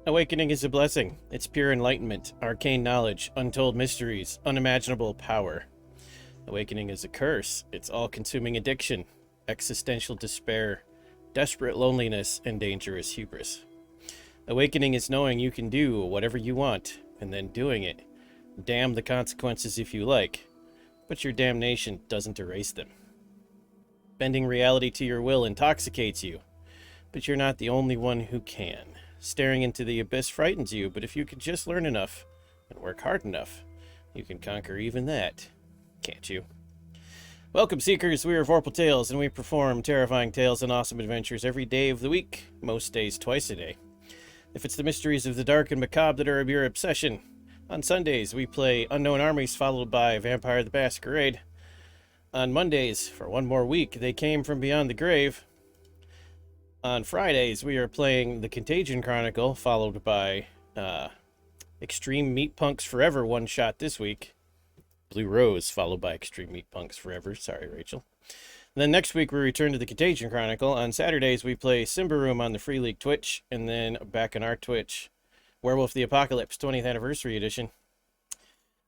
Awakening is a blessing. It's pure enlightenment, arcane knowledge, untold mysteries, unimaginable power. Awakening is a curse. It's all-consuming addiction, existential despair, desperate loneliness, and dangerous hubris. Awakening is knowing you can do whatever you want, and then doing it. Damn the consequences if you like, but your damnation doesn't erase them. Bending reality to your will intoxicates you, but you're not the only one who can. Staring into the abyss frightens you, but if you could just learn enough and work hard enough, you can conquer even that, can't you? Welcome, Seekers. We are Vorpal Tales, and we perform terrifying tales and awesome adventures every day of the week, most days twice a day. If it's the mysteries of the dark and macabre that are your obsession, on Sundays we play Unknown Armies followed by Vampire the Masquerade. On Mondays, for one more week, They Came from Beyond the Grave. On Fridays, we are playing The Contagion Chronicle, followed by Extreme Meat Punks Forever one-shot this week. Blue Rose, followed by Extreme Meat Punks Forever. Sorry, Rachel. And then next week, we return to The Contagion Chronicle. On Saturdays, we play Simba Room on the Free League Twitch, and then back on our Twitch, Werewolf the Apocalypse 20th Anniversary Edition.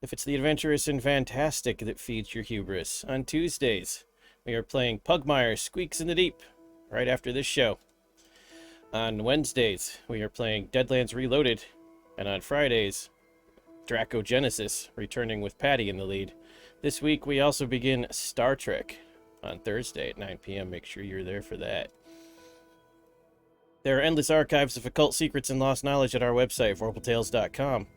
If it's the adventurous and fantastic that feeds your hubris. On Tuesdays, we are playing Pugmire Squeaks in the Deep, right after this show. On Wednesdays, we are playing Deadlands Reloaded, and on Fridays, Draco Genesis, returning with Patty in the lead. This week, we also begin Star Trek on Thursday at 9 p.m. Make sure you're there for that. There are endless archives of occult secrets and lost knowledge at our website, vorpaltales.com,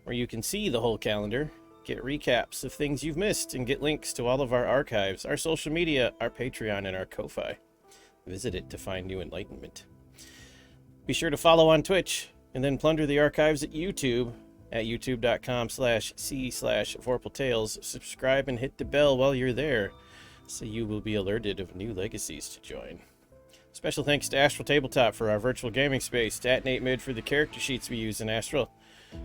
where you can see the whole calendar, get recaps of things you've missed, and get links to all of our archives, our social media, our Patreon, and our Ko-Fi. Visit it to find new enlightenment. Be sure to follow on Twitch, and then plunder the archives at YouTube at youtube.com/c/vorpaltales. Subscribe and hit the bell while you're there, so you will be alerted of new legacies to join. Special thanks to Astral Tabletop for our virtual gaming space, to @NateMid for the character sheets we use in Astral.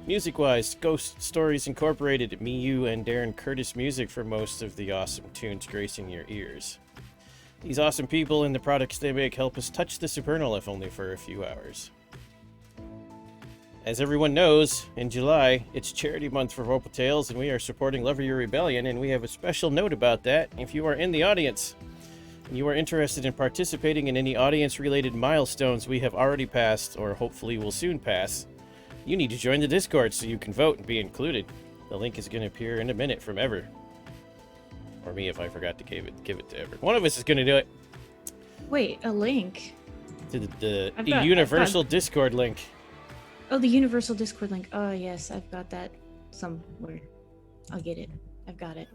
Music-wise, Ghost Stories Incorporated, Me, You, and Darren Curtis music for most of the awesome tunes gracing your ears. These awesome people and the products they make help us touch the supernal, if only for a few hours. As everyone knows, in July, it's charity month for Vorpal Tales, and we are supporting Love Your Rebellion, and we have a special note about that. If you are in the audience, and you are interested in participating in any audience-related milestones we have already passed, or hopefully will soon pass, you need to join the Discord so you can vote and be included. The link is going to appear in a minute from Ever. Or me if I forgot to give it to Ever. One of us is going to do it. Wait, a link? To the universal Discord link. Oh, the universal Discord link. Oh, yes, I've got that somewhere. I'll get it. I've got it.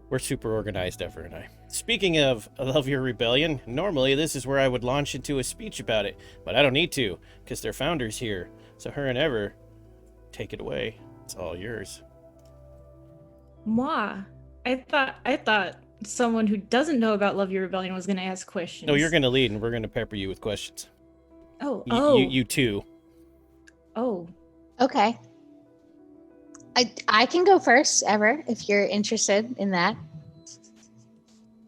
We're super organized, Ever and I. Speaking of Love Your Rebellion, normally this is where I would launch into a speech about it, but I don't need to, because their founder's here. So her and Ever, take it away. It's all yours. Moi, I thought someone who doesn't know about Love Your Rebellion was going to ask questions. No, you're going to lead, and we're going to pepper you with questions. You too. Oh. Okay. I can go first, Ever, if you're interested in that.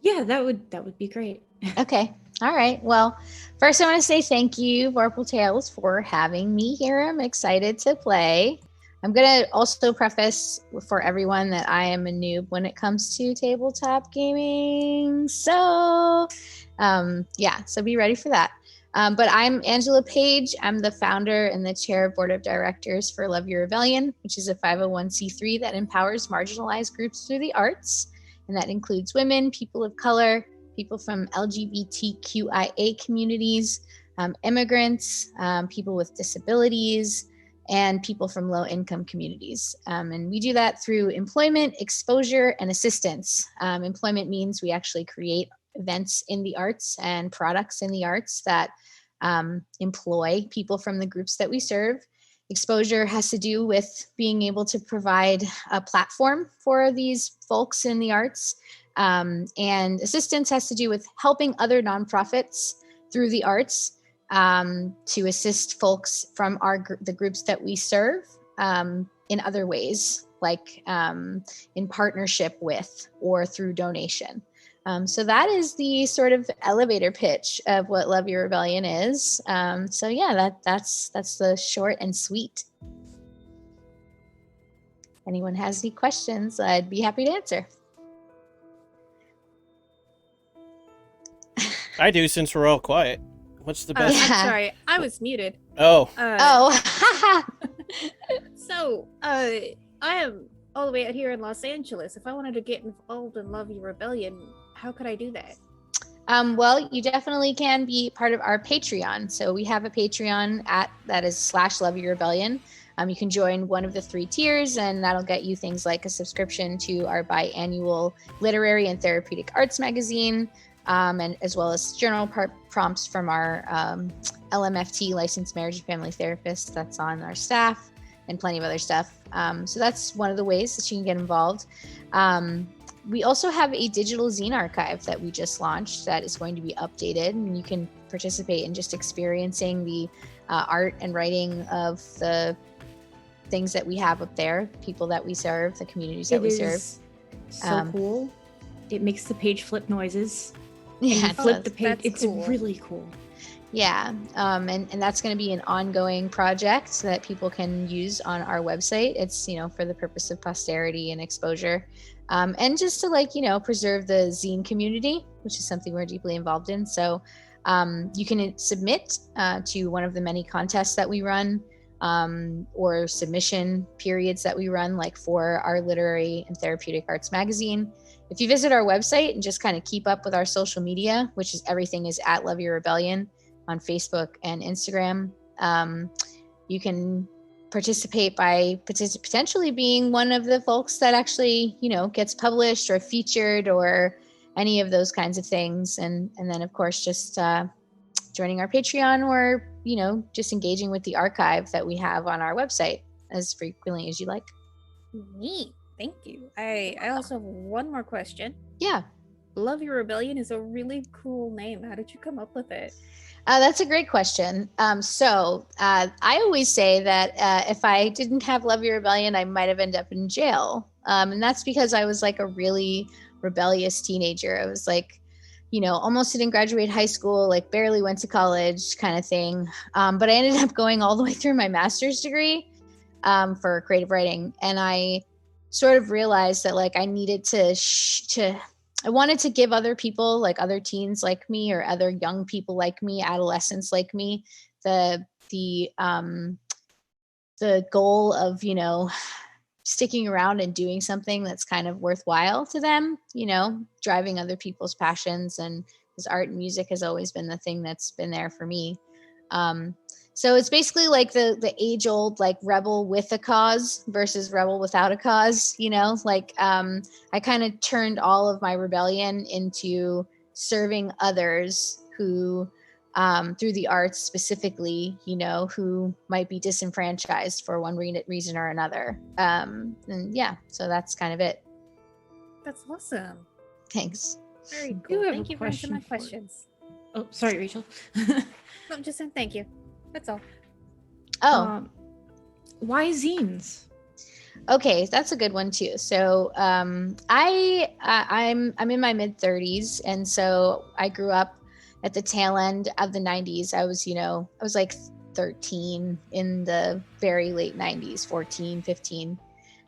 Yeah, that would be great. Okay. All right. Well, first I want to say thank you, Vorpal Tales, for having me here. I'm excited to play. I'm going to also preface for everyone that I am a noob when it comes to tabletop gaming. So, so be ready for that. But I'm Angela Page. I'm the founder and the chair of board of directors for Love Your Rebellion, which is a 501c3 that empowers marginalized groups through the arts. And that includes women, people of color, people from LGBTQIA communities, immigrants, people with disabilities, and people from low-income communities. And we do that through employment, exposure, and assistance. Employment means we actually create events in the arts and products in the arts that employ people from the groups that we serve. Exposure has to do with being able to provide a platform for these folks in the arts. And assistance has to do with helping other nonprofits through the arts to assist folks from the groups that we serve in other ways, like in partnership with or through donation. So that is the sort of elevator pitch of what Love Your Rebellion is. So yeah, that's the short and sweet. Anyone has any questions, I'd be happy to answer. I do, since we're all quiet. What's the best? Yeah. I'm sorry, I was muted. Oh, So, I am all the way out here in Los Angeles. If I wanted to get involved in Love Your Rebellion, how could I do that? Well, you definitely can be part of our Patreon. So we have a Patreon that is /Love Your Rebellion. You can join one of the 3 tiers, and that'll get you things like a subscription to our biannual literary and therapeutic arts magazine, and as well as journal prompts from our LMFT, licensed marriage and family therapist, that's on our staff, and plenty of other stuff. So that's one of the ways that you can get involved. We also have a digital zine archive that we just launched that is going to be updated, and you can participate in just experiencing the art and writing of the things that we have up there, people that we serve, the communities that we serve. So cool. It makes the page flip noises. Yeah, You flip the page. That's It's cool. really cool. Yeah, and that's going to be an ongoing project that people can use on our website. It's, for the purpose of posterity and exposure, and just to preserve the zine community, which is something we're deeply involved in. So you can submit to one of the many contests that we run, or submission periods that we run, like for our literary and therapeutic arts magazine. If you visit our website and just kind of keep up with our social media, which is everything is at Love Your Rebellion on Facebook and Instagram, you can participate by potentially being one of the folks that actually, gets published or featured or any of those kinds of things. And then of course, just joining our Patreon, or, just engaging with the archive that we have on our website as frequently as you like. Neat. Thank you. I also have one more question. Yeah. Love Your Rebellion is a really cool name. How did you come up with it? That's a great question. So I always say that if I didn't have Love Your Rebellion, I might have ended up in jail. And that's because I was like a really rebellious teenager. I was like, almost didn't graduate high school, like barely went to college kind of thing. But I ended up going all the way through my master's degree for creative writing. And I sort of realized that like I needed I wanted to give other people, like other teens like me, or other young people like me, adolescents like me, the goal of, sticking around and doing something that's kind of worthwhile to them, driving other people's passions. And because art and music has always been the thing that's been there for me. So it's basically like the age old, like rebel with a cause versus rebel without a cause, I kind of turned all of my rebellion into serving others who, through the arts specifically, who might be disenfranchised for one reason or another. And yeah, so that's kind of it. That's awesome. Thanks. Very do cool. have Thank a you for answering my question for- questions. Oh, sorry, Rachel. No, I'm just saying thank you. That's all. Oh, Why zines? okay, that's a good one too. So I'm in my mid 30s, and so I grew up at the tail end of the 90s. I was like 13 in the very late 90s, 14, 15.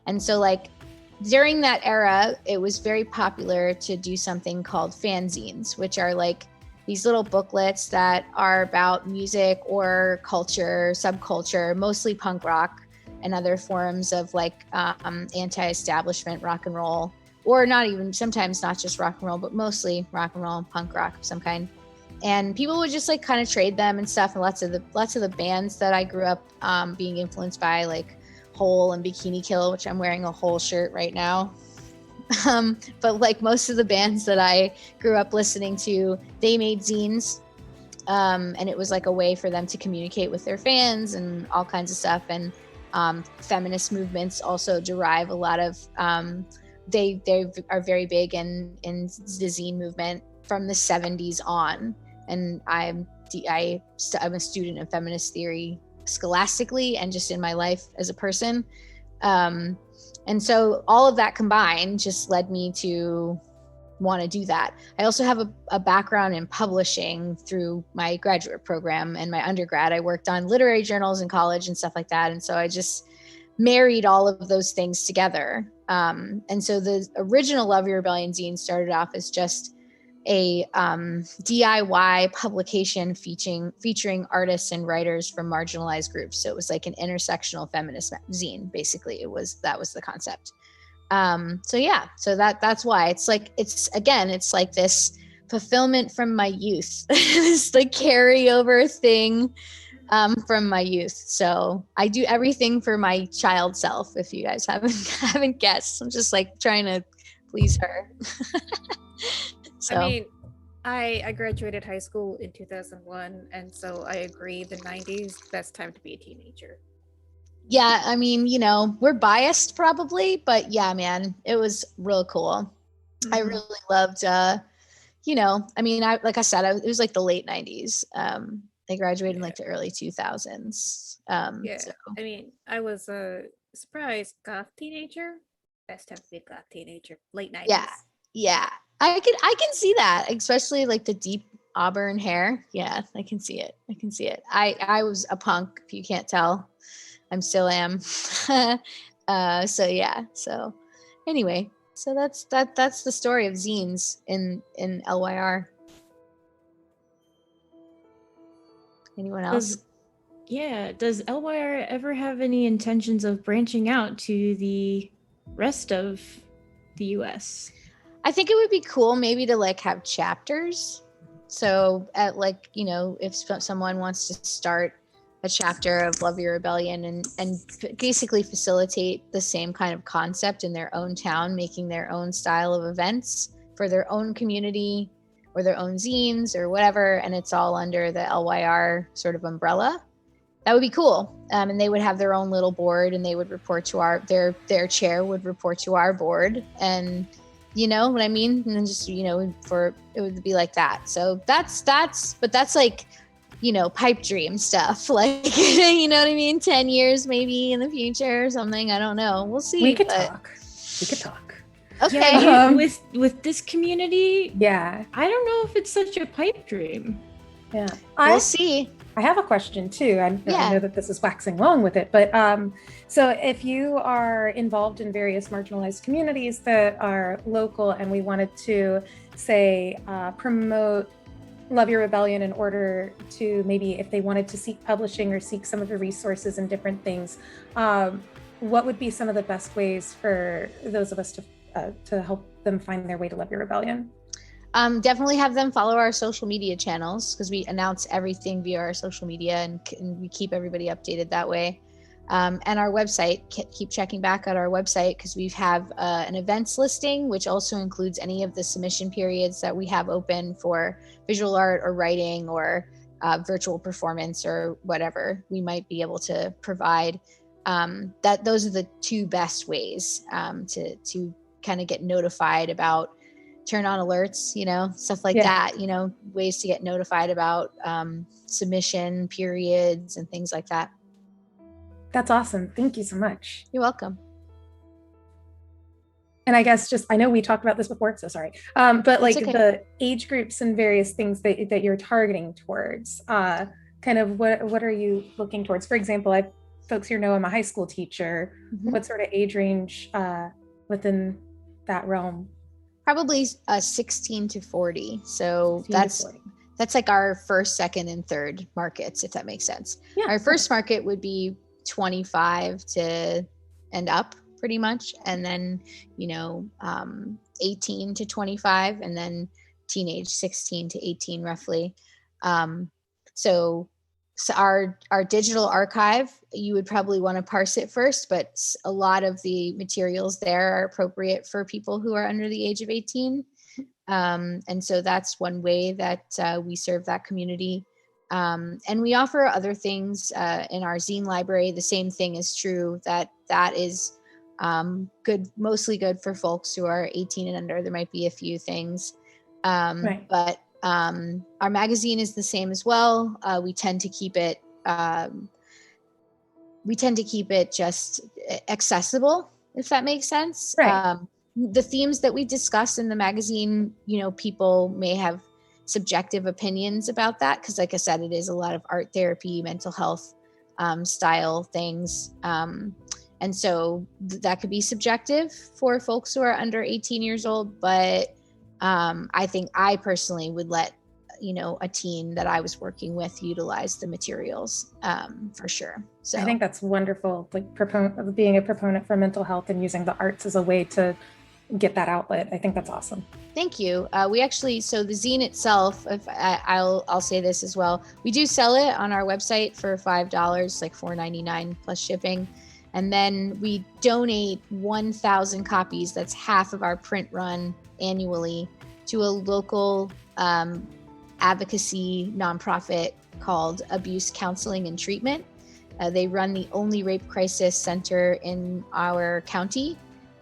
And so like during that era, it was very popular to do something called fanzines, which are like these little booklets that are about music or culture, subculture, mostly punk rock and other forms of like anti-establishment rock and roll, or not even, sometimes not just rock and roll, but mostly rock and roll and punk rock of some kind. And people would just like kind of trade them and stuff. And lots of the bands that I grew up being influenced by, like Hole and Bikini Kill, which I'm wearing a Hole shirt right now. But like most of the bands that I grew up listening to, they made zines. And it was like a way for them to communicate with their fans and all kinds of stuff. And feminist movements also derive a lot of, they are very big in the zine movement from the 70s on. And I'm a student of feminist theory scholastically and just in my life as a person. And so all of that combined just led me to, want to do that. I also have a background in publishing through my graduate program and my undergrad. I worked on literary journals in college and stuff like that. And so I just married all of those things together. And so the original Love Your Rebellion zine started off as just a DIY publication featuring artists and writers from marginalized groups. So it was like an intersectional feminist zine, basically. That was the concept. So that's why it's like this fulfillment from my youth, this like carryover thing from my youth. So I do everything for my child self. If you guys haven't guessed, I'm just like trying to please her. So. I mean, I graduated high school in 2001, and so I agree, the 90s, best time to be a teenager. Yeah, I mean, we're biased probably, but yeah, man, it was real cool. Mm-hmm. I really loved, like I said, it was like the late 90s. I graduated in like the early 2000s. So. I mean, I was a surprise goth teenager. Best time to be a goth teenager, late 90s. Yeah. I can see that, especially like the deep auburn hair. Yeah, I can see it. I was a punk, if you can't tell. I still am. So anyway, so that's the story of zines in LYR. Anyone else? Does LYR ever have any intentions of branching out to the rest of the US? I think it would be cool maybe to like have chapters. So at like, if someone wants to start a chapter of Love Your Rebellion and basically facilitate the same kind of concept in their own town, making their own style of events for their own community or their own zines or whatever, and it's all under the LYR sort of umbrella. That would be cool. And they would have their own little board, and they would report to their chair would report to our board, and you know what I mean? And then just, it would be like that. So that's like, pipe dream stuff. Like, you know what I mean? 10 years maybe in the future or something. I don't know. We'll see. We could talk. Okay. Yeah, with this community, yeah. I don't know if it's such a pipe dream. Yeah. We'll see. I have a question too. I know that this is waxing long with it, but so if you are involved in various marginalized communities that are local, and we wanted to say promote Love Your Rebellion in order to maybe, if they wanted to seek publishing or seek some of the resources and different things, what would be some of the best ways for those of us to help them find their way to Love Your Rebellion? Definitely have them follow our social media channels, because we announce everything via our social media, and we keep everybody updated that way. And our website, keep checking back at our website, because we have an events listing, which also includes any of the submission periods that we have open for visual art or writing or virtual performance or whatever we might be able to provide. Those are the two best ways to kind of get notified about, turn on alerts, stuff like that, ways to get notified about submission periods and things like that. That's awesome. Thank you so much. You're welcome. And I guess I know we talked about this before, so sorry. But like okay. The age groups and various things that you're targeting towards, kind of what are you looking towards? For example, folks here know I'm a high school teacher. Mm-hmm. What sort of age range within that realm? Probably 16 to 40. So that's like our first, second, and third markets, if that makes sense. Yeah, our first market would be 25 to and up, pretty much, and then 18 to 25, and then teenage 16 to 18 roughly. So our digital archive, you would probably want to parse it first, but a lot of the materials there are appropriate for people who are under the age of 18. And so that's one way that we serve that community. And we offer other things in our zine library. The same thing is true, that is good, mostly good for folks who are 18 and under. There might be a few things, right. But our magazine is the same as well. We tend to keep it just accessible, if that makes sense. Right. the themes that we discuss in the magazine, people may have subjective opinions about that, because like I said, it is a lot of art therapy, mental health style things. And so that could be subjective for folks who are under 18 years old. But I think I personally would let, a teen that I was working with utilize the materials for sure. So I think that's wonderful, like being a proponent for mental health and using the arts as a way to get that outlet. I think that's awesome. Thank you. We actually, so the zine itself, if I'll say this as well, we do sell it on our website for $5, like $4.99 plus shipping. And then we donate 1,000 copies, that's half of our print run annually, to a local advocacy nonprofit called Abuse Counseling and Treatment. They run the only rape crisis center in our county,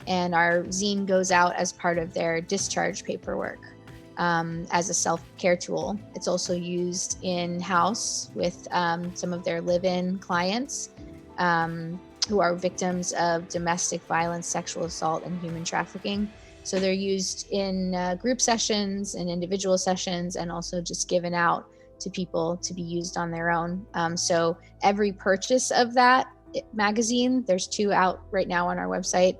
and our zine goes out as part of their discharge paperwork as a self-care tool. It's also used in-house with some of their live-in clients who are victims of domestic violence, sexual assault, and human trafficking. So they're used in group sessions and individual sessions, and also just given out to people to be used on their own. So every purchase of that magazine, there's 2 out right now on our website,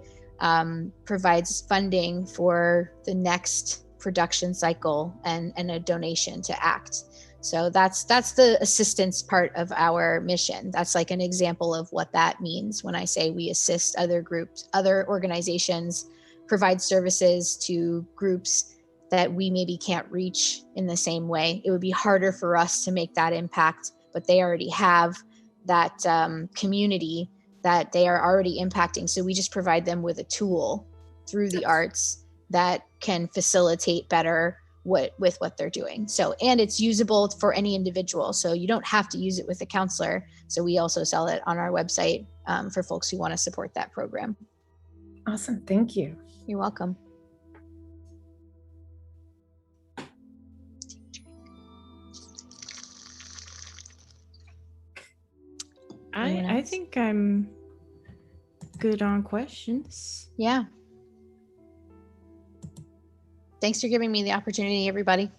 provides funding for the next production cycle and a donation to ACT. So that's the assistance part of our mission. That's like an example of what that means when I say we assist other groups, other organizations, provide services to groups that we maybe can't reach in the same way. It would be harder for us to make that impact, but they already have that community that they are already impacting. So we just provide them with a tool through the arts that can facilitate better with what they're doing. So, and it's usable for any individual. So you don't have to use it with a counselor. So we also sell it on our website for folks who want to support that program. Awesome. Thank you. You're welcome. I think I'm good on questions. Yeah. Thanks for giving me the opportunity, everybody.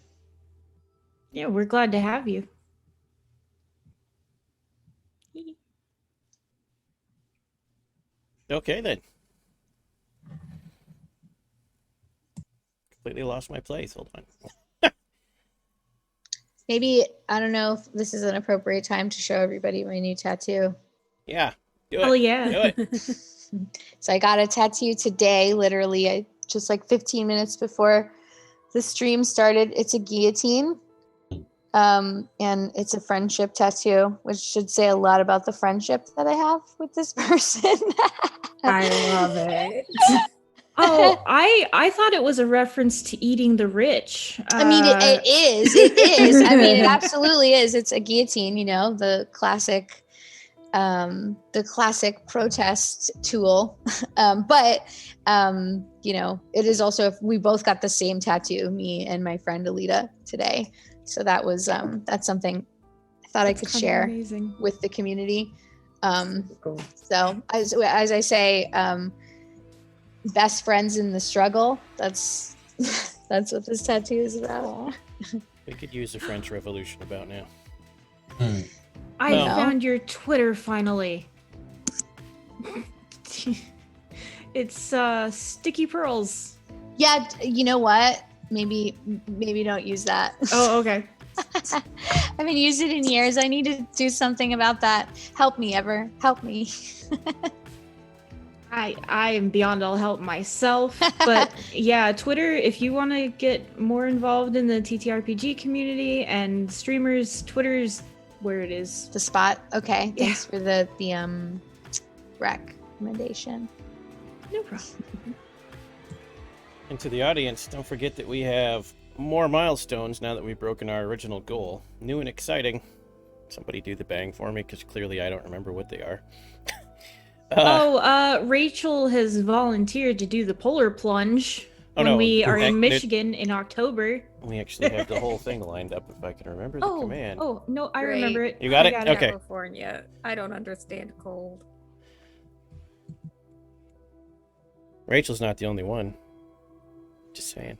Yeah, we're glad to have you. Okay, then. Completely lost my place. Hold on. Maybe, I don't know if this is an appropriate time to show everybody my new tattoo. Yeah. Do it. Oh, yeah. Do it. So I got a tattoo today, literally just like 15 minutes before the stream started. It's a guillotine. And it's a friendship tattoo, which should say a lot about the friendship that I have with this person. I love it. Oh, I thought it was a reference to eating the rich. I mean, it is. It is. I mean, it absolutely is. It's a guillotine, the classic protest tool. But it is also, if we both got the same tattoo, me and my friend Alita today. So that was, that's something I thought I could share with the community. Cool. So as I say, best friends in the struggle. That's what this tattoo is about. We could use the French Revolution about now. I found your Twitter finally. It's Sticky Pearls. Yeah, you know what? Maybe don't use that. Oh, okay. I haven't used it in years. I need to do something about that. Help me, Ever. Help me. I am beyond all help myself, but yeah, Twitter, if you want to get more involved in the TTRPG community and streamers, Twitter's where it is. The spot. Okay. Thanks for the recommendation. No problem. And to the audience, don't forget that we have more milestones now that we've broken our original goal. New and exciting. Somebody do the bang for me, because clearly I don't remember what they are. Rachel has volunteered to do the polar plunge when we are in Michigan in October. We actually have the whole thing lined up, if I can remember the command. Oh, no, I remember it. You got it? Okay. California. I don't understand cold. Rachel's not the only one. Just saying.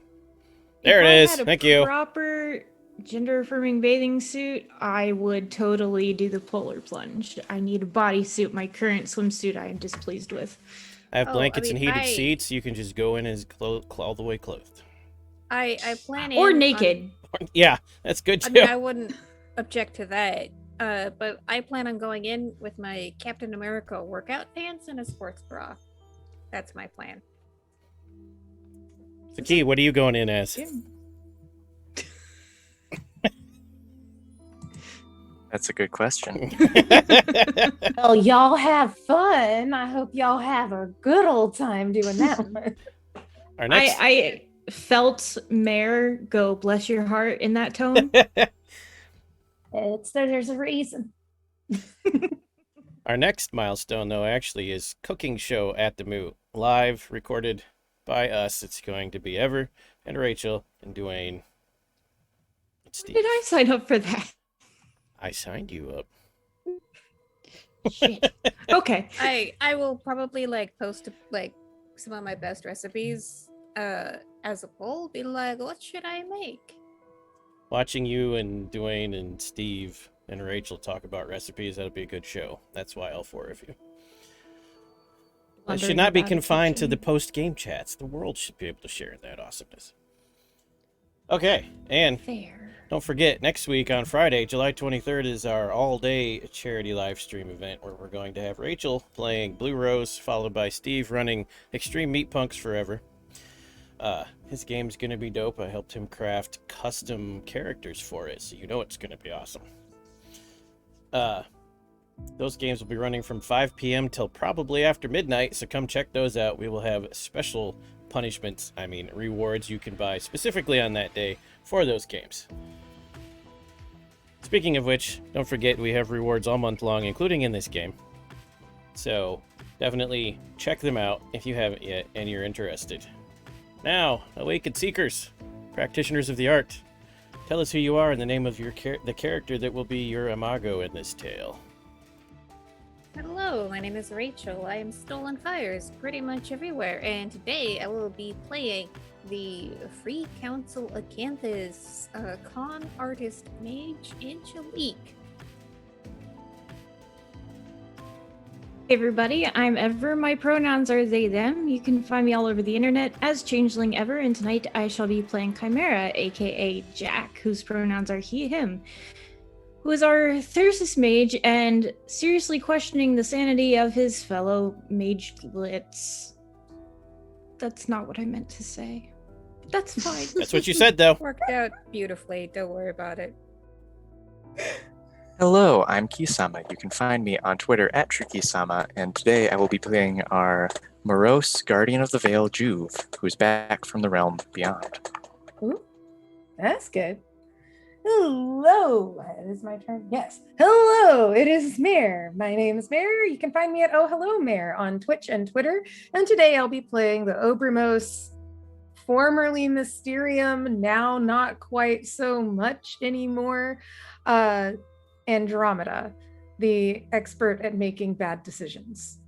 There it is. Thank you. Proper gender-affirming bathing suit, I would totally do the polar plunge. I need a bodysuit. My current swimsuit I am displeased with. I have blankets and heated seats. You can just go in as all the way clothed. I plan or naked. Yeah, that's good too. I mean, I wouldn't object to that. But I plan on going in with my Captain America workout pants and a sports bra. That's my plan. So, Key, what are you going in as? That's a good question. Well, y'all have fun. I hope y'all have a good old time doing that one. Our next... I felt Mare go bless your heart in that tone. There's a reason. Our next milestone, though, actually is Cooking Show at the Moot. Live, recorded by us. It's going to be Ever and Rachel and Dwayne and Steve. Did I sign up for that? I signed you up. Shit. Okay. I will probably post some of my best recipes as a poll. Be like, what should I make? Watching you and Dwayne and Steve and Rachel talk about recipes, that'll be a good show. That's why all four of you. It should not be confined to the post-game chats. The world should be able to share that awesomeness. Okay, and don't forget, next week on Friday, July 23rd, is our all-day charity live stream event where we're going to have Rachel playing Blue Rose, followed by Steve running Extreme Meat Punks Forever. His game's going to be dope. I helped him craft custom characters for it, so you know it's going to be awesome. Those games will be running from 5 p.m. till probably after midnight, so come check those out. We will have special punishments, rewards you can buy specifically on that day for those games. Speaking of which, don't forget we have rewards all month long, including in this game. So definitely check them out if you haven't yet and you're interested. Now, Awakened Seekers, practitioners of the art. Tell us who you are and the name of your the character that will be your imago in this tale. Hello, my name is Rachel. I am Stolen Fires pretty much everywhere, and today I will be playing the Free Council Acanthus con artist Mage Angelique. Hey everybody, I'm Ever. My pronouns are they, them. You can find me all over the internet as Changeling Ever, and tonight I shall be playing Chimera, aka Jack, whose pronouns are he, him, who is our Thyrsus mage and seriously questioning the sanity of his fellow magelets. That's not what I meant to say. That's fine. That's what you said, though. Worked out beautifully. Don't worry about it. Hello, I'm Kisama. You can find me on Twitter at Trikisama, and today I will be playing our morose Guardian of the Veil, Juve, who's back from the realm beyond. Ooh, that's good. Hello, it is my turn. Yes. Hello, it is Mare. My name is Mare. You can find me at Oh Hello Mare on Twitch and Twitter. And today I'll be playing the Obramos, formerly Mysterium, now not quite so much anymore, Andromeda, the expert at making bad decisions.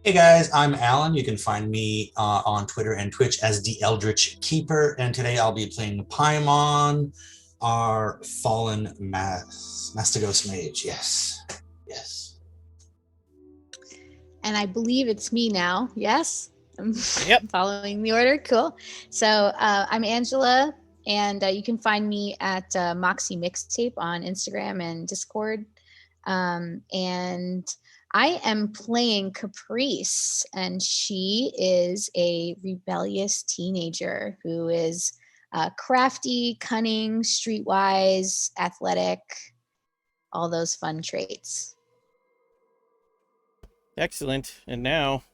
Hey guys, I'm Alan. You can find me on Twitter and Twitch as the Eldritch Keeper, and today I'll be playing Paimon, our fallen Mastigos Mage. Yes. And I believe it's me now. Yes? I'm Yep. following the order. Cool. So I'm Angela, and you can find me at Moxie Mixtape on Instagram and Discord. And I am playing Caprice, and she is a rebellious teenager who is crafty, cunning, streetwise, athletic, all those fun traits. Excellent. And now,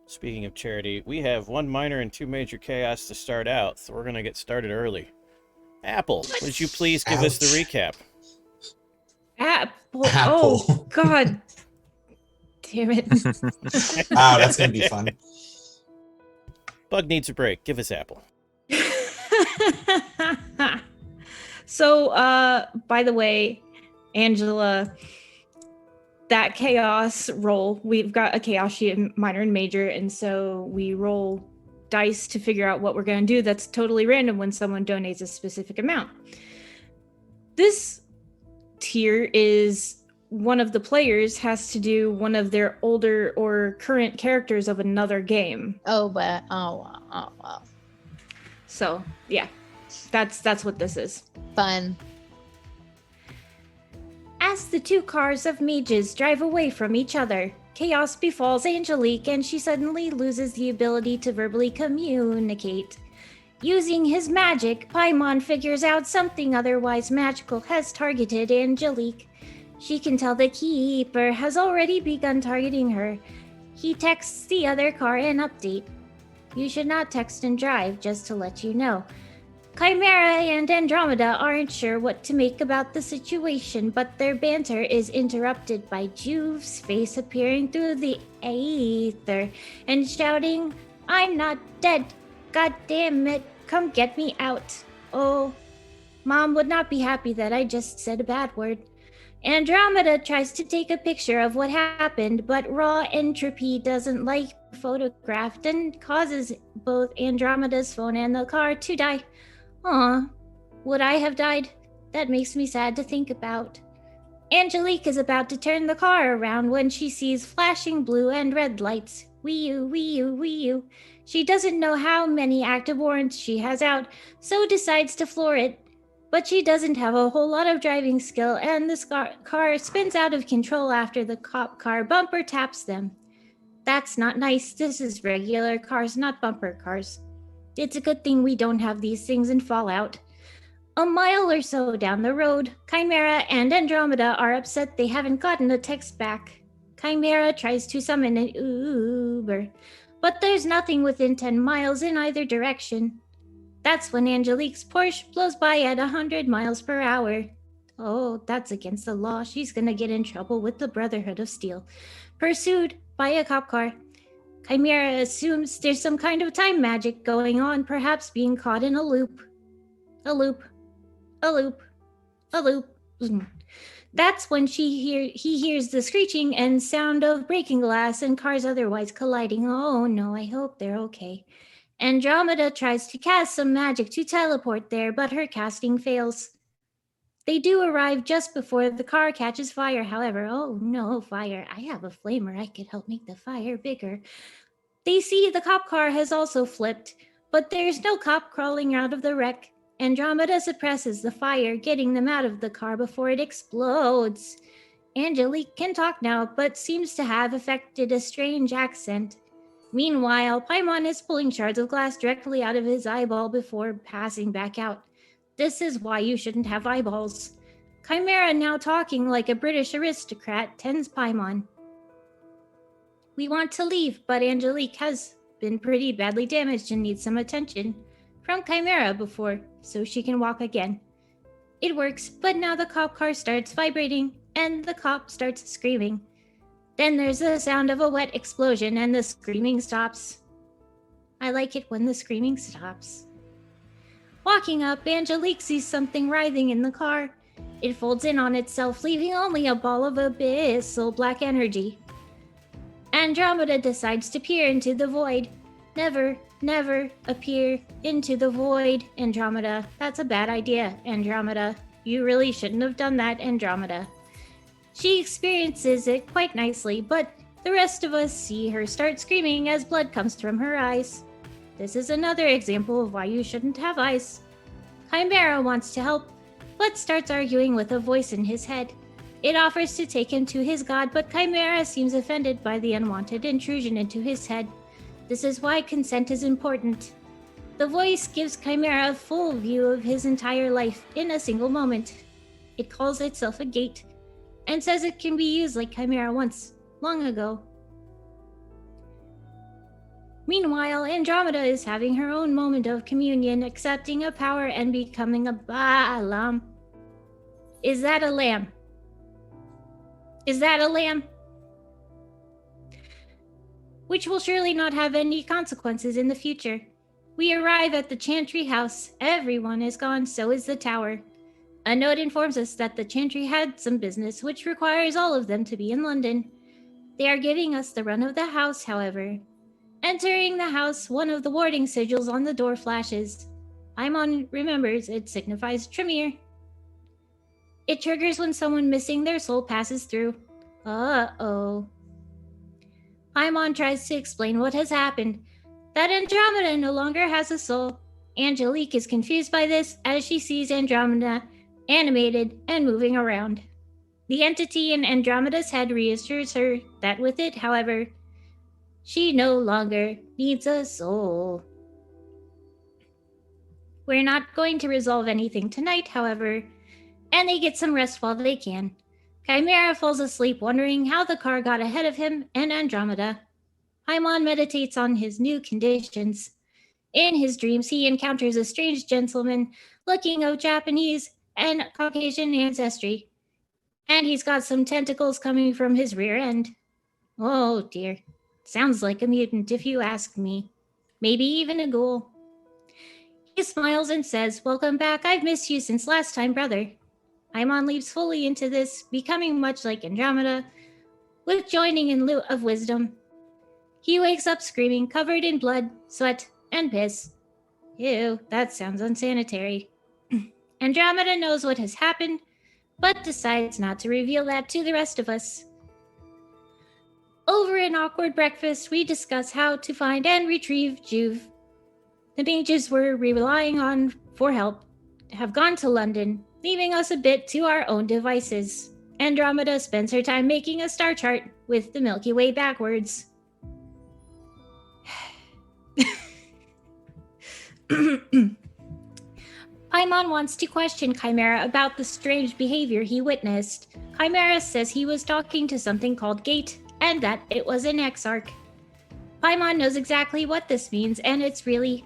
speaking of charity, we have 1 minor and 2 major chaos to start out, so we're going to get started early. Apple, would you please give us the recap? Apple. Oh, God. Damn it. Wow, that's going to be fun. Bug needs a break. Give us Apple. So, by the way, Angela, that chaos roll, we've got a chaos sheet, minor and major, and so we roll dice to figure out what we're going to do that's totally random when someone donates a specific amount. This tier is one of the players has to do one of their older or current characters of another game. Oh, but wow. So, yeah. That's what this is. Fun. As the two cars of mages drive away from each other, chaos befalls Angelique and she suddenly loses the ability to verbally communicate. Using his magic, Paimon figures out something otherwise magical has targeted Angelique. She can tell the Keeper has already begun targeting her. He texts the other car an update. You should not text and drive, just to let you know. Chimera and Andromeda aren't sure what to make about the situation, but their banter is interrupted by Juve's face appearing through the aether and shouting, "I'm not dead. God damn it, come get me out." Oh, Mom would not be happy that I just said a bad word. Andromeda tries to take a picture of what happened, but raw entropy doesn't like photographed and causes both Andromeda's phone and the car to die. Aw, would I have died? That makes me sad to think about. Angelique is about to turn the car around when she sees flashing blue and red lights. Wee-oo, wee-oo, wee-oo. She doesn't know how many active warrants she has out, so decides to floor it. But she doesn't have a whole lot of driving skill, and the car spins out of control after the cop car bumper taps them. That's not nice. This is regular cars, not bumper cars. It's a good thing we don't have these things in Fallout. A mile or so down the road, Chimera and Andromeda are upset they haven't gotten a text back. Chimera tries to summon an Uber, but there's nothing within 10 miles in either direction. That's when Angelique's Porsche blows by at 100 miles per hour. Oh, that's against the law. She's gonna get in trouble with the Brotherhood of Steel. Pursued by a cop car. Chimera assumes there's some kind of time magic going on, perhaps being caught in a loop. A loop. That's when he hears the screeching and sound of breaking glass and cars otherwise colliding. Oh no, I hope they're okay. Andromeda tries to cast some magic to teleport there, but her casting fails. They do arrive just before the car catches fire, however. Oh no, fire. I have a flamer. I could help make the fire bigger. They see the cop car has also flipped, but there's no cop crawling out of the wreck. Andromeda suppresses the fire, getting them out of the car before it explodes. Angelique can talk now, but seems to have affected a strange accent. Meanwhile, Paimon is pulling shards of glass directly out of his eyeball before passing back out. This is why you shouldn't have eyeballs. Chimera, now talking like a British aristocrat, tends Paimon. We want to leave, but Angelique has been pretty badly damaged and needs some attention from Chimera before, so she can walk again. It works, but now the cop car starts vibrating, and the cop starts screaming. Then there's the sound of a wet explosion, and the screaming stops. I like it when the screaming stops. Walking up, Angelique sees something writhing in the car. It folds in on itself, leaving only a ball of abyssal black energy. Andromeda decides to peer into the void. Never, never appear into the void, Andromeda. That's a bad idea, Andromeda. You really shouldn't have done that, Andromeda. She experiences it quite nicely, but the rest of us see her start screaming as blood comes from her eyes. This is another example of why you shouldn't have eyes. Chimera wants to help, but starts arguing with a voice in his head. It offers to take him to his god, but Chimera seems offended by the unwanted intrusion into his head. This is why consent is important. The voice gives Chimera a full view of his entire life in a single moment. It calls itself a gate, and says it can be used like Chimera once, long ago. Meanwhile, Andromeda is having her own moment of communion, accepting a power and becoming a Baalam. Is that a lamb? Is that a lamb? Which will surely not have any consequences in the future. We arrive at the Chantry house. Everyone is gone, so is the tower. A note informs us that the Chantry had some business, which requires all of them to be in London. They are giving us the run of the house, however. Entering the house, one of the warding sigils on the door flashes. Paimon remembers it signifies Tremere. It triggers when someone missing their soul passes through. Uh-oh. Paimon tries to explain what has happened, that Andromeda no longer has a soul. Angelique is confused by this as she sees Andromeda animated and moving around. The entity in Andromeda's head reassures her that with it, however, she no longer needs a soul. We're not going to resolve anything tonight, however, and they get some rest while they can. Chimera falls asleep wondering how the car got ahead of him and Andromeda. Paimon meditates on his new conditions. In his dreams, he encounters a strange gentleman looking of Japanese and Caucasian ancestry. And he's got some tentacles coming from his rear end. Oh dear. Sounds like a mutant if you ask me. Maybe even a ghoul. He smiles and says, "Welcome back. I've missed you since last time, brother." Paimon leaps fully into this, becoming much like Andromeda, with joining in lieu of wisdom. He wakes up screaming, covered in blood, sweat, and piss. Ew, that sounds unsanitary. Andromeda knows what has happened, but decides not to reveal that to the rest of us. Over an awkward breakfast, we discuss how to find and retrieve Juve. The mages we're relying on for help have gone to London, leaving us a bit to our own devices. Andromeda spends her time making a star chart with the Milky Way backwards. Paimon wants to question Chimera about the strange behavior he witnessed. Chimera says he was talking to something called Gate, and that it was an Exarch. Paimon knows exactly what this means, and it's really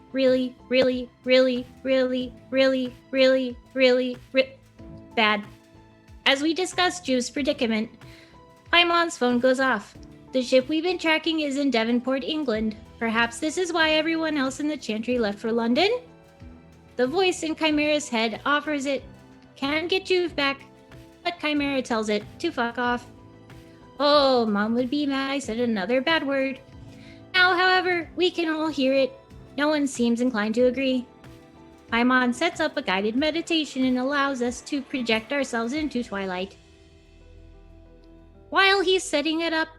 bad. As we discuss Juve's predicament, Paimon's phone goes off. The ship we've been tracking is in Devonport, England. Perhaps this is why everyone else in the Chantry left for London? The voice in Chimera's head offers it can get Juve back, but Chimera tells it to fuck off. Oh, Mom would be mad I said another bad word. Now, however, we can all hear it. No one seems inclined to agree. Paimon sets up a guided meditation and allows us to project ourselves into Twilight. While he's setting it up,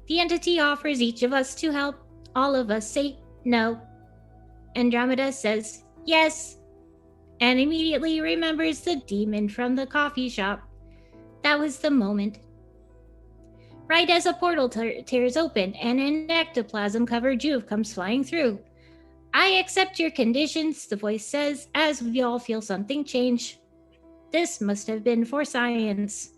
the entity offers each of us to help. All of us say no. Andromeda says yes, and immediately remembers the demon from the coffee shop. That was the moment. Right as a portal tears open and an ectoplasm-covered Juve comes flying through. I accept your conditions, the voice says, as we all feel something change. This must have been for science.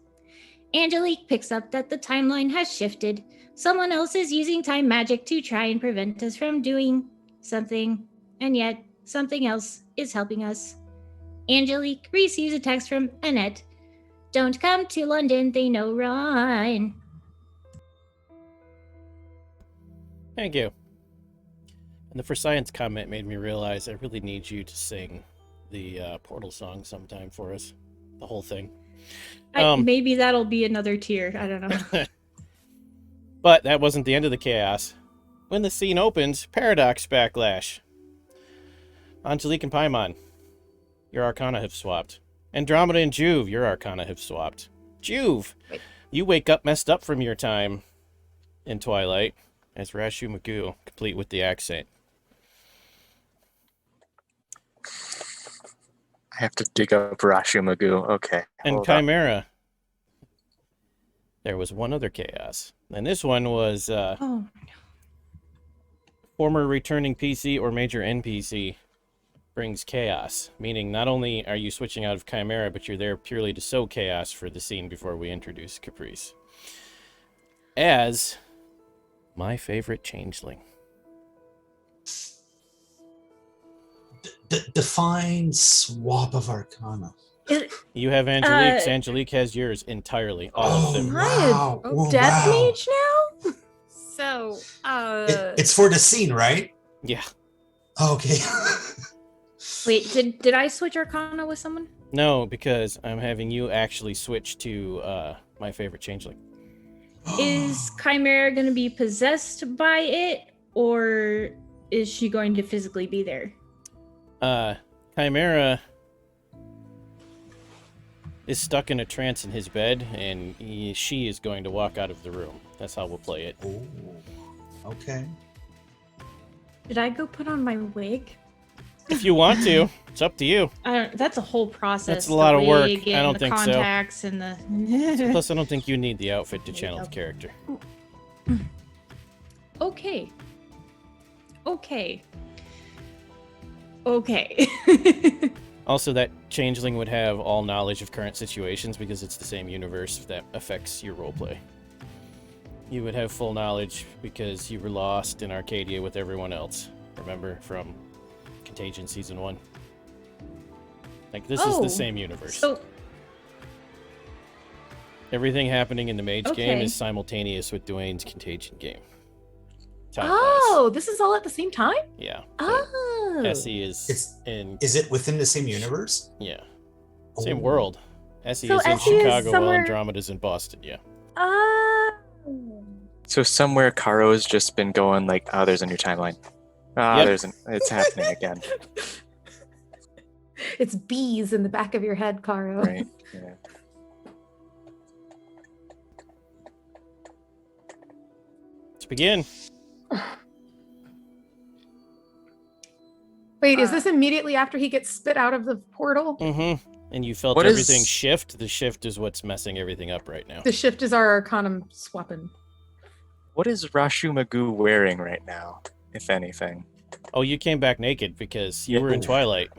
Angelique picks up that the timeline has shifted. Someone else is using time magic to try and prevent us from doing something, and yet something else is helping us. Angelique receives a text from Annette. Don't come to London, they know run. Thank you. And the for science comment made me realize I really need you to sing the Portal song sometime for us. The whole thing. Maybe that'll be another tier. I don't know. But that wasn't the end of the chaos. When the scene opens, Paradox Backlash. Angelique and Paimon, your arcana have swapped. Andromeda and Juve, your arcana have swapped. Juve, you wake up messed up from your time in Twilight as Rashu Magoo, complete with the accent. I have to dig up Rashu Magoo. Okay. And Chimera. There was one other chaos. And this one was former returning PC or major NPC brings chaos. Meaning not only are you switching out of Chimera, but you're there purely to sow chaos for the scene before we introduce Caprice. As my favorite changeling. Define swap of arcana. You have Angelique's. Angelique has yours entirely. All of them. Wow. Death Mage now? So, it's for the scene, right? Yeah. Okay. Wait, did I switch Arcana with someone? No, because I'm having you actually switch to my favorite changeling. Is Chimera going to be possessed by it, Or is she going to physically be there? Chimera is stuck in a trance in his bed, and she is going to walk out of the room. That's how we'll play it. Oh, okay. Did I go put on my wig? If you want to, it's up to you. That's a whole process. That's a lot of work. wig I and don't the think so. contacts and the. Plus, I don't think you need the outfit to channel the character. Okay. Also, that changeling would have all knowledge of current situations because it's the same universe that affects your roleplay. You would have full knowledge because you were lost in Arcadia with everyone else. Remember from Contagion Season 1? Like, this is the same universe. So, everything happening in the Mage game Okay. is simultaneous with Dwayne's Contagion game. Oh, this is all at the same time? Yeah. Oh. Essie is in... Is it within the same universe? Yeah. Same Oh. world. Essie So is in Essie is Chicago while somewhere- Andromeda's in Boston, yeah. Oh. So somewhere Caro's just been going like, oh, there's a new timeline. Ah, Yep. it's happening again. It's bees in the back of your head, Caro. Right. Yeah. Let's begin. Wait, is this immediately after he gets spit out of the portal? Mm-hmm. And you felt What everything is- shift. The shift is what's messing everything up right now. The shift is our Arcanum swapping. What is Rashu Magoo wearing right now, if anything? Oh, you came back naked because you Yeah. were in Twilight.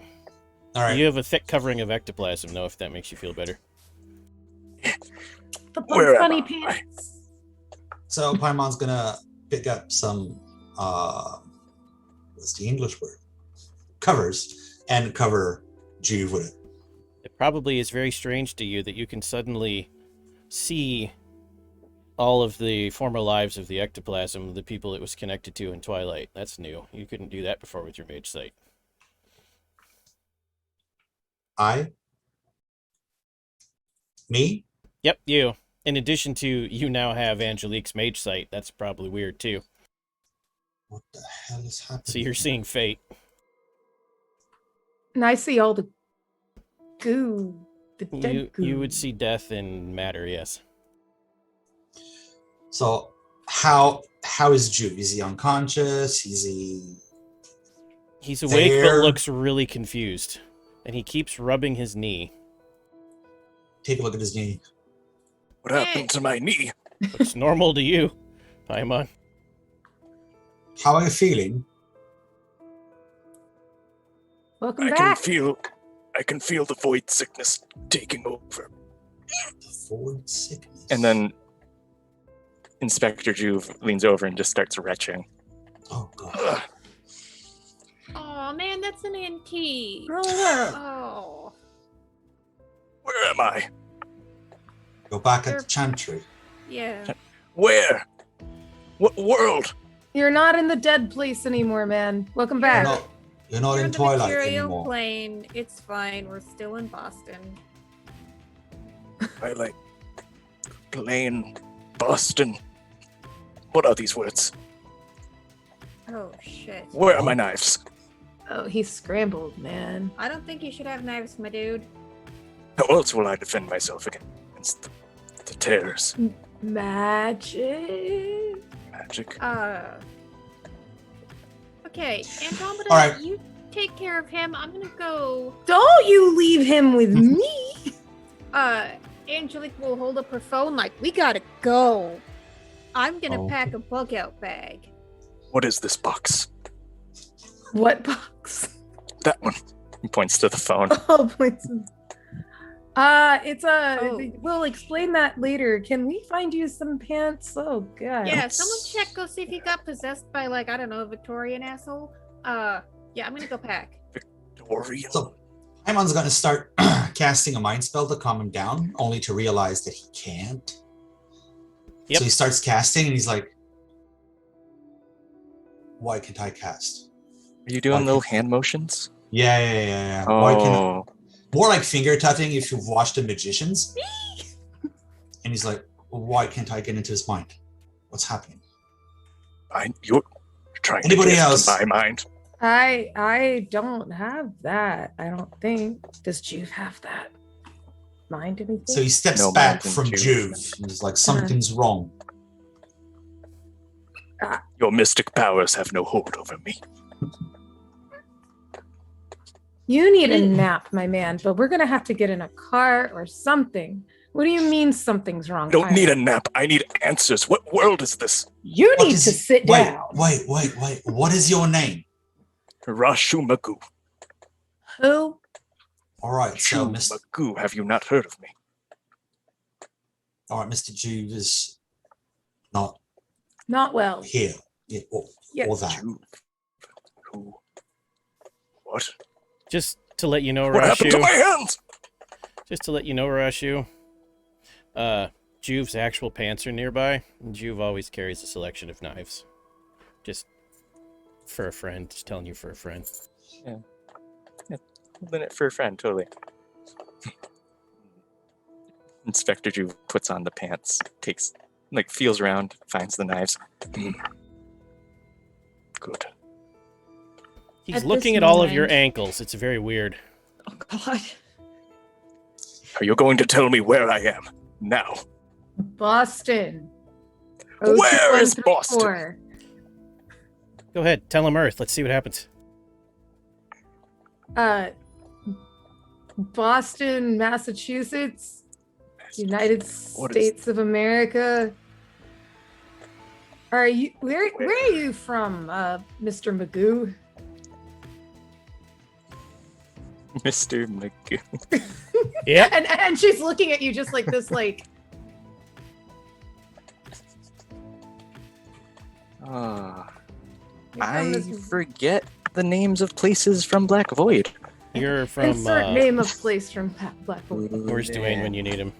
All right. You have a thick covering of ectoplasm, though, if that makes you feel better. The Bugs Where am Bunny I? pants. So Paimon's gonna pick up some what's the English word? Covers and cover Juve with it. It probably is very strange to you that you can suddenly see all of the former lives of the ectoplasm, the people it was connected to in Twilight. That's new. You couldn't do that before with your mage sight. Me? Yep, you. In addition to, you now have Angelique's mage sight. That's probably weird, too. What the hell is happening? So you're seeing fate. And I see all the goo. The dead goo. You would see death and matter, yes. So how is Juve? Is he unconscious? Is he? He's awake There. but looks really confused. And he keeps rubbing his knee. Take a look at his knee. What happened to my knee? Looks normal to you, Paimon. How are you feeling? Welcome I back. can feel the void sickness taking over. The void sickness. And then Inspector Juve leans over and just starts retching. Oh god. Ugh. Oh man, that's an antique. Oh, Oh. Where am I? Go back at You're- the chantry. Yeah. Where? What world? you're not in the dead place anymore, man. Welcome You're back. not, you're not You're in the Twilight material anymore. plane. It's fine. We're still in Boston. I like plain Boston. What are these words? Oh shit. Where are my knives? Oh, he's scrambled, man. I don't think you should have knives, my dude. How else will I defend myself against the terrors? Magic. Magic. Okay, Andromeda, All right. you take care of him. I'm gonna go. Don't you leave him with me. Angelique will hold up her phone like, we gotta go. I'm gonna Oh. pack a bug out bag. What is this box? What box? That one. He points to the phone. Oh, please. It's a. Oh. We'll explain that later. Can we find you some pants? Oh god. Yeah, someone check, go see if he got possessed by, like, I don't know, a Victorian asshole. Yeah, I'm gonna go pack. Dorian. So Paimon's gonna start casting a mind spell to calm him down, only to realize that he can't. Yep. So he starts casting and he's like, why can't I cast? Are you doing Why little can't- hand motions? Yeah. Why can't I? Oh, More like finger tapping if you've watched The Magicians. And he's like, why can't I get into his mind? What's happening? Trying Anybody to get else? to my mind. I don't have that. I don't think. Does Juve have that? Mind anything? So he steps No back mind from in Juve. Juve. And he's like, something's wrong. Your mystic powers have no hold over me. You need a nap, my man, but we're gonna have to get in a car or something. What do you mean something's wrong? I don't need a nap. I need answers. What world is this? You What need is to it? sit down. Wait. What is your name? Rashumagu. Who? All right, so Mr. Shumagu, have you not heard of me? All right, Mr. Juve is not Not well. here. Yeah, or Yes. that. Juve. Who? What? Just to let you know, What happened to Rashu. my hands? Just to let you know, Rashu. Juve's actual pants are nearby, and Juve always carries a selection of knives. Just for a friend. Just telling you for a friend. Yeah. Holding it for a friend, totally. Inspector Juve puts on the pants, feels around, finds the knives. Good. He's At looking this at all of your moment- ankles. It's very weird. Oh God. Are you going to tell me where I am? Now. Boston. Where is 0214. Go ahead, tell him Earth. Let's see what happens. Boston, Massachusetts, United What is- States of America. Are you where are you from, Mr. Magoo? Mr. Magoo. Yeah. And she's looking at you just like this, like I forget the names of places from Black Void. You're from, insert name of place from Black Boy. where's Dwayne when you need him?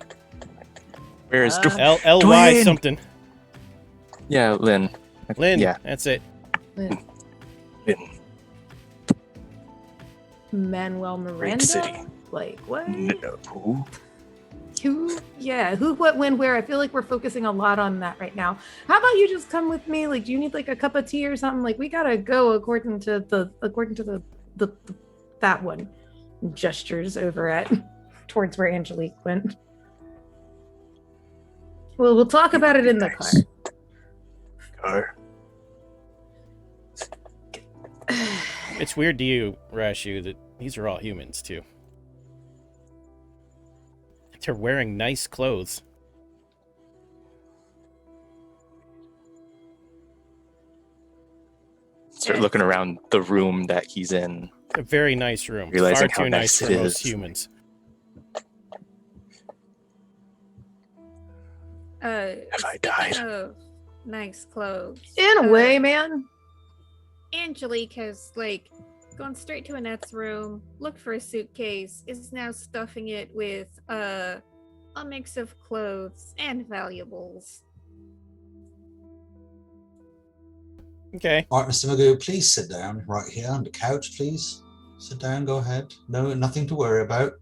Where is L-Y Dwayne! something. Yeah, Lynn. Lynn, Yeah, that's it. Lynn. Manuel Miranda? City. Like what? No. Who? Yeah. Who? What? When? Where? I feel like we're focusing a lot on that right now. How about you just come with me? Like, do you need like a cup of tea or something? Like, we gotta go according to the that one. Gestures over at towards where Angelique went. Well, we'll talk about it in the car. Car. It's weird to you, Rashu, that these are all humans, too. They're wearing nice clothes. Start looking around the room that he's in. A very nice room. Realizing Far how too nice nice for it most is. humans. Have I died? Of nice clothes. In a way, man. Angelique has gone straight to Annette's room, looked for a suitcase, is now stuffing it with a mix of clothes and valuables. Okay. All right, Mr. Magoo, please sit down right here on the couch, please. Sit down, go ahead. No, nothing to worry about.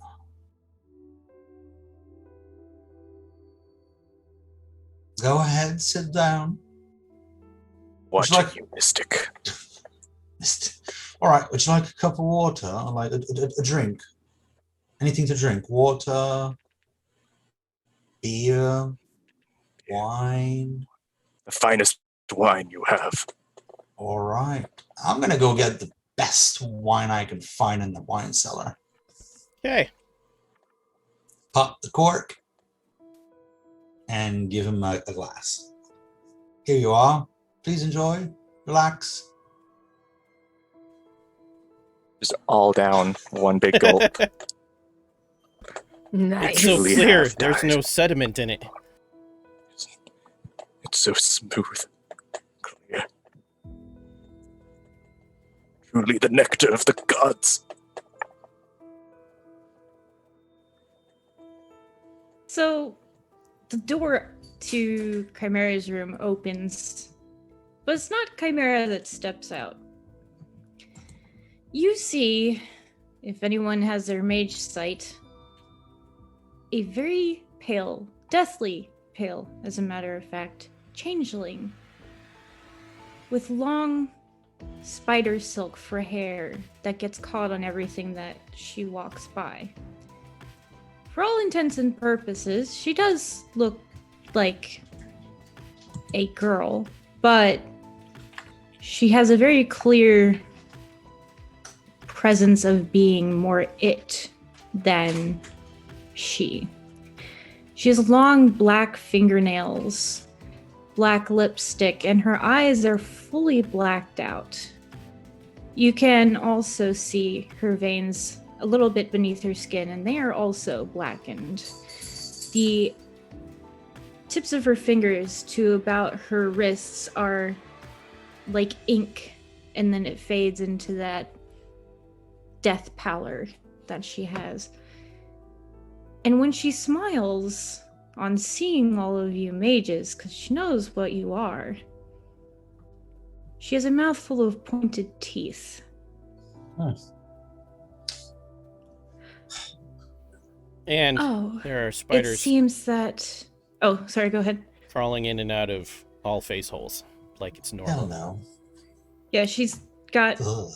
Go ahead, sit down. Watching like- you, Mystic. All right, would you like a cup of water or like a drink? Anything to drink? Water, beer, wine. The finest wine you have. All right. I'm going to go get the best wine I can find in the wine cellar. Okay. Pop the cork and give him a glass. Here you are. Please enjoy. Relax. Just all down, one big gulp. Nice. It's so Truly clear. have There's died. no sediment in it. It's so smooth. Clear. Truly the nectar of the gods. So, the door to Chimera's room opens, but it's not Chimera that steps out. You see, if anyone has their mage sight, a very pale, deathly pale, as a matter of fact, changeling with long spider silk for hair that gets caught on everything that she walks by. For all intents and purposes, she does look like a girl, but she has a very clear presence of being more it than she. She has long black fingernails, black lipstick, and her eyes are fully blacked out. You can also see her veins a little bit beneath her skin, and they are also blackened. The tips of her fingers to about her wrists are like ink, and then it fades into that death pallor that she has. And when she smiles on seeing all of you mages, because she knows what you are, she has a mouthful of pointed teeth. And there are spiders. It seems that... Oh, sorry, go ahead. Crawling in and out of all face holes, like it's normal. Hell no. Yeah, she's got Ugh.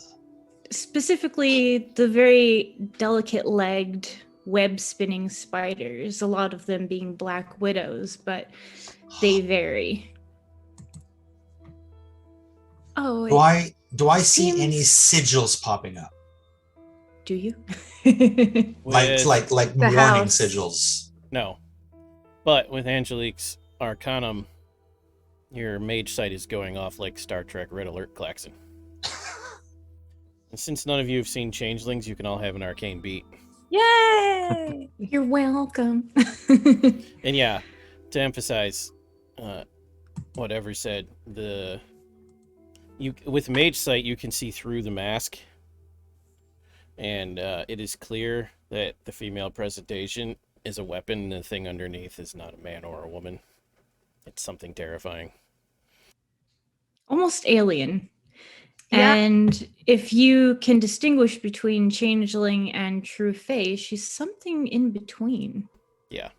specifically the very delicate-legged, web-spinning spiders, a lot of them being black widows, but they vary. Oh, Do I see any sigils popping up? Do you? Like warning house. sigils. No. But with Angelique's Arcanum, your mage sight is going off like Star Trek Red Alert klaxon. And since none of you have seen changelings, you can all have an arcane beat. Yay! You're welcome. And yeah, to emphasize what Ever said, with mage sight you can see through the mask, and it is clear that the female presentation is a weapon, and the thing underneath is not a man or a woman. It's something terrifying. Almost alien. Yeah. And if you can distinguish between changeling and true fae, she's something in between. Yeah.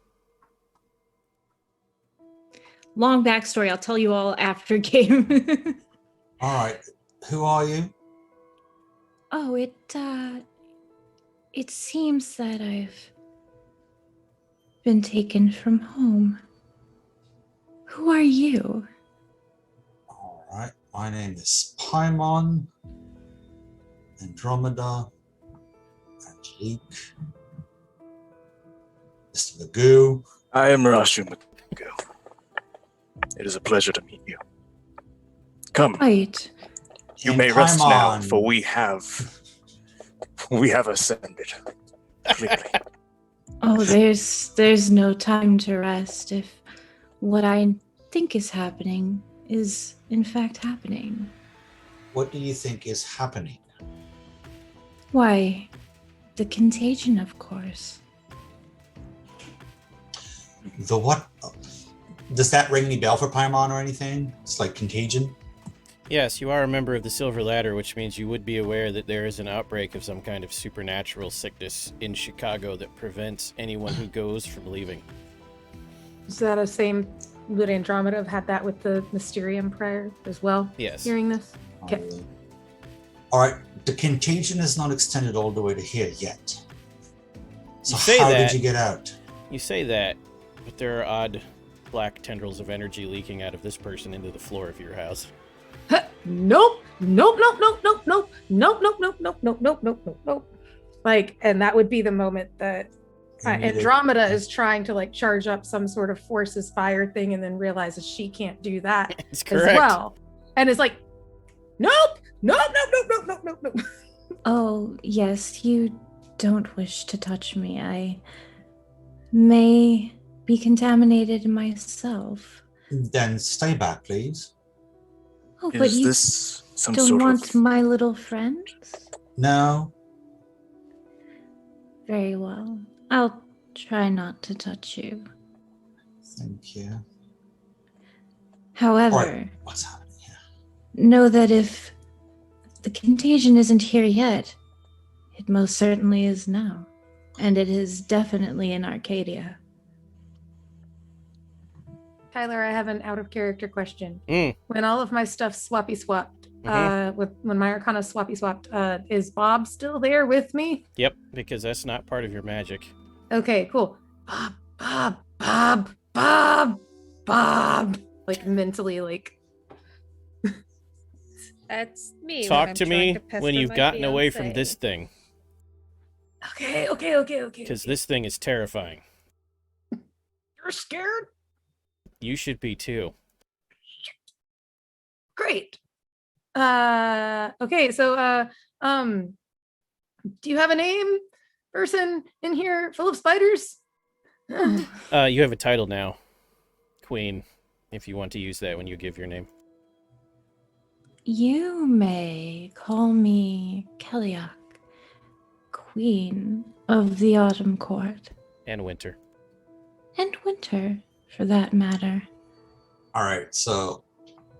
Long backstory. I'll tell you all after game. All right. Who are you? Oh, it seems that I've been taken from home. Who are you? All right. My name is Paimon, Andromeda, Angelique, Mr. Magoo. I am Rashu Magoo. It is a pleasure to meet you. Come, Right. you And may rest now, Paimon. for we have ascended. Clearly. Oh, there's no time to rest if what I think is happening is in fact happening. What do you think is happening? Why, the contagion, of course. The what? Does that ring any bell for Paimon or anything? It's like contagion? Yes, you are a member of the Silver Ladder, which means you would be aware that there is an outbreak of some kind of supernatural sickness in Chicago that prevents anyone who goes from leaving. Is that a same Lud Andromeda have had that with the Mysterium prior as well? Yes. Hearing this? Okay. All right. The contagion is not extended all the way to here yet. So You say how that. did you get out? You say that, but there are odd black tendrils of energy leaking out of this person into the floor of your house. Nope. Nope. Nope. Nope. Nope. Nope. Nope. Nope. Nope. Nope. Nope. Nope. Nope. Nope. Nope. Like, and that would be the moment that Andromeda is trying to like charge up some sort of forces fire thing, and then realizes she can't do that It's as correct. well, and is like, nope. Nope. Nope. Nope. Nope. Nope. Nope. Nope. Oh, yes, you don't wish to touch me. I may be contaminated myself. Then stay back, please. Oh, but Is you this some don't sort want of... my little friends? No. Very well. I'll try not to touch you. Thank you. However, All right. What's happening here? know that if the contagion isn't here yet, it most certainly is now. And it is definitely in Arcadia. Tyler, I have an out of character question. Mm. When all of my stuff swappy swapped, with when my Arcana swapped. Is Bob still there with me? Yep, because that's not part of your magic. Okay, cool. Bob. Like mentally, like. That's me. when Talk I'm to trying me to pester when you've my gotten away from fiancé. this thing, Okay. because this thing is terrifying. You're scared? You should be too. Great. Okay, so do you have a name, person in here full of spiders? You have a title now, Queen, if you want to use that when you give your name. You may call me Kellyak, Queen of the Autumn Court. And Winter. And Winter, for that matter. All right, so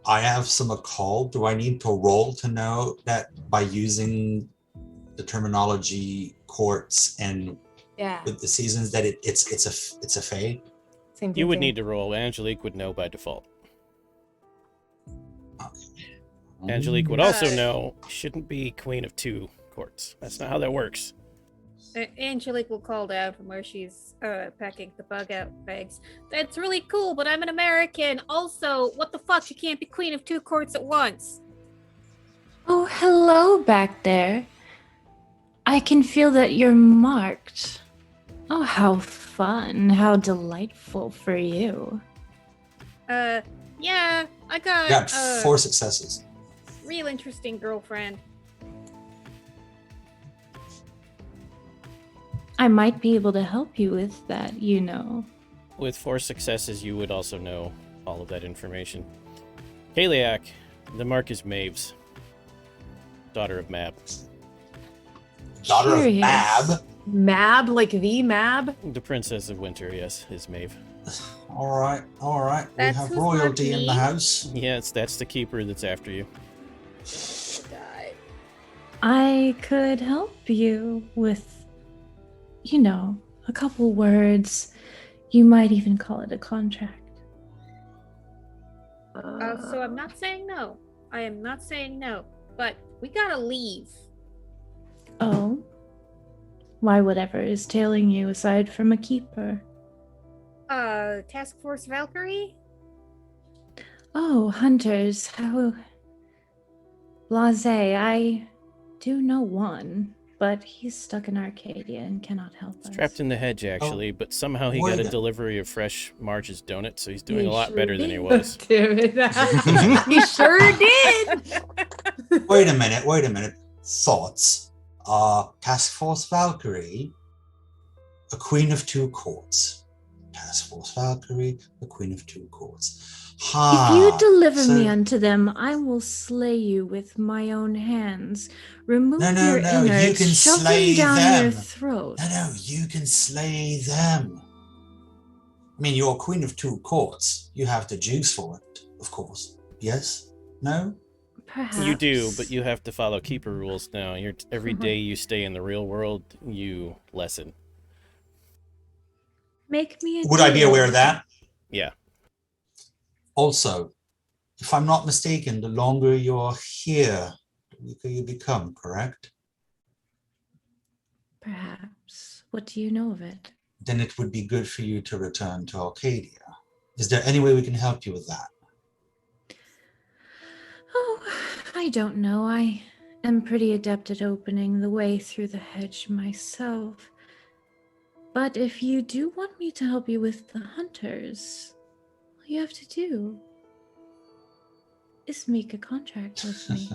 I have some occult. Do I need to roll to know that by using the terminology courts and Yeah. with the seasons that it's a fae? Same. You would need to roll. Angelique would know by default. Angelique would also know shouldn't be Queen of 2 courts. That's not how that works. Angelique will call down from where she's packing the bug out bags. That's really cool, but I'm an American. Also, what the fuck? You can't be queen of 2 courts at once. Oh, hello back there. I can feel that you're marked. Oh, how fun. How delightful for you. Yeah, I got Got 4 successes. real interesting girlfriend. I might be able to help you with that, you know. With 4 successes, you would also know all of that information. Kaliak, the mark is Maves, daughter of Mab. Daughter of Curious. Mab. Mab, like the Mab? The Princess of Winter, yes, is Maeve. All right. We That's have who's royalty not in the me. house. Yes, that's the keeper that's after you. I could help you with, you know, a couple words. You might even call it a contract. So I'm not saying no. I am not saying no. But we gotta leave. Oh? Why, whatever is tailing you aside from a keeper? Task Force Valkyrie? Oh, hunters, how blasé. I do know one, but he's stuck in Arcadia and cannot help He's us. trapped in the hedge, actually, but somehow he got a delivery of fresh Marge's donut, so he's doing a lot better than he was. Damn it. He sure did. Wait a minute. Thoughts. Task Force Valkyrie, a queen of 2 courts. Task Force Valkyrie, a queen of 2 courts. If you deliver me unto them, I will slay you with my own hands. Remove No, your you innards, can shove slay them down your them. throat. No, you can slay them. I mean, you're queen of 2 courts. You have the juice for it, of course. Yes? No? Perhaps. You do, but you have to follow keeper rules now. Every day you stay in the real world, you lessen. Make me a Would I be deal. aware of that? Yeah. Also, if I'm not mistaken, the longer you're here, the weaker you become, correct? Perhaps. What do you know of it? Then it would be good for you to return to Arcadia. Is there any way we can help you with that? Oh, I don't know. I am pretty adept at opening the way through the hedge myself. But if you do want me to help you with the hunters, all you have to do is make a contract with me.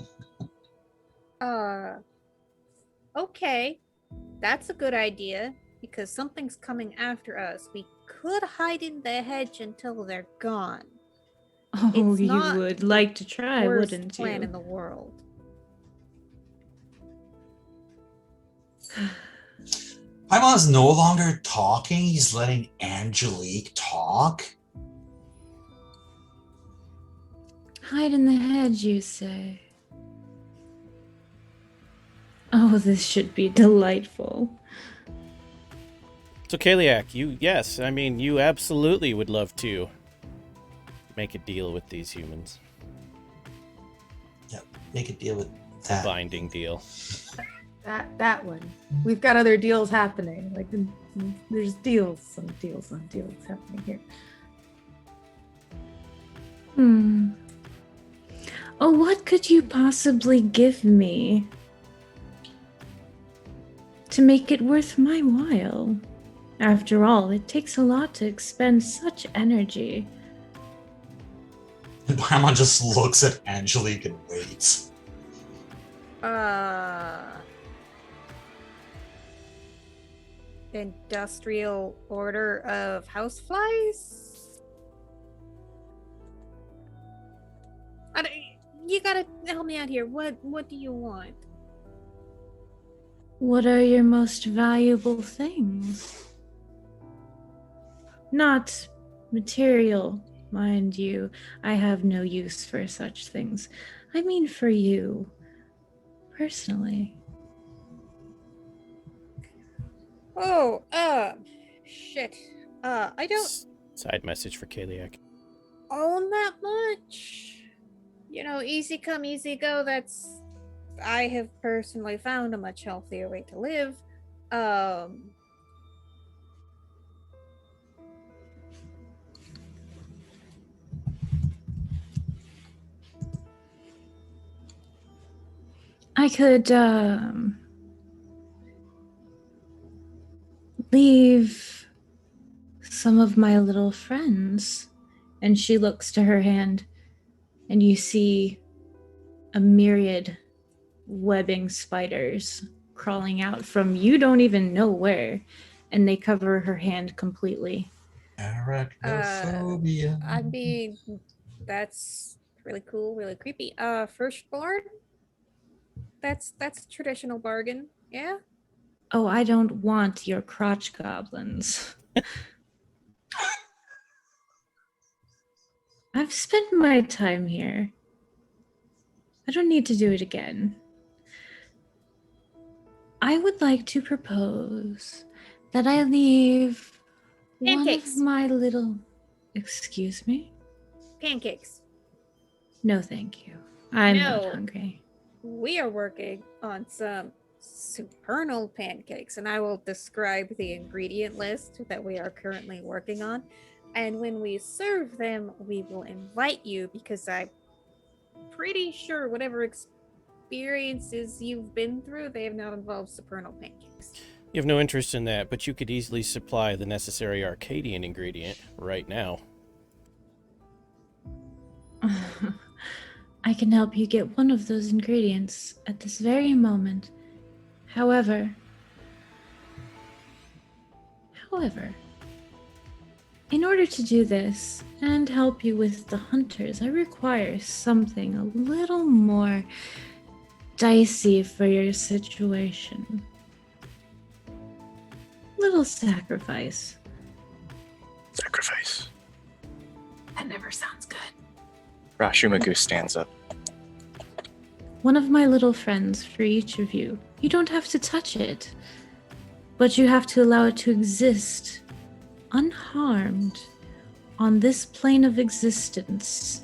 Okay. That's a good idea, because something's coming after us. We could hide in the hedge until they're gone. Oh, It's you not would like to try, Worst wouldn't plan you? in the world. Paimon's no longer talking. He's letting Angelique talk. Hide in the hedge, you say? Oh, this should be delightful. So Kaliak, you absolutely would love to make a deal with these humans. Yep. Make a deal with that. Binding deal. That one. We've got other deals happening. Like there's deals on deals on deals happening here. Oh, what could you possibly give me to make it worth my while? After all, it takes a lot to expend such energy. And Paimon just looks at Angelique and waits. Industrial order of houseflies? You gotta help me out here. What do you want? What are your most valuable things? Not material, mind you. I have no use for such things. I mean for you, personally. Oh, shit. I don't Side message for Kaliak. own that much. You know, easy come, easy go. I have personally found a much healthier way to live. I could, leave some of my little friends. And she looks to her hand, and you see a myriad webbing spiders crawling out from you don't even know where, and they cover her hand completely. Arachnophobia. I mean, that's really cool, really creepy. Firstborn? That's a traditional bargain, yeah? Oh, I don't want your crotch goblins. I've spent my time here. I don't need to do it again. I would like to propose that I leave Pancakes. one of my little... Excuse me? Pancakes. No, thank you. I'm No. not hungry. We are working on some supernal pancakes, and I will describe the ingredient list that we are currently working on. And when we serve them, we will invite you, because I'm pretty sure whatever experiences you've been through, they have not involved supernal pancakes. You have no interest in that, but you could easily supply the necessary Arcadian ingredient right now. I can help you get one of those ingredients at this very moment. However, in order to do this and help you with the hunters, I require something a little more dicey for your situation. Little sacrifice. Sacrifice. That never sounds good. Rashumagu stands up. One of my little friends for each of you. You don't have to touch it, but you have to allow it to exist unharmed on this plane of existence,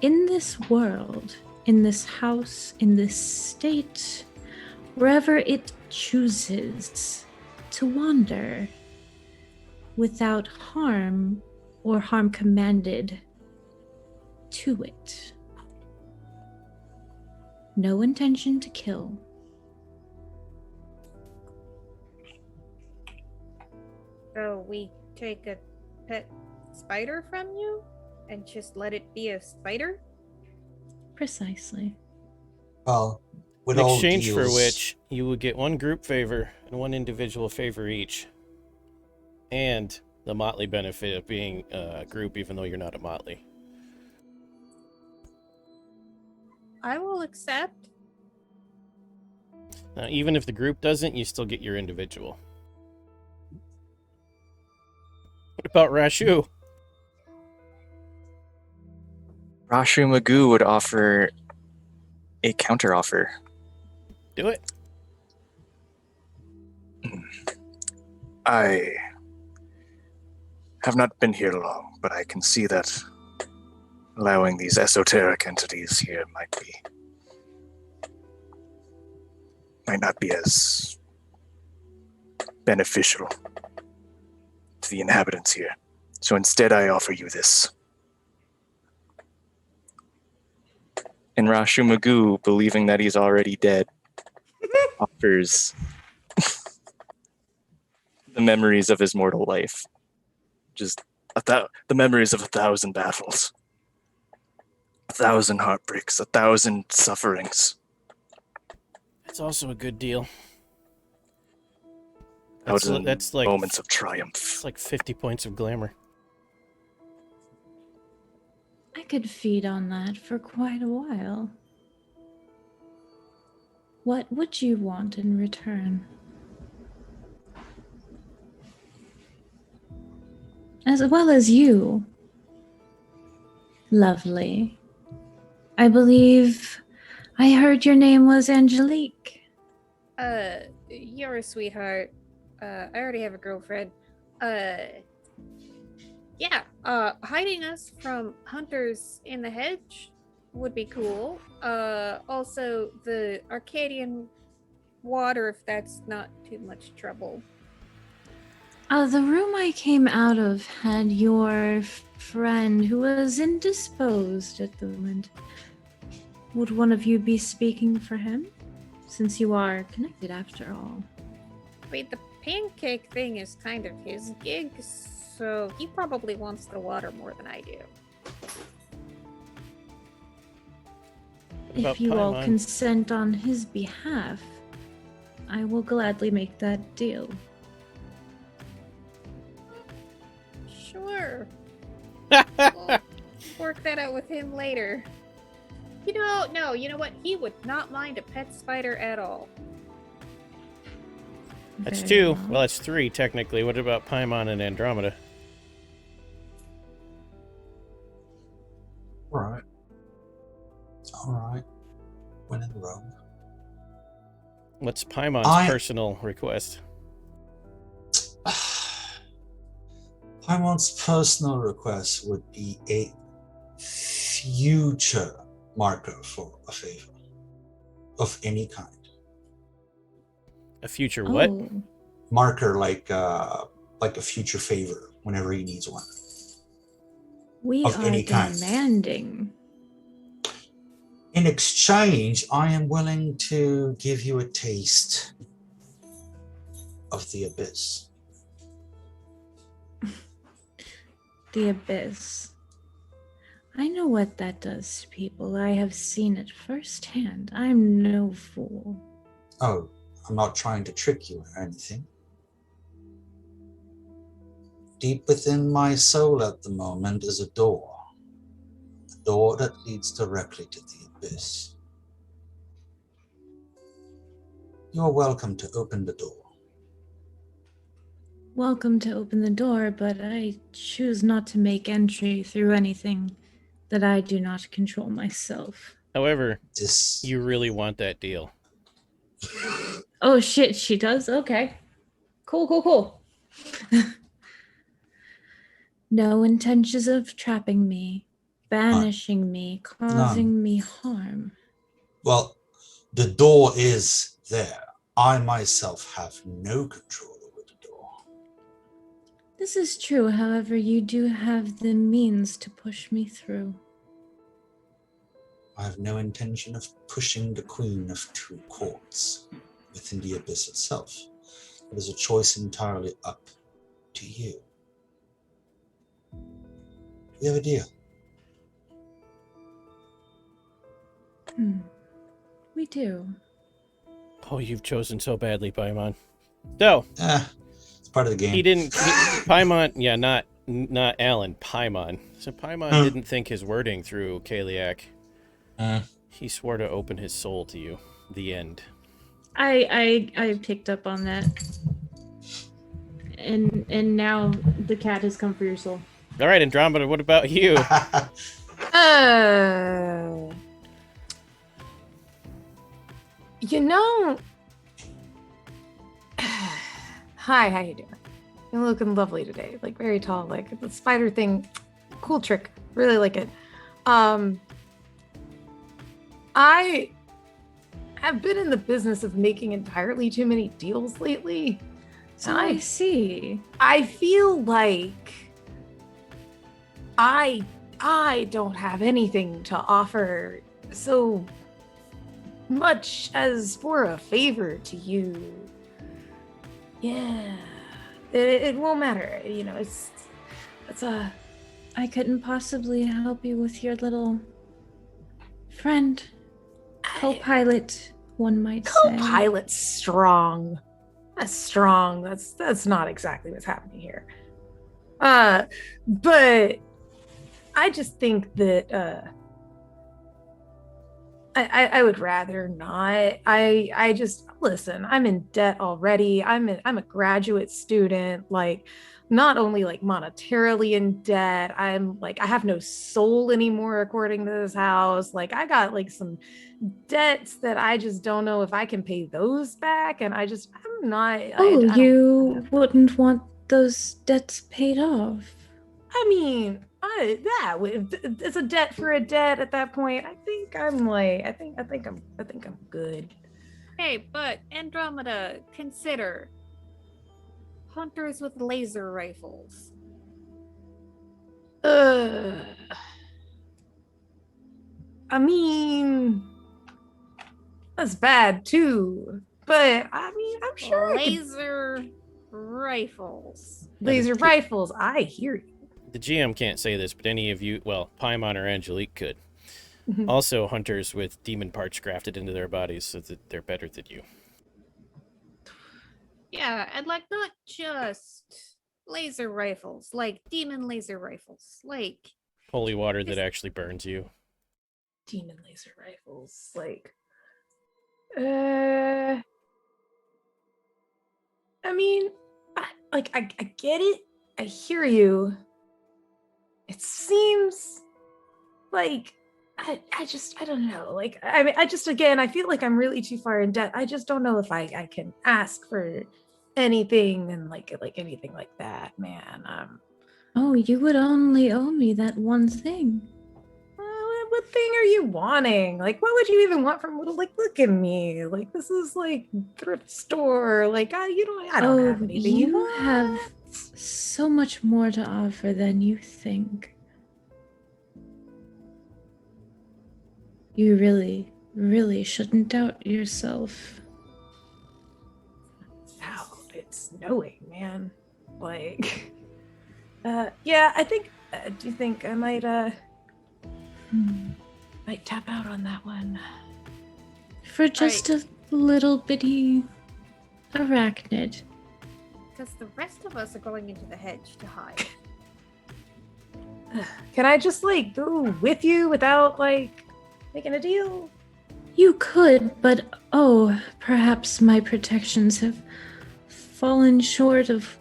in this world, in this house, in this state, wherever it chooses to wander, without harm or harm commanded to it. No intention to kill. So we take a pet spider from you and just let it be a spider? Precisely. Well, with In all exchange for deals- which, you would get one group favor and one individual favor each. And the motley benefit of being a group even though you're not a motley. I will accept. Even if the group doesn't, you still get your individual. What about Rashu? Rashumagu would offer a counteroffer. Do it. I have not been here long, but I can see that allowing these esoteric entities here might be might not be as beneficial to the inhabitants here. So instead, I offer you this. And Rashu Magoo, believing that he's already dead, offers the memories of his mortal life. Just the memories of 1,000 battles, 1,000 heartbreaks, 1,000 sufferings. That's also a good deal. 1,000 That's like moments of triumph. It's like 50 points of glamour. I could feed on that for quite a while. What would you want in return? As well as you. Lovely. I believe I heard your name was Angelique. You're a sweetheart. I already have a girlfriend. Yeah, hiding us from hunters in the hedge would be cool. Also the Arcadian water, if that's not too much trouble. The room I came out of had your friend who was indisposed at the moment. Would one of you be speaking for him? Since you are connected after all. Wait, the pancake thing is kind of his gig, so he probably wants the water more than I do. About If you all Paimon? consent on his behalf, I will gladly make that deal. Sure. We'll work that out with him later. You know what? He would not mind a pet spider at all. That's Very two. well. Well, that's three, technically. What about Paimon and Andromeda? Alright. Alright. When in Rome. What's Paimon's personal request? Paimon's personal request would be a future marker for a favor of any kind. A future what? Oh, Marker like a future favor whenever he needs one. we Of are any kind. demanding. In exchange, I am willing to give you a taste of the abyss. The abyss. I know what that does to people. I have seen it firsthand. I'm no fool. Oh, I'm not trying to trick you or anything. Deep within my soul at the moment is a door. A door that leads directly to the abyss. You are welcome to open the door. Welcome to open the door, but I choose not to make entry through anything that I do not control myself. However, This you really want that deal. Oh shit, she does? Okay. Cool. No intentions of trapping me, banishing me, causing me harm. well, the door is there. I myself have no control over the door. This is true, however, you do have the means to push me through. I have no intention of pushing the Queen of Two Courts within the abyss itself. It is a choice entirely up to you. We have a deal. We do. Oh, you've chosen so badly, Paimon. So, It's part of the game. Paimon, yeah, not Alan, Paimon. So Paimon didn't think his wording through Kaliak. He swore to open his soul to you. The end. I picked up on that. And now the cat has come for your soul. All right, Andromeda, what about you? You know, hi, how you doing? You're looking lovely today, like very tall, like the spider thing, cool trick, really like it. I have been in the business of making entirely too many deals lately. So I see. I feel like I don't have anything to offer so much as for a favor to you. Yeah. It won't matter. You know, it's I couldn't possibly help you with your little friend. Co-pilot, one might say. Co-pilot's strong. That's strong. That's not exactly what's happening here. But I just think that I would rather not. I just listen, I'm in debt already. I'm a graduate student, like not only like monetarily in debt, I'm like I have no soul anymore according to this house. Like I got like some debts that I just don't know if I can pay those back, and I'm not. You wouldn't want those debts paid off. I mean, it's a debt for a debt at that point. I think I'm good. Hey, but Andromeda, consider hunters with laser rifles. I mean, that's bad too. But I mean, I'm sure laser rifles. Laser rifles. I hear you. The GM can't say this, but any of you, well, Paimon or Angelique could. Also, hunters with demon parts grafted into their bodies so that they're better than you. Yeah, and like not just laser rifles, like demon laser rifles, like holy water that actually burns you. Demon laser rifles, like I mean, I get it. I hear you. It seems like I don't know. Like I mean, I feel like I'm really too far in debt. I just don't know if I can ask for anything and like anything like that, man. Oh, you would only owe me that one thing. What thing are you wanting? Like, what would you even want from little? Like, look at me. Like, this is like thrift store. Like, I don't have anything. You have so much more to offer than you think. You really, really shouldn't doubt yourself. Wow, it's knowing, man. Like, yeah, I think. Do you think I might tap out on that one? For just a little bitty arachnid. Because the rest of us are going into the hedge to hide. Can I just like go with you without like making a deal? You could, but perhaps my protections have fallen short of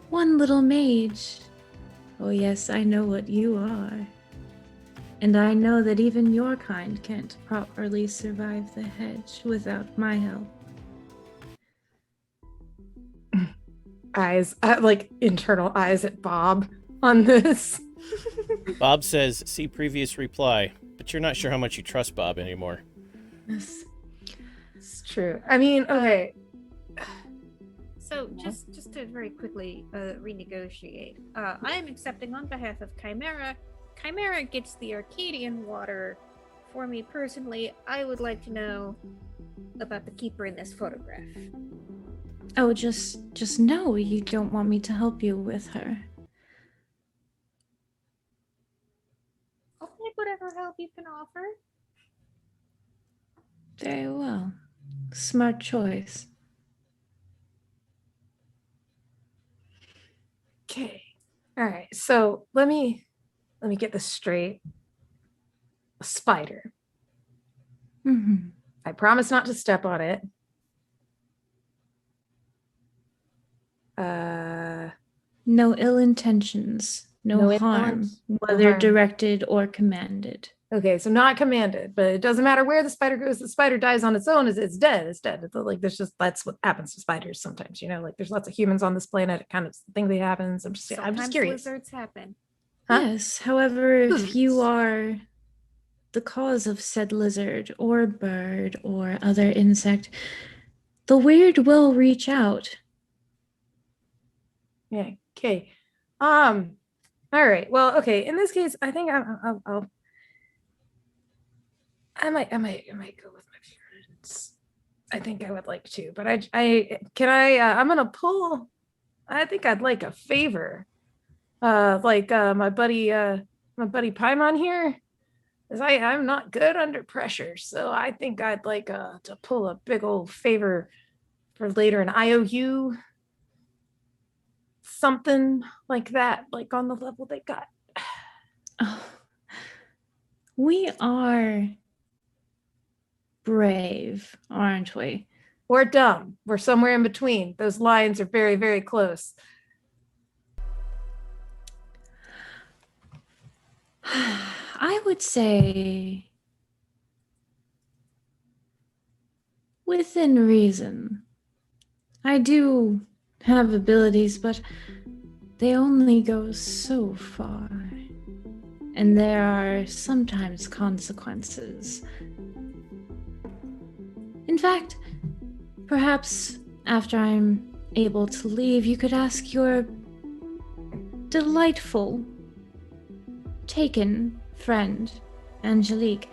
one little mage. Oh yes, I know what you are. And I know that even your kind can't properly survive the hedge without my help. Eyes, like internal eyes at Bob on this. Bob says, see previous reply, but you're not sure how much you trust Bob anymore. It's true. I mean, okay. So just to very quickly renegotiate, I am accepting on behalf of Chimera. Chimera gets the Arcadian water. For me personally, I would like to know about the keeper in this photograph. Oh, just know you don't want me to help you with her. I'll take whatever help you can offer. Very well. Smart choice. Okay. All right. So let me get this straight. A spider. Mm-hmm. I promise not to step on it. No ill intentions. No harm, whether directed or commanded. Okay, so not commanded, but it doesn't matter where the spider goes. The spider dies on its own. It's dead. It's dead. It's like that's what happens to spiders sometimes. You know, like there's lots of humans on this planet. It kind of thing that happens. I'm just curious. Lizards happen. Huh? Yes. However, if you are the cause of said lizard or bird or other insect, the weird will reach out. Yeah. Okay. All right. Well, okay. In this case, I think I might go with my parents. I think I would like to, but I'm gonna pull. I think I'd like a favor. My buddy Paimon here, is I'm not good under pressure, so I think I'd like to pull a big old favor for later, an IOU, something like that, like on the level they got. Oh, we are brave, aren't we? Or dumb. We're somewhere in between. Those lines are very, very close. I would say within reason. I do have abilities, but they only go so far. And there are sometimes consequences. In fact, perhaps after I'm able to leave, you could ask your delightful, taken friend, Angelique,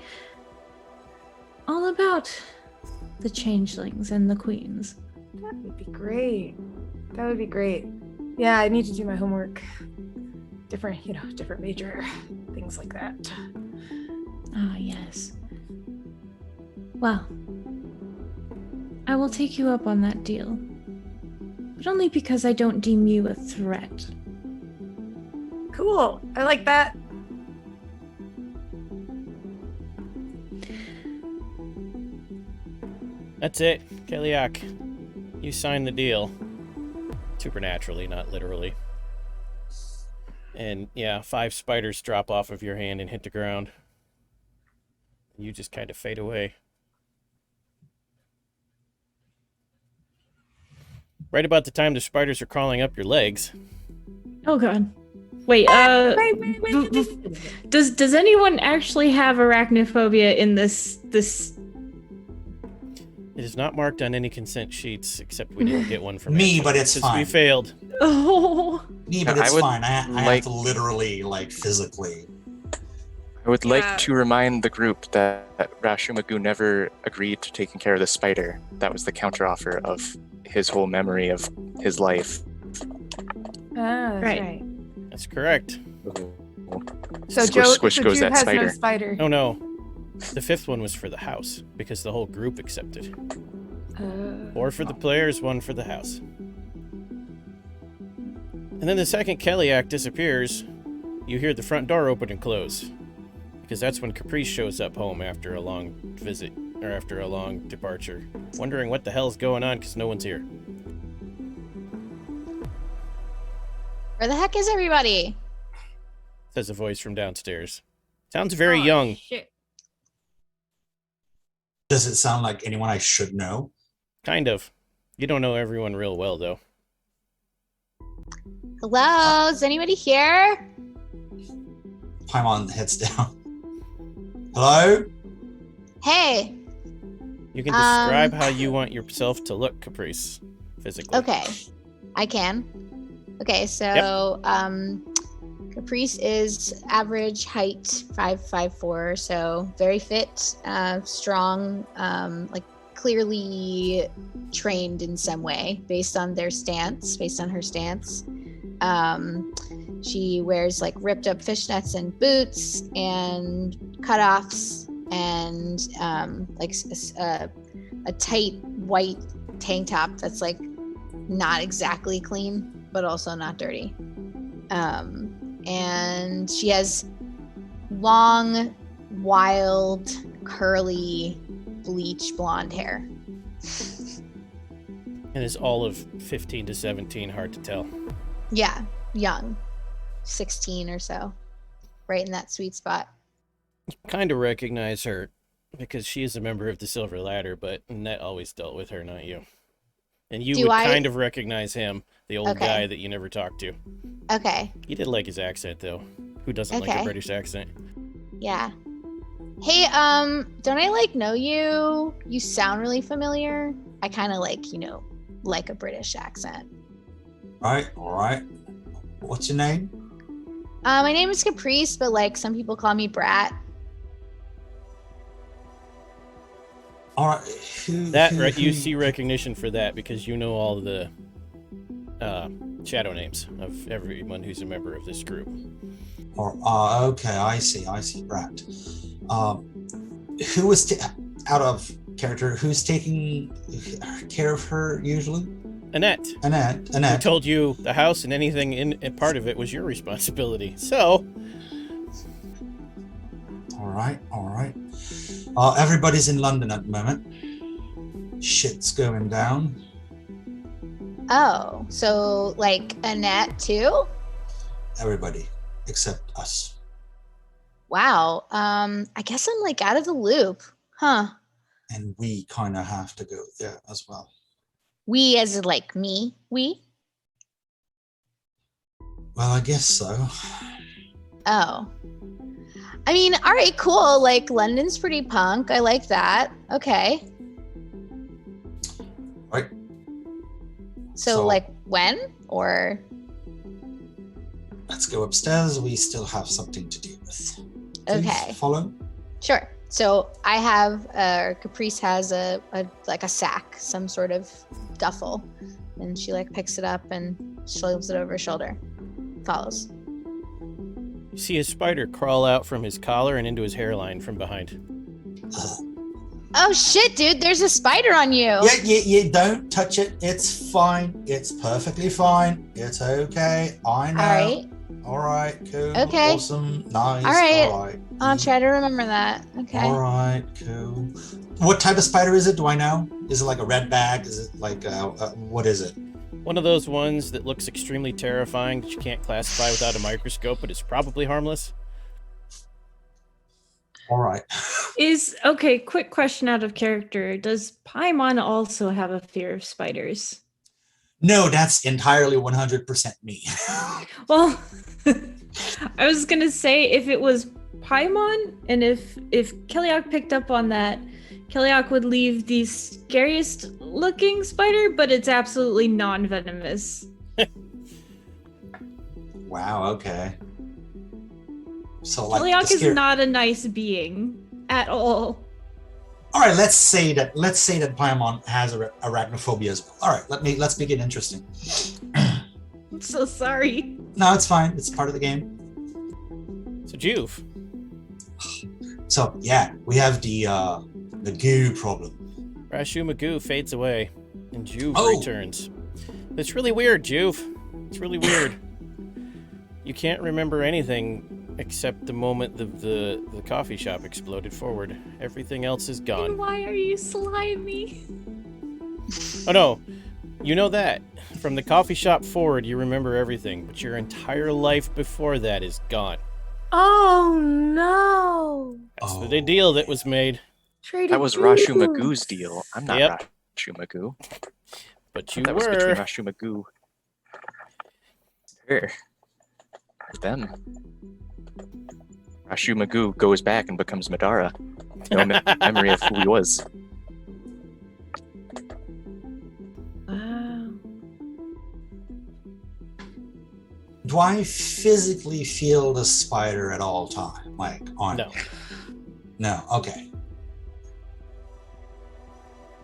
all about the changelings and the queens. That would be great. That would be great. Yeah, I need to do my homework. Different major, things like that. Ah, yes. Well, I will take you up on that deal. But only because I don't deem you a threat. Cool. I like that. That's it, Keliak. You signed the deal. Supernaturally, not literally. And yeah, 5 spiders drop off of your hand and hit the ground. You just kind of fade away. Right about the time the spiders are crawling up your legs. Oh god. Wait, does anyone actually have arachnophobia in this? It is not marked on any consent sheets, except we didn't get one from Me, Astral, but it's since fine. we failed. Oh. Me, but it's fine. I have to literally, physically. I would like to remind the group that Rashumagu never agreed to taking care of the spider. That was the counteroffer of his whole memory of his life. That's right. That's correct. So Squish, Joe, squish so goes Jude that has spider. no spider. Oh no. The 5th one was for the house, because the whole group accepted. 4 for the players, 1 for the house. And then the second Keliak disappears, you hear the front door open and close. Because that's when Caprice shows up home after a long visit, or after a long departure. Wondering what the hell's going on because no one's here. Where the heck is everybody? Says a voice from downstairs. Sounds very young. Shit. Does it sound like anyone I should know? Kind of. You don't know everyone real well, though. Hello, is anybody here? Paimon heads down. Hello? Hey. You can describe how you want yourself to look, Caprice, physically. Okay, I can. Okay, so Caprice is average height, 5'4", so very fit, strong, clearly trained in some way based on her stance. She wears ripped up fishnets and boots and cutoffs and a tight white tank top that's not exactly clean but also not dirty. And she has long, wild, curly, bleach blonde hair. And is all of 15 to 17, hard to tell. Yeah, young. 16 or so. Right in that sweet spot. You kind of recognize her because she is a member of the Silver Ladder, but Net always dealt with her, not you. And you kind of recognize him, the old guy that you never talked to. Okay. You did like his accent, though. Who doesn't like a British accent? Yeah. Hey, don't I know you? You sound really familiar. I kind of like a British accent. All right. What's your name? My name is Caprice, but some people call me Brat. All right. You see recognition for that because you know all the shadow names of everyone who's a member of this group. Okay, I see, Brat. Who was out of character? Who's taking care of her usually? Annette. Who told you the house and anything in part of it was your responsibility. So. All right. Everybody's in London at the moment. Shit's going down. Oh, so Annette too? Everybody except us. Wow. I guess I'm out of the loop, huh? And we kind of have to go there as well. We as in me? We? Well, I guess so. Oh. I mean, all right, cool. London's pretty punk. I like that. Okay. Right. So when? Or? Let's go upstairs. We still have something to deal with. Please okay. Follow? Sure. So I have, Caprice has a sack, some sort of duffel, and she picks it up and shoves it over her shoulder. Follows. You see a spider crawl out from his collar and into his hairline from behind. Oh shit, dude! There's a spider on you. Yeah. Don't touch it. It's fine. It's perfectly fine. It's okay. I know. All right. Cool. Okay. Awesome. Nice. All right. I'll try to remember that. Okay. All right. Cool. What type of spider is it? Do I know? Is it a red bag? Is it what is it? One of those ones that looks extremely terrifying that you can't classify without a microscope, but it's probably harmless. All right. Quick question out of character. Does Paimon also have a fear of spiders? No, that's entirely 100% me. Well, I was going to say if it was Paimon and if Keliak picked up on that, Keliak would leave the scariest looking spider, but it's absolutely non-venomous. Wow, okay. So Keliak is not a nice being at all. All right, let's say that Paimon has arachnophobia as well. All right, let's make it interesting. I'm so sorry. No, it's fine. It's part of the game. So Juve. So yeah, we have the goo problem. Rashu Magoo fades away, and Juve returns. It's really weird, Juve. It's really weird. You can't remember anything except the moment the coffee shop exploded forward. Everything else is gone. And why are you slimy? Oh no, you know that. From the coffee shop forward, you remember everything, but your entire life before that is gone. Oh no! That's the deal that was made. That was Rashu Magoo's deal. I'm not Rashu Magoo. But you that were. Was between Rashu Magoo. Her. Them. Rashu Magoo goes back and becomes Madara. No memory of who he was. Wow. Do I physically feel the spider at all time? No. No, okay.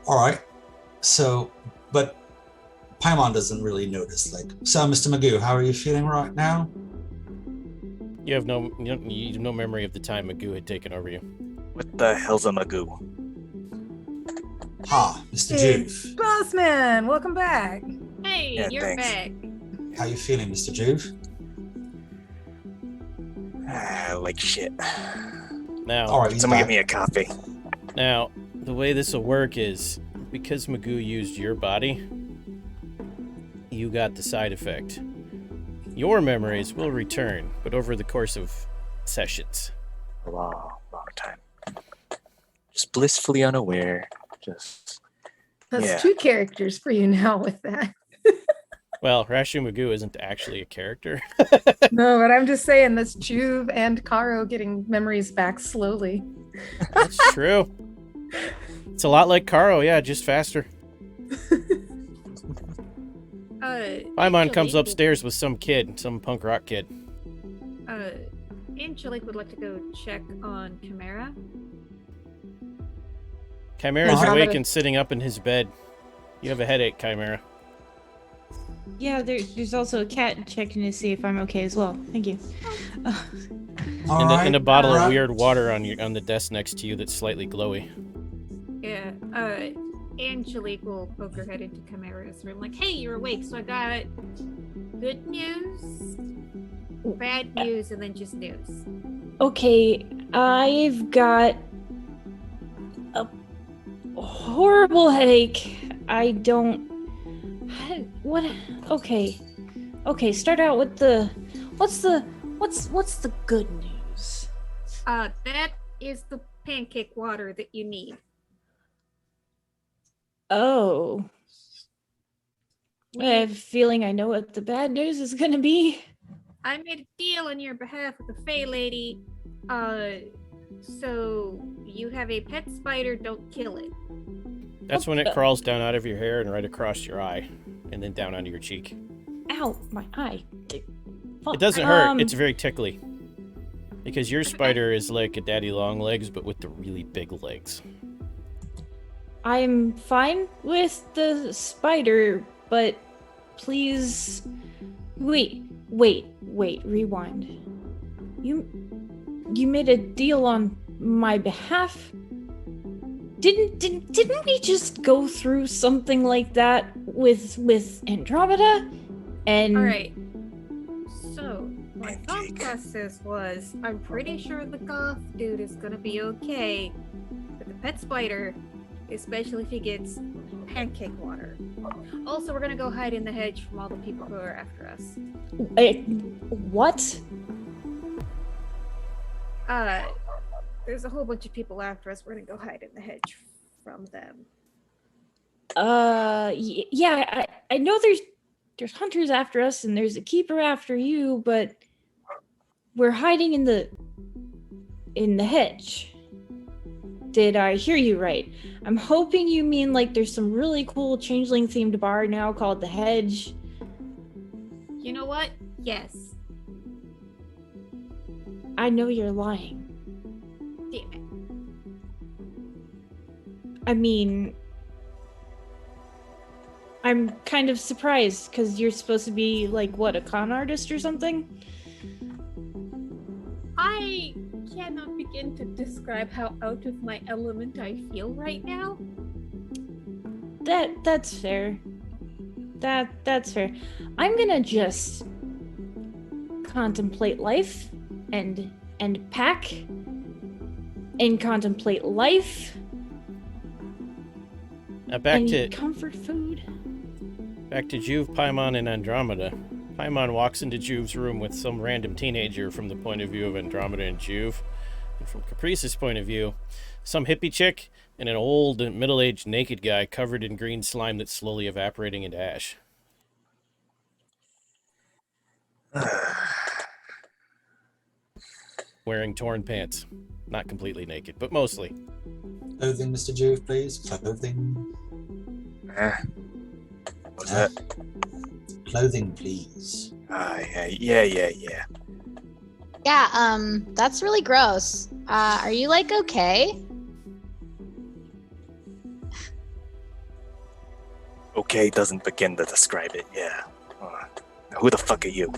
All right. So, but Paimon doesn't really notice. So Mr. Magoo, how are you feeling right now? You have no memory of the time Magoo had taken over you. What the hell's a Magoo? Mr. Juve. Bossman, welcome back. Hey, Yeah, you're thanks. back. How you feeling, Mr. Juve? Like shit. Now, All right, Someone give me a coffee. Now, the way this will work is because Magoo used your body, you got the side effect. Your memories will return, but over the course of sessions. A long time. Just blissfully unaware. That's two characters for you now with that. Well, Rashu Magoo isn't actually a character. No, but I'm just saying that's Juve and Karo getting memories back slowly. That's true. It's a lot like Caro, yeah, just faster. Paimon comes upstairs with some kid, some punk rock kid. Angelique would like to go check on Chimera. Chimera's Yeah. awake and sitting up in his bed. You have a headache, Chimera. Yeah, there's also a cat checking to see if I'm okay as well. Thank you. And a bottle of weird water on the desk next to you that's slightly glowy. Yeah, Angelique will poke her head into Chimera's room like, hey, you're awake, so I got good news, bad news, and then just news. Okay, I've got a horrible headache. I don't. What? Okay, start out with the. What's the good news? That is the pancake water that you need. Oh. I have a feeling I know what the bad news is gonna be. I made a deal on your behalf with the Fey lady. So you have a pet spider, don't kill it. That's when it crawls down out of your hair and right across your eye, and then down onto your cheek. Ow, my eye. It doesn't hurt, it's very tickly. Because your spider is like a daddy long legs, but with the really big legs. I'm fine with the spider, but please wait, rewind. You made a deal on my behalf? Didn't we just go through something like that with Andromeda? And Alright. So my thought process was, I'm pretty sure the goth dude is gonna be okay. But the pet spider, especially if he gets pancake water. Also, we're gonna go hide in the hedge from all the people who are after us. What? There's a whole bunch of people after us. We're gonna go hide in the hedge from them. Yeah, I know there's hunters after us and there's a keeper after you, but we're hiding in the hedge. Did I hear you right? I'm hoping you mean like there's some really cool changeling themed bar now called the Hedge. You know what? Yes. I know you're lying. Damn it. I mean, I'm kind of surprised because you're supposed to be like, what, a con artist or something? I cannot begin to describe how out of my element I feel right now. That's fair. That's fair. I'm gonna just contemplate life and pack and contemplate life. Now back and to eat comfort food. Back to Juve, Paimon, and Andromeda. Paimon walks into Juve's room with some random teenager from the point of view of Andromeda and Juve. And from Caprice's point of view, some hippie chick and an old, middle-aged naked guy covered in green slime that's slowly evaporating into ash. Wearing torn pants. Not completely naked, but mostly. Clothing, Mr. Juve, please. Clothing. What's that? Clothing, please. Yeah. Yeah, that's really gross. Are you like okay? Okay doesn't begin to describe it, yeah. Who the fuck are you?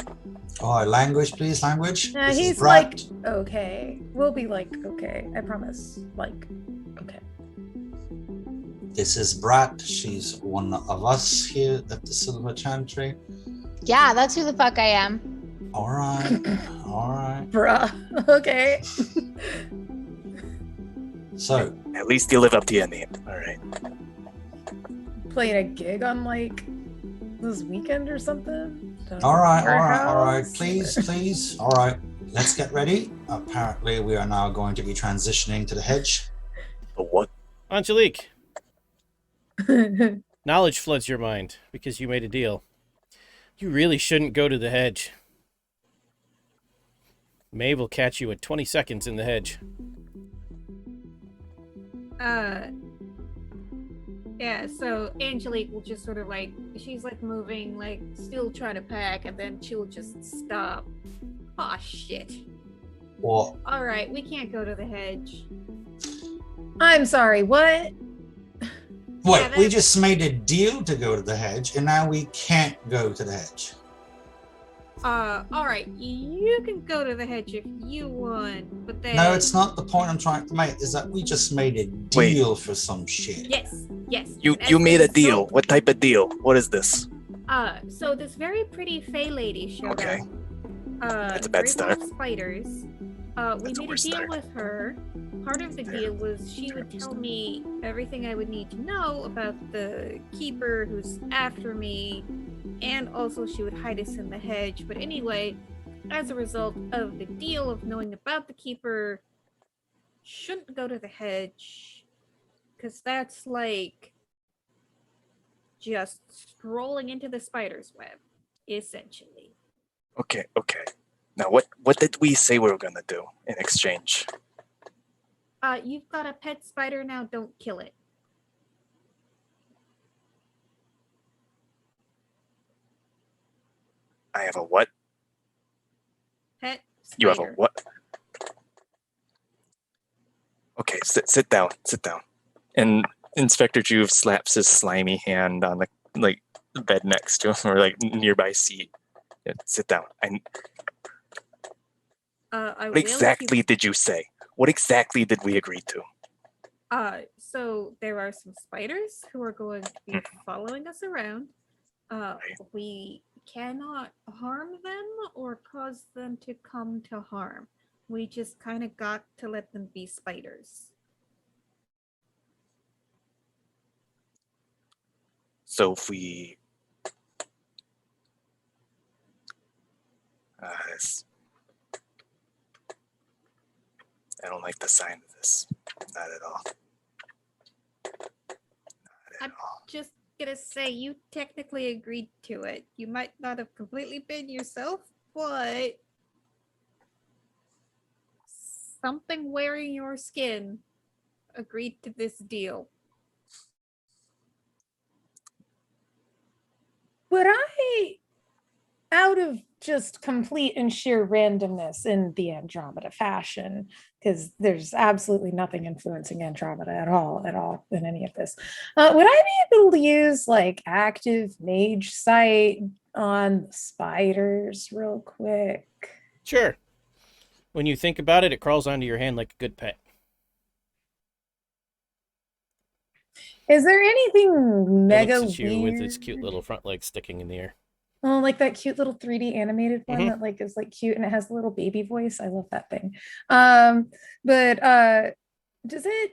Oh, language, please, language. Yeah, This is he's Brat. like, okay. We'll be like, okay. I promise. Like, okay. This is Brat. She's one of us here at the Silver Chantry. Yeah, that's who the fuck I am. All right. All right. Bruh. Okay. So, At least you live up to your name. Alright. Playing a gig on like this weekend or something? all right. Warehouse? Please. All right. Let's get ready. Apparently, we are now going to be transitioning to the hedge. But what? Angelique, knowledge floods your mind because you made a deal. You really shouldn't go to the hedge. May will catch you at 20 seconds in the hedge. Yeah, so Angelique will just sort of like, she's like moving, like still trying to pack, and then she'll just stop. Aw, shit. Well, Alright, we can't go to the hedge. I'm sorry, what? wait, we just made a deal to go to the hedge, and now we can't go to the hedge. Alright, you can go to the hedge if you want, but then... No, it's not the point I'm trying to make, is that we just made a deal for some shit. Yes. You made a deal. What type of deal? What is this? So this very pretty Fey lady showed Okay. up. That's a bad start. Spiders. We That's a made a worse deal start. with her. Part of the deal was she would tell me everything I would need to know about the keeper who's after me, and also she would hide us in the hedge. But anyway, as a result of the deal of knowing about the keeper, shouldn't go to the hedge, because that's like just strolling into the spider's web, essentially. Okay. Now, what did we say we were gonna do in exchange? You've got a pet spider now, don't kill it. I have a what? Pet spider. You have a what? Okay, sit down. And Inspector Juve slaps his slimy hand on the bed next to him, or nearby seat. Yeah, sit down. What exactly did you say? What exactly did we agree to? So there are some spiders who are going to be following us around. We cannot harm them or cause them to come to harm. We just kind of got to let them be spiders. So if we... I don't like the sign of this. Not at all. I'm just gonna say you technically agreed to it. You might not have completely been yourself, but something wearing your skin agreed to this deal. Would I, out of just complete and sheer randomness in the Andromeda fashion, because there's absolutely nothing influencing Andromeda at all in any of this, would I be able to use active mage sight on the spiders real quick? Sure. When you think about it, it crawls onto your hand like a good pet. Is there anything mega It looks at you weird? with its cute little front legs sticking in the air. Oh, like that cute little 3D animated one that is cute and it has the little baby voice. I love that thing. But does it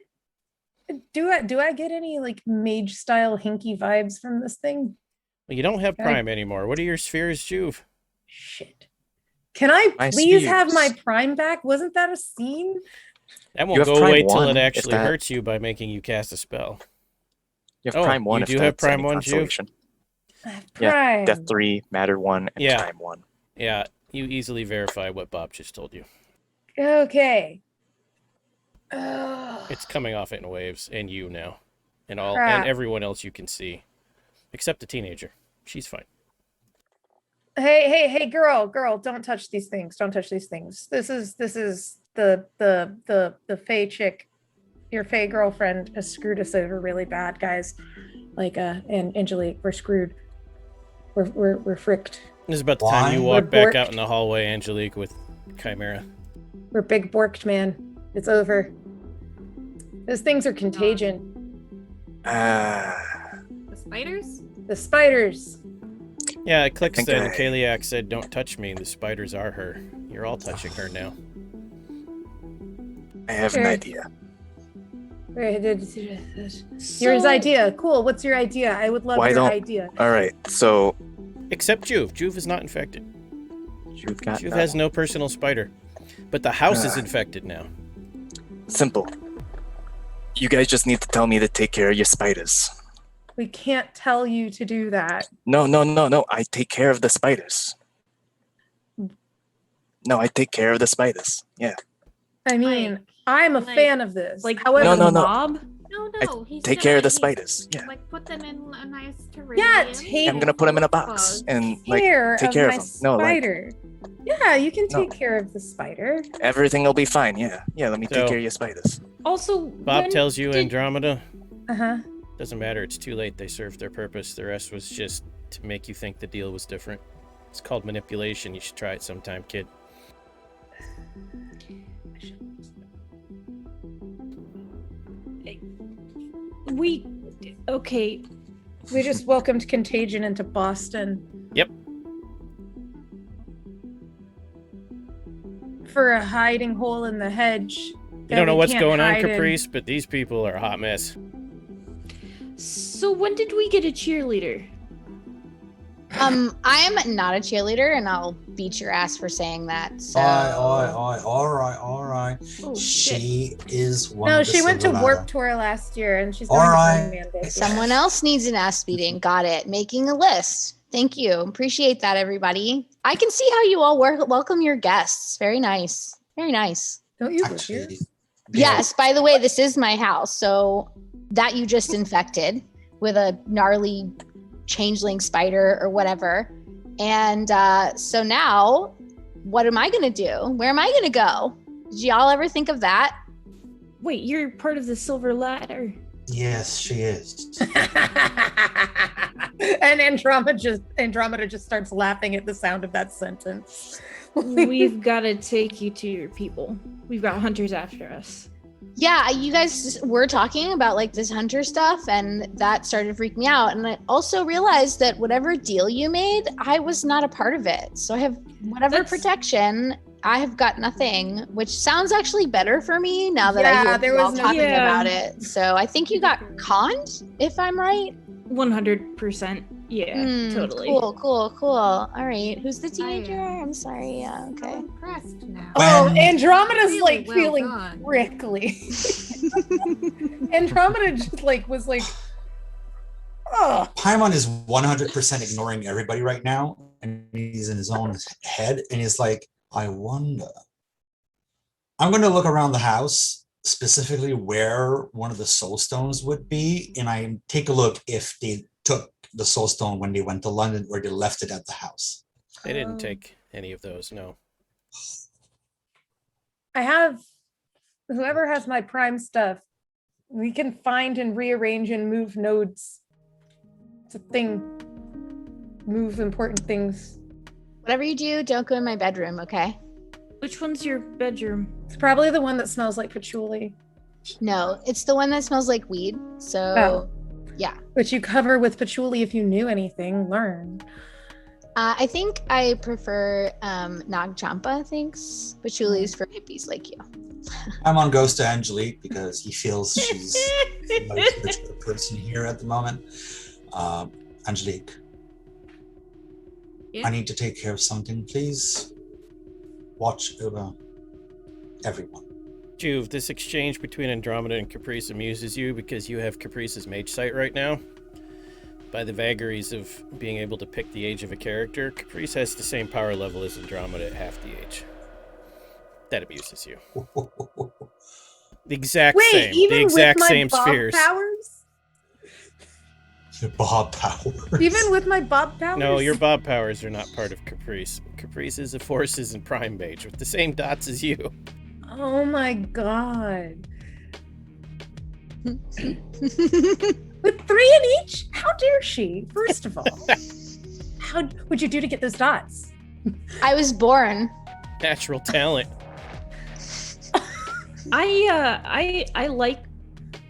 do I get any mage style hinky vibes from this thing? Well, you don't have Prime anymore. What are your spheres, Juve? Shit. Can I please have my Prime back? Wasn't that a scene? That won't go away till it actually hurts you by making you cast a spell. You have Prime 1 you if do that's have Prime any 1, consolation. Prime. Yeah, Death 3, Matter 1, and Time 1. Yeah, you easily verify what Bob just told you. Okay. It's coming off it in waves, and you now. And everyone else you can see. Except the teenager. She's fine. Hey, girl, don't touch these things. Don't touch these things. This is the Fae chick. Your Fae girlfriend has screwed us over really bad, guys. And Angelique, we're screwed. We're fricked. This is about the time you walk back out in the hallway, Angelique, with Chimera. We're big borked, man. It's over. Those things are contagion. The spiders? The spiders. Yeah, it clicks then. Kaliak said, "Don't touch me. The spiders are her. You're all touching her now." I have an idea. Your idea. Cool. What's your idea? I would love your idea. All right. So. Except Juve. Juve is not infected. Juve has no personal spider. But the house is infected now. Simple. You guys just need to tell me to take care of your spiders. We can't tell you to do that. No. I take care of the spiders. No, I take care of the spiders. Yeah. I mean, I'm a fan of this. However, no. mob? no. He's take care of the he's- spiders. Yeah. Like put them in a nice terrarium. Yeah, take I'm gonna put them in a box and like care take of care my of them. No, like spider. Yeah, you can No. take care of the spider. everything will be fine. Yeah. Let me So- take care of your spiders. Also, Bob when tells you, did- Andromeda, Uh-huh. doesn't matter. It's too late. They served their purpose. The rest was just to make you think the deal was different. It's called manipulation. You should try it sometime, kid. Okay. We just welcomed Contagion into Boston. Yep. For a hiding hole in the hedge. You don't know what's going on, Caprice, but these people are a hot mess. So when did we get a cheerleader? I'm not a cheerleader, and I'll beat your ass for saying that. So. All right. Oh, shit. She is one No, of the she went to Silver Warp Ladder. Tour last year, and she's All going right. to Burning Man this year. Someone else needs an ass beating. Got it. Making a list. Thank you. Appreciate that, everybody. I can see how you all welcome your guests. Very nice. Very nice. Don't you live here? Actually, Yes, by the way, this is my house. So that you just infected with a gnarly changeling spider or whatever. And so now, what am I going to do? Where am I going to go? Did y'all ever think of that? Wait, you're part of the Silver Ladder. Yes, she is. And Andromeda just starts laughing at the sound of that sentence. We've got to take you to your people. We've got hunters after us. Yeah, you guys were talking about like this hunter stuff, and that started to freak me out. And I also realized that whatever deal you made, I was not a part of it. So I have whatever That's- protection. I have got nothing, which sounds actually better for me now that Yeah, I hear there you all was no- talking Yeah. about it. So I think you got conned, if I'm right. 100%. Yeah, totally. Cool. All right. Who's the teenager? am- I'm sorry. Yeah, I'm okay. impressed now. Oh, When- Andromeda's Really like well feeling done. prickly. Andromeda just like was like, oh. Paimon is 100% ignoring everybody right now, and he's in his own head, and he's like, I wonder. I'm going to look around the house, specifically where one of the soul stones would be, and I take a look if they took the soul stone when they went to London or they left it at the house. They didn't take any of those, no. I have whoever has my prime stuff. We can find and rearrange and move nodes. It's a thing. Move important things. Whatever you do, don't go in my bedroom, okay? Which one's your bedroom? It's probably the one that smells like patchouli, No, it's the one that smells like weed. So, Oh. yeah. which you cover with patchouli if you knew anything. Learn. I think I prefer Nag Champa, thanks. Patchouli's for hippies like you. Paimon goes to Angelique because he feels she's the most mature person here at the moment. Angelique, Yeah? I need to take care of something. Please watch over everyone. Juve, this exchange between Andromeda and Caprice amuses you because you have Caprice's mage sight right now. By the vagaries of being able to pick the age of a character, Caprice has the same power level as Andromeda at half the age. That abuses you. The exact Wait, same. even The exact with my same Bob spheres. powers? Bob powers. Even with my Bob powers? No, your Bob powers are not part of Caprice. Caprice is a Forces and Prime Mage with the same dots as you. Oh my god. With 3 in each? How dare she? First of all. How would you do to get those dots? I was born. Natural talent. I like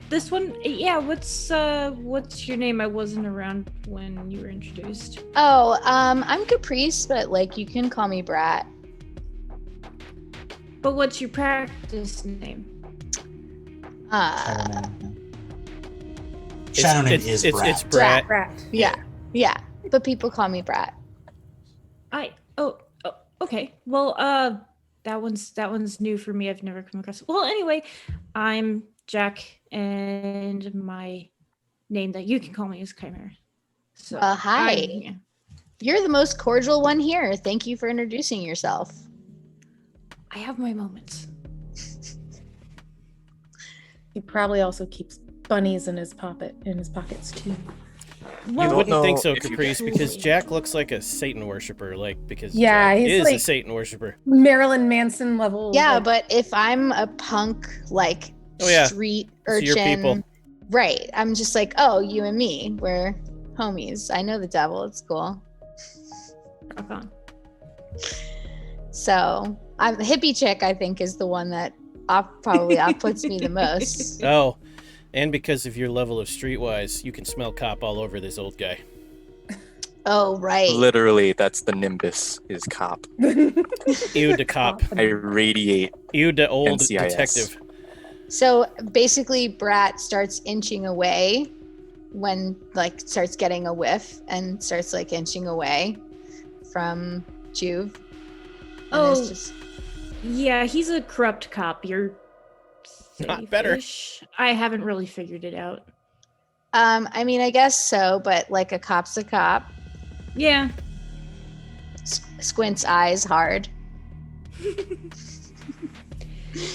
this one. Yeah, what's your name? I wasn't around when you were introduced. Oh, I'm Caprice, but like you can call me Brat. But what's your practice name? Shadow name is Brat. It's Brat. Rat. Yeah, but people call me Brat. Oh, okay. Well, that one's new for me. I've never come across. Well, anyway, I'm Jack, and my name that you can call me is Chimera. So Hi. yeah. You're the most cordial one here. Thank you for introducing yourself. I have my moments. He probably also keeps bunnies in his pockets too. You Well, wouldn't think so, if you- Caprice, because Jack looks like a Satan worshiper, because Yeah, Jack he's is a like- Satan worshiper. Marilyn Manson level. Yeah, like- but if I'm a punk, like Oh, yeah. street So you're urchin, people. right? I'm just like, oh, you and me, we're homies. I know the devil. It's cool. rock on. So I'm the hippie chick. I think is the one that probably puts me the most. Oh, and because of your level of streetwise, you can smell cop all over this old guy. Oh, right. Literally, that's the nimbus, is cop. Ew, the cop. I radiate. Ew, the old NCIS. detective. So basically, Brat starts inching away when starts getting a whiff and starts inching away from Juve. And it's just- Yeah, he's a corrupt cop. You're Not better. safe-ish. I haven't really figured it out. I mean, I guess so, but a cop's a cop. Yeah. Squints eyes hard.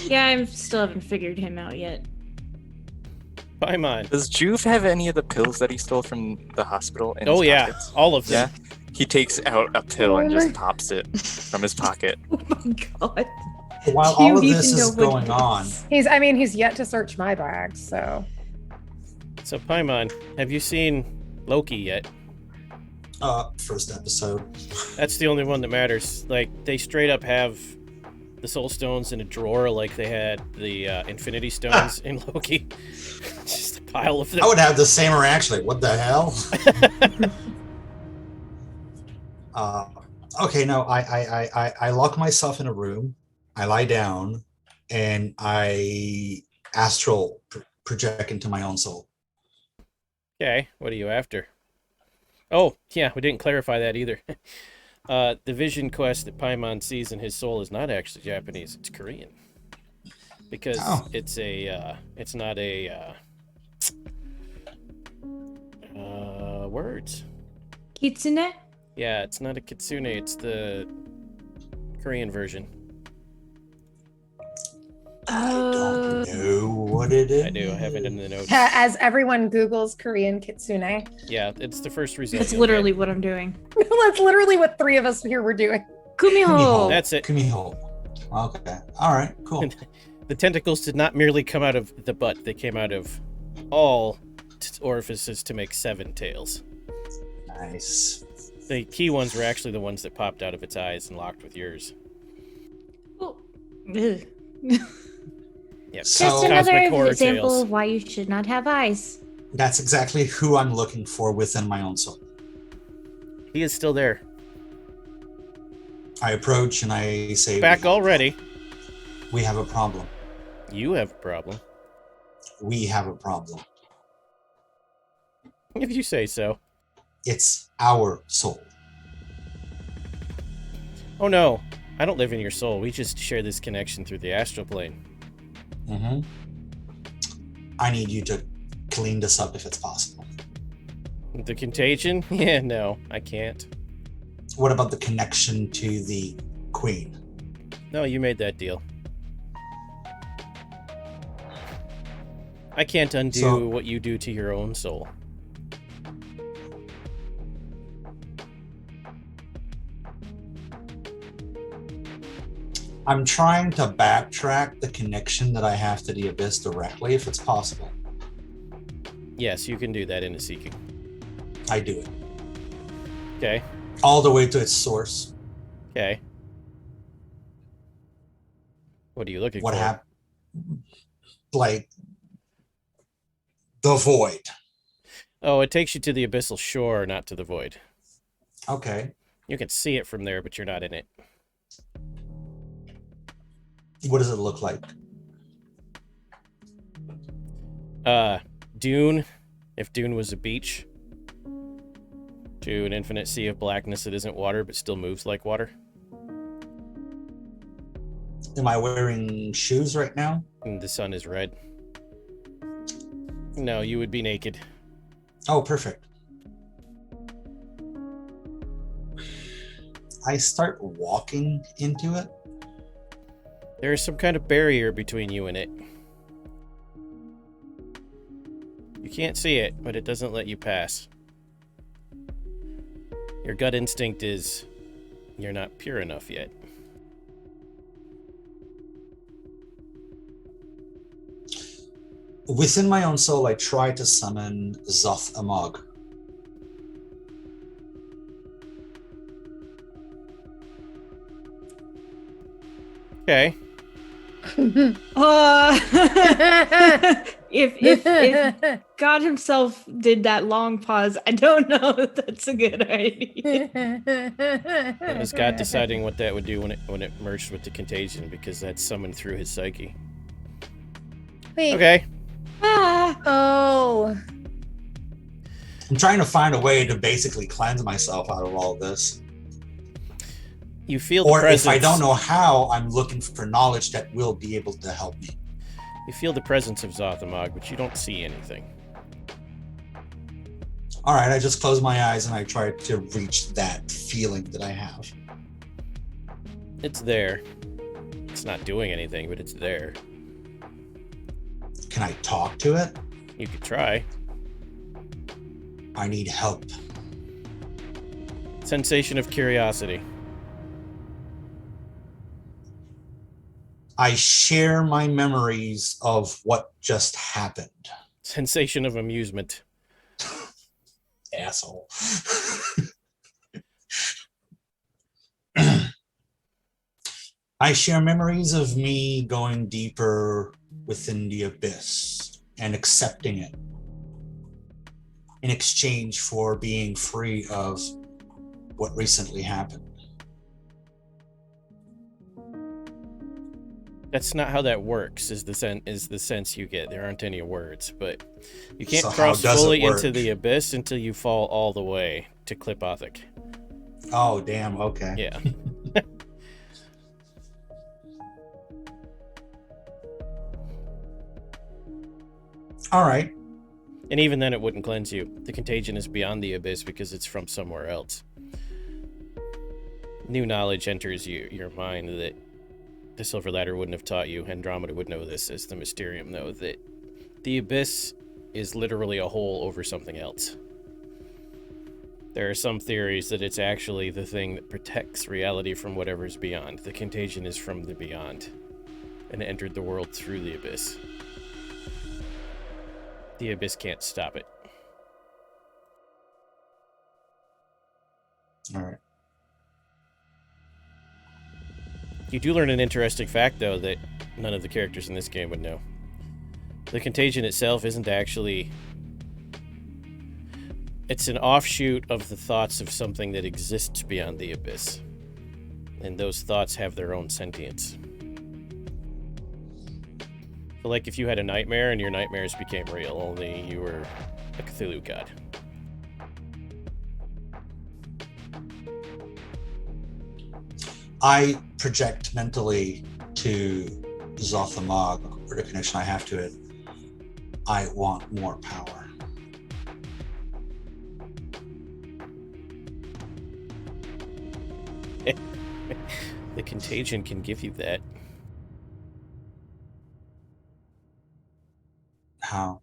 Yeah, I still haven't figured him out yet. Paimon. Does Juve have any of the pills that he stole from the hospital? In Oh, his yeah. pockets? All of them. Yeah. He takes out a pill and just pops it from his pocket. Oh my god. While Do you all of even this know is what going it on, is? He's yet to search my bag, so. So, Paimon, have you seen Loki yet? first episode. That's the only one that matters. They straight up have the Soul Stones in a drawer like they had the Infinity Stones in Loki. Just a pile of them. I would have the same reaction. Like, what the hell? Okay, no, I lock myself in a room. I lie down, and I astral project into my own soul. Okay, what are you after? Oh, yeah, we didn't clarify that either. The vision quest that Paimon sees in his soul is not actually Japanese, it's Korean. Because it's not a, words. Kitsune? Yeah, it's not a kitsune, it's the Korean version. I don't know what it is. I do, I have it in the notes. As everyone Googles Korean kitsune. Yeah, it's the first result. That's you'll literally get. what I'm doing. That's literally what three of us here were doing. Kumiho! That's it. Kumiho. Okay. All right. Cool. The tentacles did not merely come out of the butt, they came out of all orifices to make 7 tails. Nice. The key ones were actually the ones that popped out of its eyes and locked with yours. Oh. Ugh. Yep. So- Just another Cosmic horror example tales. of why you should not have eyes. That's exactly who I'm looking for within my own soul. He is still there. I approach and I say, Back already. We have a problem. You have a problem. We have a problem. If you say so. It's our soul. Oh no, I don't live in your soul. We just share this connection through the astral plane. Mm-hmm. I need you to clean this up if it's possible. The contagion? Yeah, no, I can't. What about the connection to the queen? No, you made that deal. I can't undo So- what you do to your own soul. I'm trying to backtrack the connection that I have to the abyss directly if it's possible. Yes, you can do that in a seeking. I do it. Okay, All the way to its source. okay. What are you looking What for? happened? Like the void. Oh, it takes you to the abyssal shore, not to the void. Okay. You can see it from there, but you're not in it. What does it look like? Dune. If Dune was a beach. To an infinite sea of blackness that isn't water, but still moves like water. Am I wearing shoes right now? And the sun is red. No, you would be naked. Oh, perfect. I start walking into it. There is some kind of barrier between you and it. You can't see it, but it doesn't let you pass. Your gut instinct is you're not pure enough yet. Within my own soul, I try to summon Zoth Amog. Okay. If God himself did that long pause, I don't know if that's a good idea. It was God deciding what that would do when it merged with the contagion, because that's summoned through his psyche. Wait. Okay. Oh. I'm trying to find a way to basically cleanse myself out of all this. You feel or the presence. If I don't know how, I'm looking for knowledge that will be able to help me. You feel the presence of Zothamog, but you don't see anything. All right, I just close my eyes and I try to reach that feeling that I have. It's there. It's not doing anything, but it's there. Can I talk to it? You could try. I need help. Sensation of curiosity. I share my memories of what just happened. Sensation of amusement. Asshole. I share memories of me going deeper within the abyss and accepting it in exchange for being free of what recently happened. That's not how that works, is the sense you get. There aren't any words, but you can't So cross how does it fully work? into the abyss until you fall all the way to Klipothic. Oh, damn, okay. Yeah. All right. And even then it wouldn't cleanse you. The contagion is beyond the abyss because it's from somewhere else. New knowledge enters your mind that the Silver Ladder wouldn't have taught you. Andromeda would know this, as the Mysterium know, that the abyss is literally a hole over something else. There are some theories that it's actually the thing that protects reality from whatever's beyond. The contagion is from the beyond, and it entered the world through the abyss. The abyss can't stop it. All right. You do learn an interesting fact, though, that none of the characters in this game would know. The contagion itself isn't actually... It's an offshoot of the thoughts of something that exists beyond the abyss. And those thoughts have their own sentience. So, like if you had a nightmare and your nightmares became real, only you were a Cthulhu god. I project mentally to Zothamog, or the connection I have to it. I want more power. The contagion can give you that. How?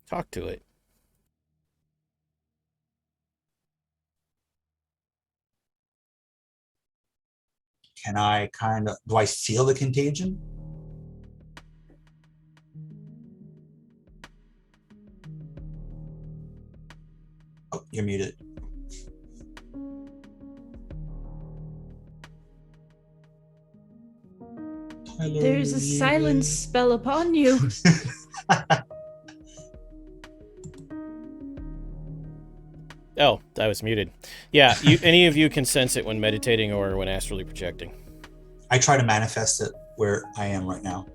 Talk to it. Can I do I feel the contagion? Oh, you're muted. Tyler, There's a you're silence spell upon you. Oh, I was muted. Yeah, any of you can sense it when meditating or when astrally projecting. I try to manifest it where I am right now.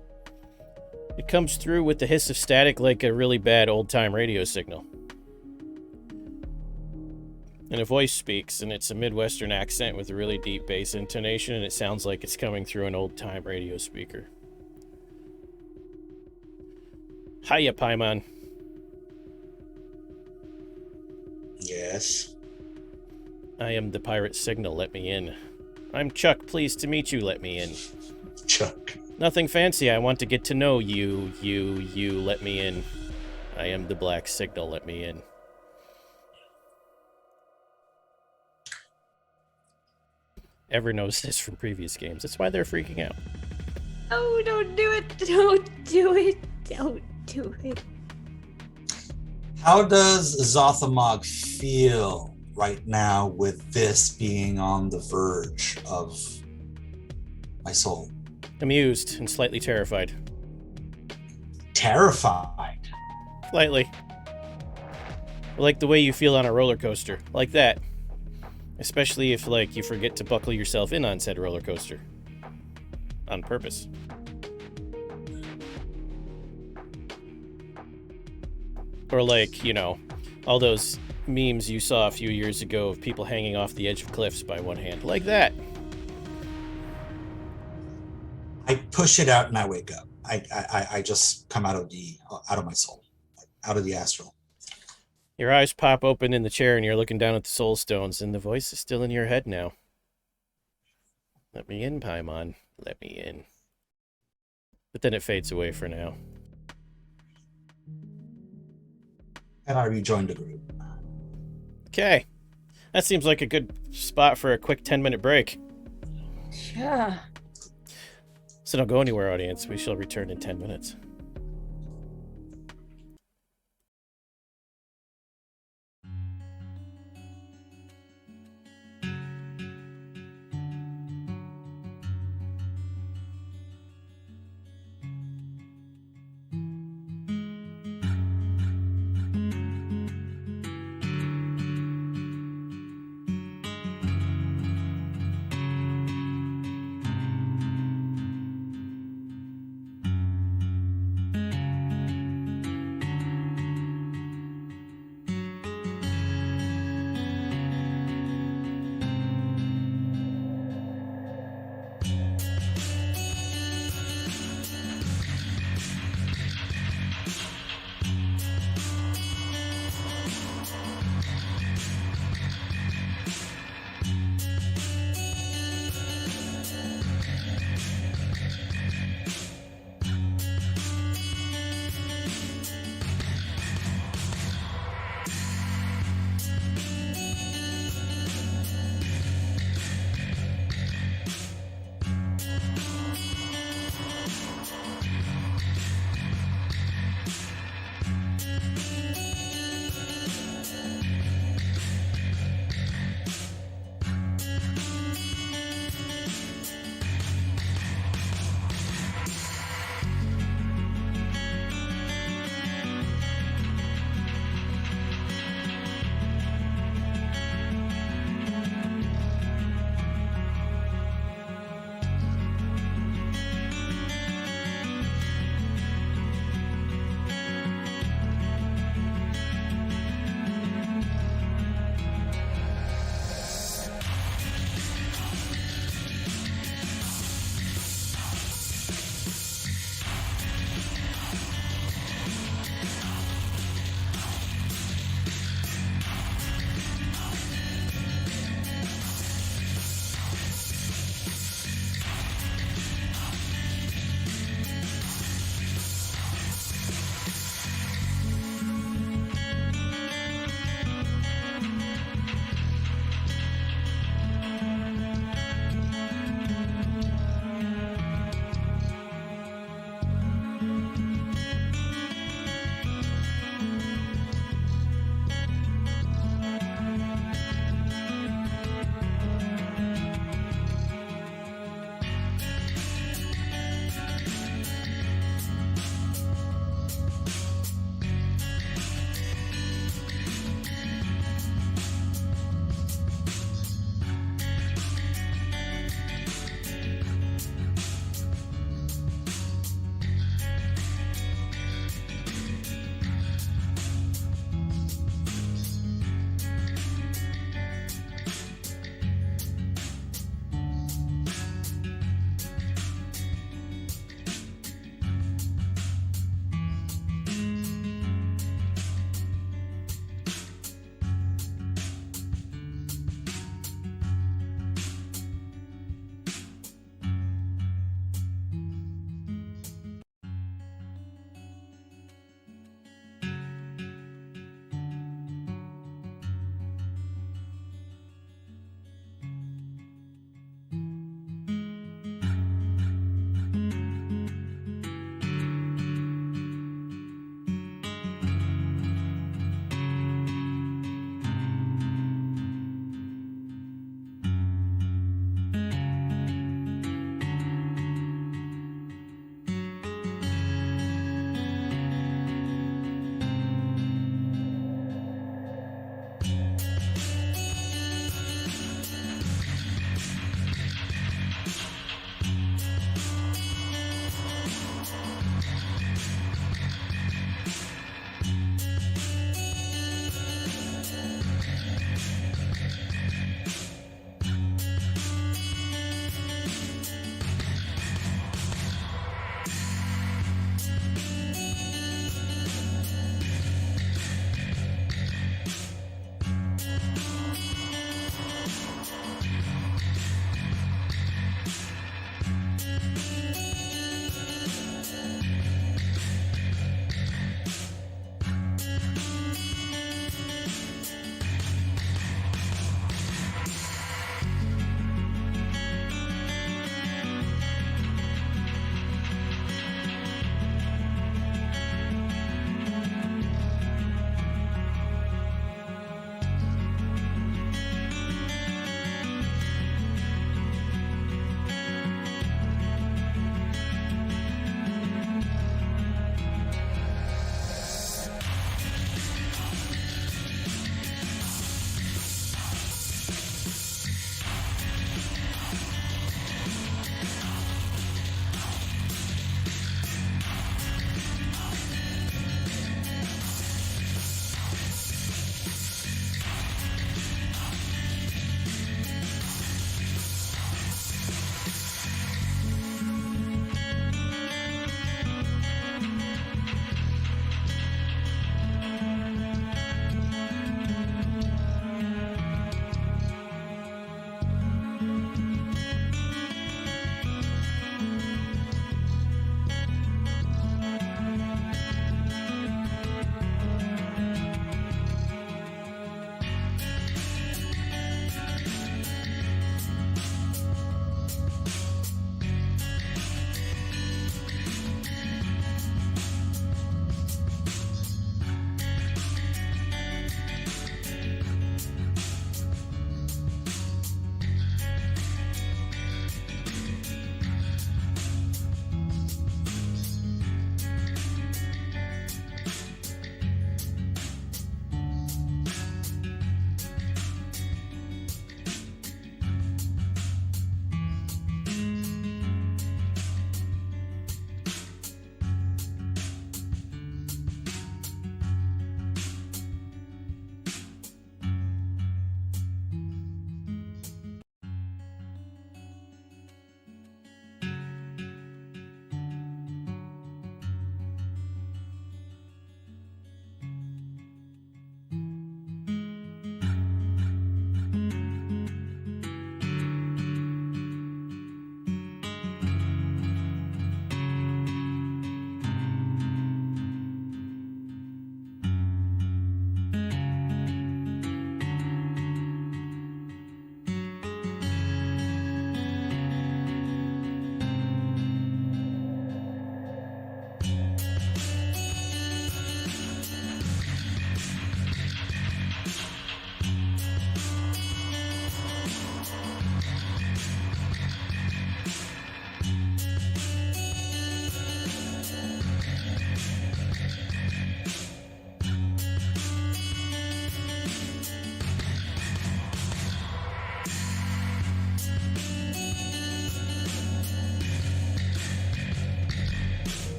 It comes through with the hiss of static like a really bad old-time radio signal. And a voice speaks, and it's a Midwestern accent with a really deep bass intonation, and it sounds like it's coming through an old-time radio speaker. Hiya, Paimon. Yes. I am the pirate signal, let me in. I'm Chuck, pleased to meet you, let me in. Chuck. Nothing fancy, I want to get to know you, let me in. I am the black signal. Let me in. Ever knows this from previous games. That's why they're freaking out. Oh, don't do it. Don't do it. Don't do it. How does Zothamog feel right now with this being on the verge of my soul? Amused and slightly terrified. Terrified? Slightly. Like the way you feel on a roller coaster. Like that. Especially if, like, you forget to buckle yourself in on said roller coaster. On purpose. Or like, you know, all those memes you saw a few years ago of people hanging off the edge of cliffs by one hand. Like that. I push it out and I wake up. I just come out of my soul, out of the astral. Your eyes pop open in the chair and you're looking down at the soul stones and the voice is still in your head now. Let me in, Paimon. Let me in. But then it fades away for now. And I rejoined the group. Okay. That seems like a good spot for a quick 10-minute break. Yeah. So don't go anywhere, audience. We shall return in 10 minutes.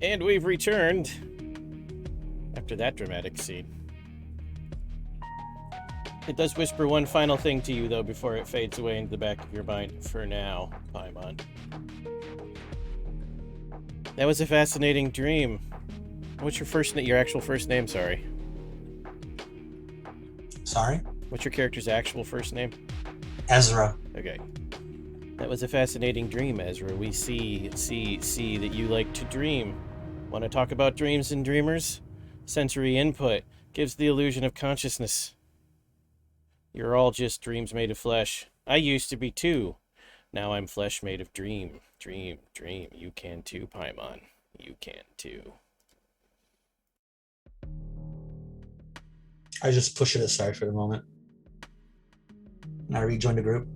And we've returned after that dramatic scene. It does whisper one final thing to you, though, before it fades away into the back of your mind for now, Paimon. That was a fascinating dream. What's your actual first name, sorry? Sorry? What's your character's actual first name? Ezra. Okay. That was a fascinating dream, Ezra. We see that you like to dream. Want to talk about dreams and dreamers? Sensory input gives the illusion of consciousness. You're all just dreams made of flesh. I used to be too. Now I'm flesh made of dream. Dream. You can too, Paimon. You can too. I just push it aside for the moment. And I rejoin the group.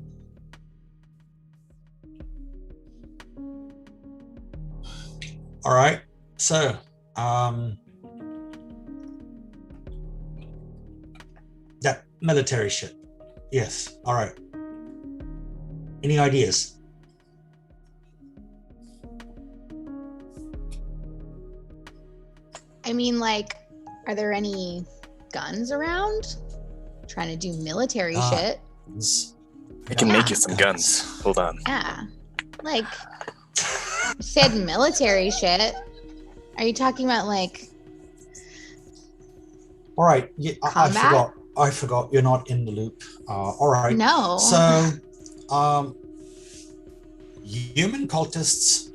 All right. So, that military shit. Yes. All right. Any ideas? I mean, like, are there any guns around? Trying to do military shit. I can make you some guns. Hold on. Yeah. Like, you said military shit. Are you talking about, like... All right. Yeah, combat? I forgot. You're not in the loop. All right. No. So, human cultists,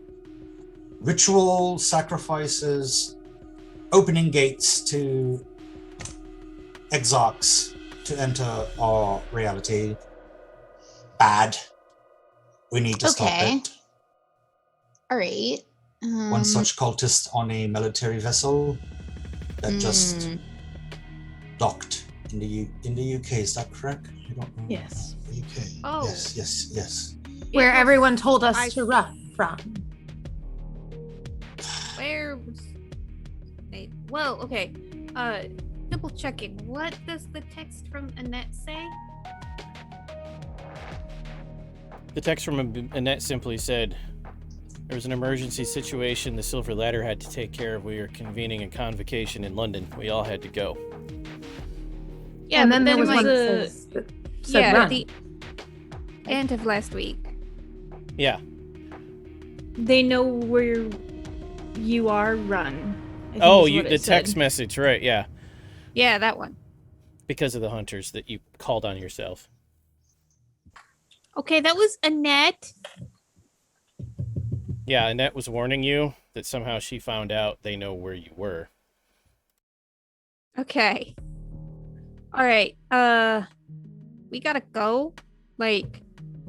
ritual sacrifices, opening gates to exarchs to enter our reality. Bad. We need to stop it. All right. One such cultist on a military vessel that just docked in the UK. Is that correct? I don't know. Yes. The UK. Oh. Yes. Where everyone told us to run from. Where was... Wait, well, okay. Double checking. What does the text from Annette say? The text from Annette simply said, there was an emergency situation the Silver Ladder had to take care of. We were convening a convocation in London. We all had to go. Yeah, and then there was like, one that said run. The end of last week. Yeah. They know where you are, run. The text message, right, yeah. Yeah, that one. Because of the hunters that you called on yourself. Okay, that was Annette. Yeah, Annette was warning you that somehow she found out they know where you were. Okay. All right. We gotta go. Like,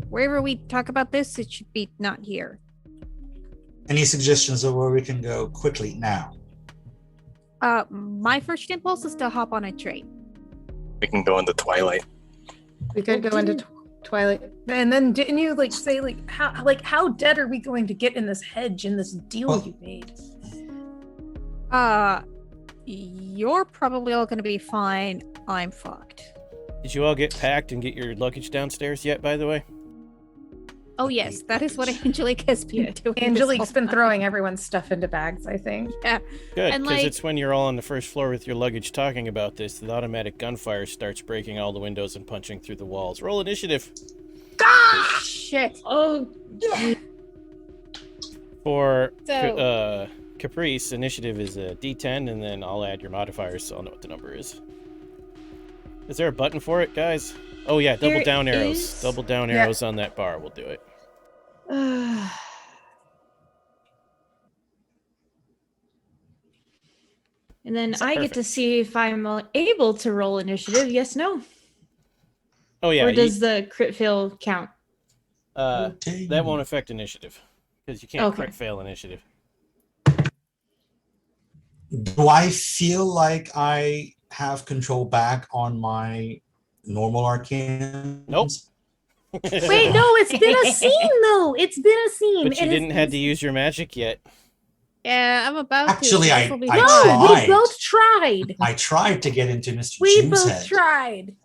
wherever we talk about this, it should be not here. Any suggestions of where we can go quickly now? My first impulse is to hop on a train. We can go in the twilight. We could go into Twilight. And then didn't you say how dead are we going to get in this hedge in this deal you made? You're probably all gonna be fine. I'm fucked. Did you all get packed and get your luggage downstairs yet, by the way? Oh yes, that is what Angelique has been doing. Angelique's been throwing everyone's stuff into bags, I think. Yeah. Good, And, because it's when you're all on the first floor with your luggage talking about this, the automatic gunfire starts breaking all the windows and punching through the walls. Roll initiative. Ah! Shit. Oh, For So- Caprice, initiative is a D10, and then I'll add your modifiers so I'll know what the number is. Is there a button for it, guys? Oh yeah, double There down arrows. is. Double down arrows on that bar. We'll do it. And then That's I get perfect. to see if I'm able to roll initiative. Yes, no. Oh yeah, Or does the crit fail count? that won't affect initiative because you can't Okay. crit fail initiative. Do I feel like I have control back on my normal arcane? Nope. Wait, no, it's been a scene though. It's been a scene. But you didn't have to use your magic yet. Yeah, I'm about Actually, to. I This will be tried. fun. No, we both tried. I tried to get into Mr. We June's both head. tried.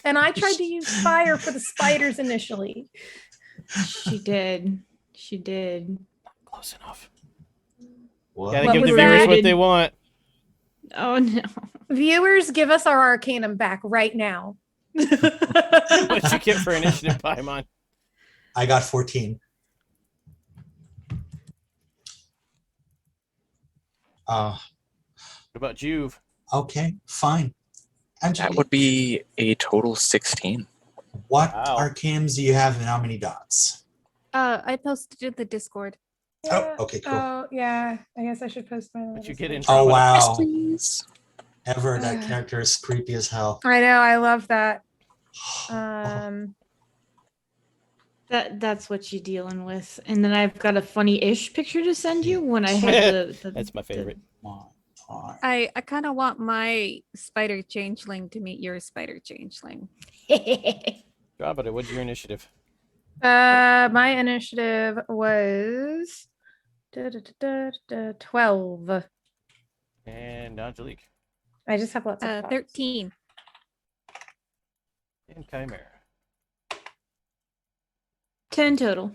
And I tried to use fire for the spiders initially. She did. She did. Close enough. What? Gotta What give the was viewers that? what they want. Oh no. Viewers, give us our Arcanum back right now. What'd you get for initiative, Paimon? I got 14. What about Juve? Okay, fine. That would be a total 16. What Wow. arcanes do you have and how many dots? I posted in the Discord. Oh, okay, cool. Oh, yeah. I guess I should post my. What you get in? Oh, Andromeda? Yes, wow. please. Ever, that character is creepy as hell. I know. I love that. That's what you're dealing with. And then I've got a funny-ish picture to send you when I had the That's my favorite. I kind of want my spider changeling to meet your spider changeling. Dravida, what's your initiative? My initiative was 12. And Angelique. I just have lots of thoughts. 13. And Chimera. 10 total.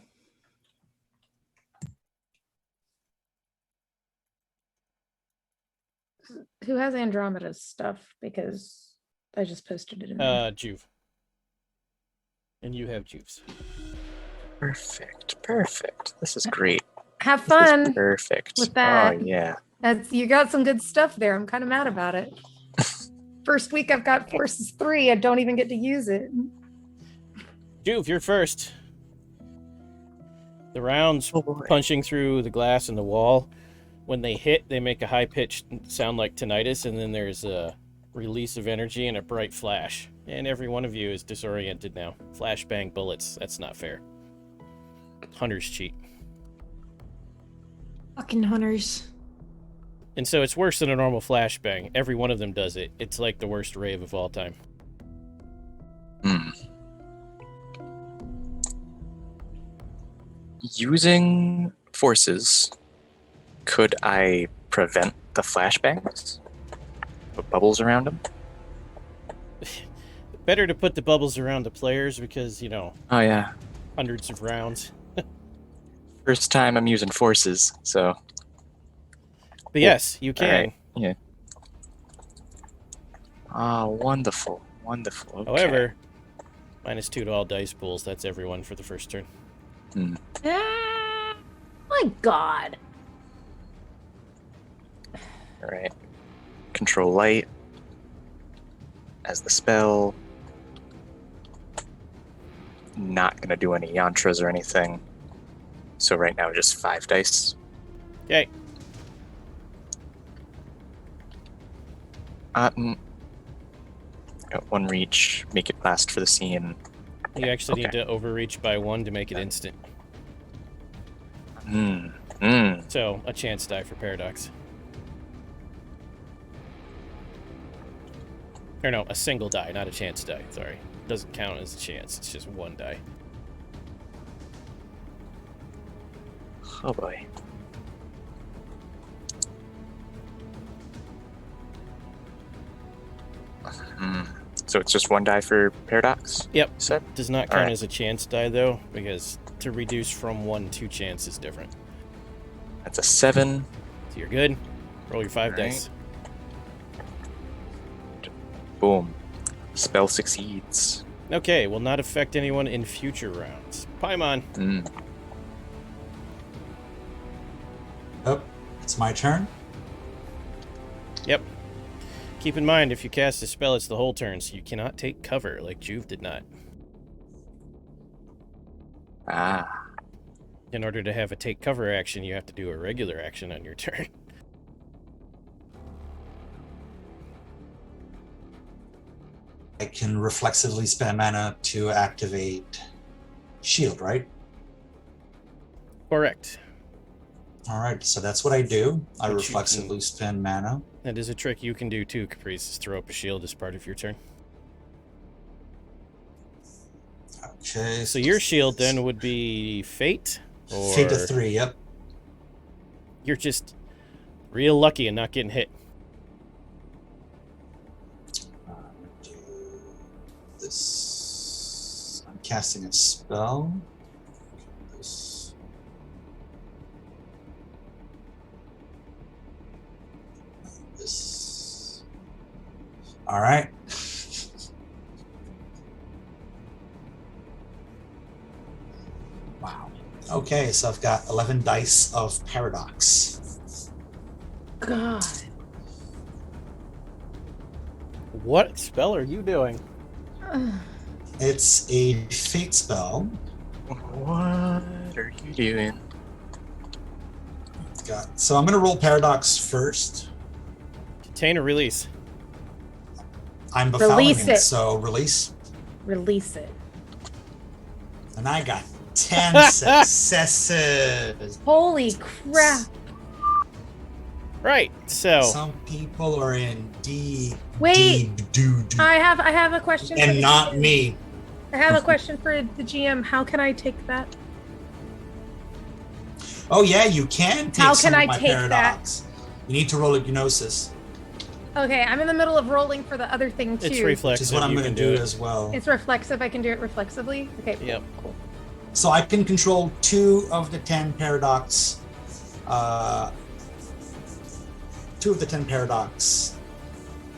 Who has Andromeda's stuff? Because I just posted it in there. Juve. And you have Juve's. Perfect. This is great. Have This is fun perfect. with that. Oh, yeah. You got some good stuff there. I'm kind of mad about it. First week I've got Forces 3. I don't even get to use it. Juve, you're first. The rounds punching through the glass and the wall, when they hit, they make a high-pitched sound like tinnitus, and then there's a release of energy and a bright flash. And every one of you is disoriented now. Flashbang bullets. That's not fair. Hunters cheat. Fucking hunters. And so it's worse than a normal flashbang. Every one of them does it. It's like the worst rave of all time. Using forces, could I prevent the flashbangs? Put bubbles around them? Better to put the bubbles around the players because, you know, Oh, yeah. hundreds of rounds. First time I'm using forces, so. But yes, you can. Right. Yeah. Ah, wonderful. Okay. However, -2 to all dice pools. That's everyone for the first turn. Ah, my God. All right. Control light as the spell. Not gonna do any yantras or anything. So right now, just 5 dice. Okay. Got 1 reach. Make it last for the scene. You actually need to overreach by 1 to make it instant. So, a chance die for Paradox. Or no, a single die, not a chance die. Sorry. Doesn't count as a chance. It's just 1 die. Oh boy. So it's just 1 die for Paradox? Yep. Set? Does not count Alright. as a chance die, though, because to reduce from 1 to chance is different. That's a 7. So you're good. Roll your 5 Alright. dice. Boom. Spell succeeds. Okay, will not affect anyone in future rounds. Paimon. Oh, it's my turn. Yep. Keep in mind, if you cast a spell, it's the whole turn, so you cannot take cover like Juve did not. Ah. In order to have a take cover action, you have to do a regular action on your turn. I can reflexively spend mana to activate shield, right? Correct. All right, so that's what I do. I But you reflexively spend mana. That is a trick you can do too, Caprice, is throw up a shield as part of your turn. Okay. So your shield then would be Fate? Or Fate of 3, yep. you're just real lucky and not getting hit. Do this. I'm casting a spell. This. All right. Wow. Okay, so I've got 11 dice of paradox. God. What spell are you doing? It's a fate spell. What are you doing? So I'm going to roll paradox first. Contain or release? I'm befouling Release it. so release. Release it. And I got 10 successes. Holy crap. Right. So Some people are in deep, Wait. deep doo-doo. I have a question. for And the not GM. me. I have a question for the GM. How can I take that? Oh yeah, you can take How some can of I my take paradox. You need to roll a gnosis, Okay, I'm in the middle of rolling for the other thing too. it's which reflexive. is what I'm you going to can do it. as well. It's reflexive. I can do it reflexively. Okay. Cool, Yep. Cool. So I can control 2 of the 10 paradox. 2 of the 10 paradox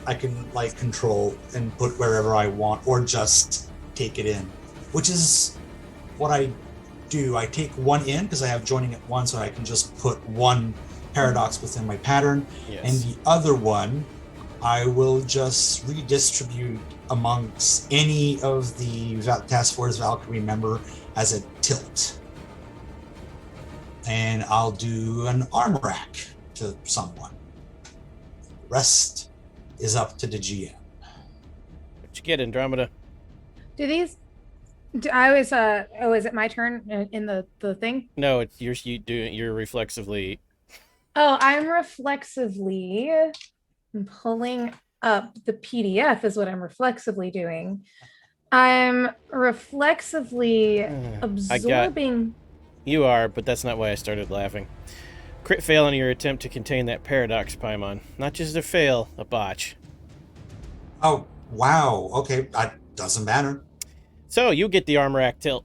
I can like control and put wherever I want, or just take it in, which is what I do. I take 1 in because I have joining at 1, so I can just put 1 paradox within my pattern, Yes. and the other one I will just redistribute amongst any of the Task Force Valkyrie member as a tilt. And I'll do an arm rack to someone. The rest is up to the GM. What'd you get, Andromeda? Do these? I was. Oh, is it my turn in the thing? No, it's you're reflexively. Oh, I'm reflexively pulling up the PDF. Is what I'm reflexively doing. I'm reflexively absorbing. You are, but that's not why I started laughing. Crit fail on your attempt to contain that paradox, Paimon. Not just a fail, a botch. Oh, wow. Okay, that doesn't matter. So you get the arm rack tilt.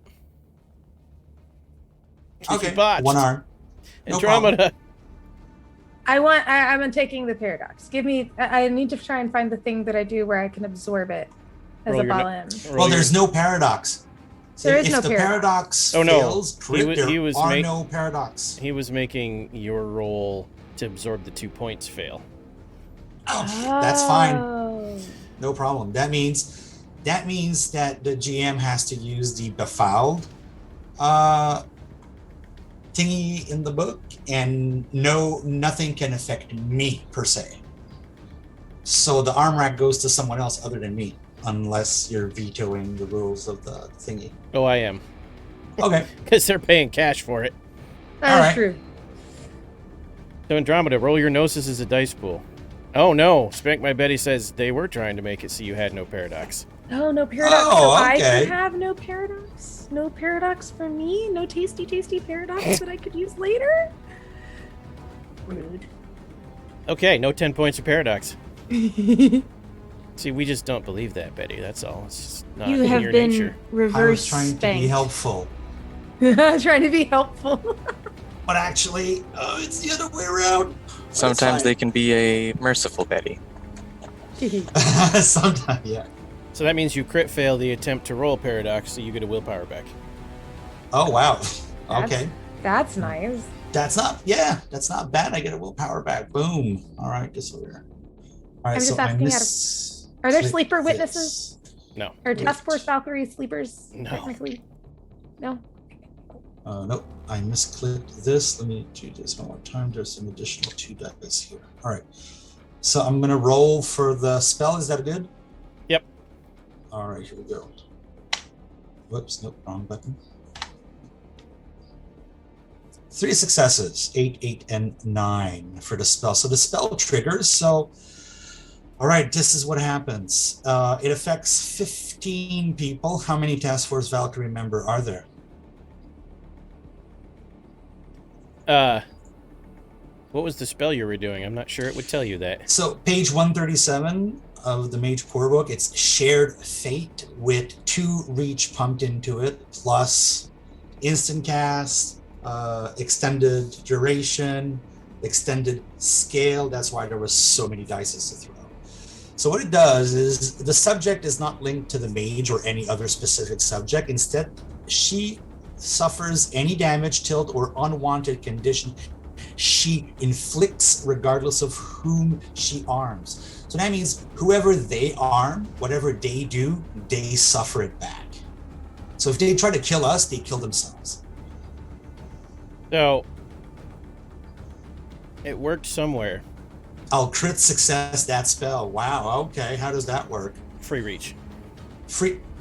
Okay, You botched. 1 arm. No Andromeda. I'm taking the paradox. Give me. I need to try and find the thing that I do where I can absorb it as Roll a your ball no- M. Well, there's no paradox. There is if no the paradox. Oh, no. fails, crit, He was there are make- no paradox. He was making your roll to absorb the 2 points fail. Oh, that's fine. Oh. No problem. That means that the GM has to use the befouled thingy in the book, and nothing can affect me per se. So the arm rack goes to someone else other than me, unless you're vetoing the rules of the thingy. Oh, I am. Okay. Because they're paying cash for it. That's All right. true. So Andromeda, roll your gnosis as a dice pool. Oh no, Spank My Betty says they were trying to make it so you had no paradox. Oh, no paradox. Oh, So I okay. could have no paradox? No paradox for me? No tasty paradox that I could use later? Rude. Okay, no 10 points of paradox. See, we just don't believe that, Betty. That's all. It's just not You in have your been nature. I reverse was trying to be spanked. helpful, Trying to be helpful. but actually, it's the other way around. But it's Sometimes they fine. can be a merciful Betty. Sometimes, yeah. So that means you crit fail the attempt to roll paradox, so you get a willpower back. Oh wow. That's- Okay. That's nice. That's not bad. I get a willpower back. Boom. All right, disorder. All right, I'm just so I asking miss. Are there click sleeper this. witnesses? No. Or Task Force Valkyrie sleepers? No. Technically. No? Nope, I misclicked this. Let me do this one more time. There's an additional 2 dice here. All right, so I'm gonna roll for the spell. Is that good? Yep. All right, here we go. Whoops, nope, wrong button. 3 successes, 8, 8, and 9 for the spell. So the spell triggers. So, all right, this is what happens. It affects 15 people. How many Task Force Valkyrie member are there? What was the spell you were doing? I'm not sure it would tell you that. So page 137 of the Mage core book, it's shared fate with 2 reach pumped into it, plus instant cast, extended duration, extended scale. That's why there was so many dice to throw. So what it does is the subject is not linked to the mage or any other specific subject. Instead, she suffers any damage, tilt, or unwanted condition she inflicts regardless of whom she arms. So that means whoever they arm, whatever they do, they suffer it back. So if they try to kill us, they kill themselves. So, it worked somewhere. I'll crit success that spell. Wow, okay. How does that work? Free reach.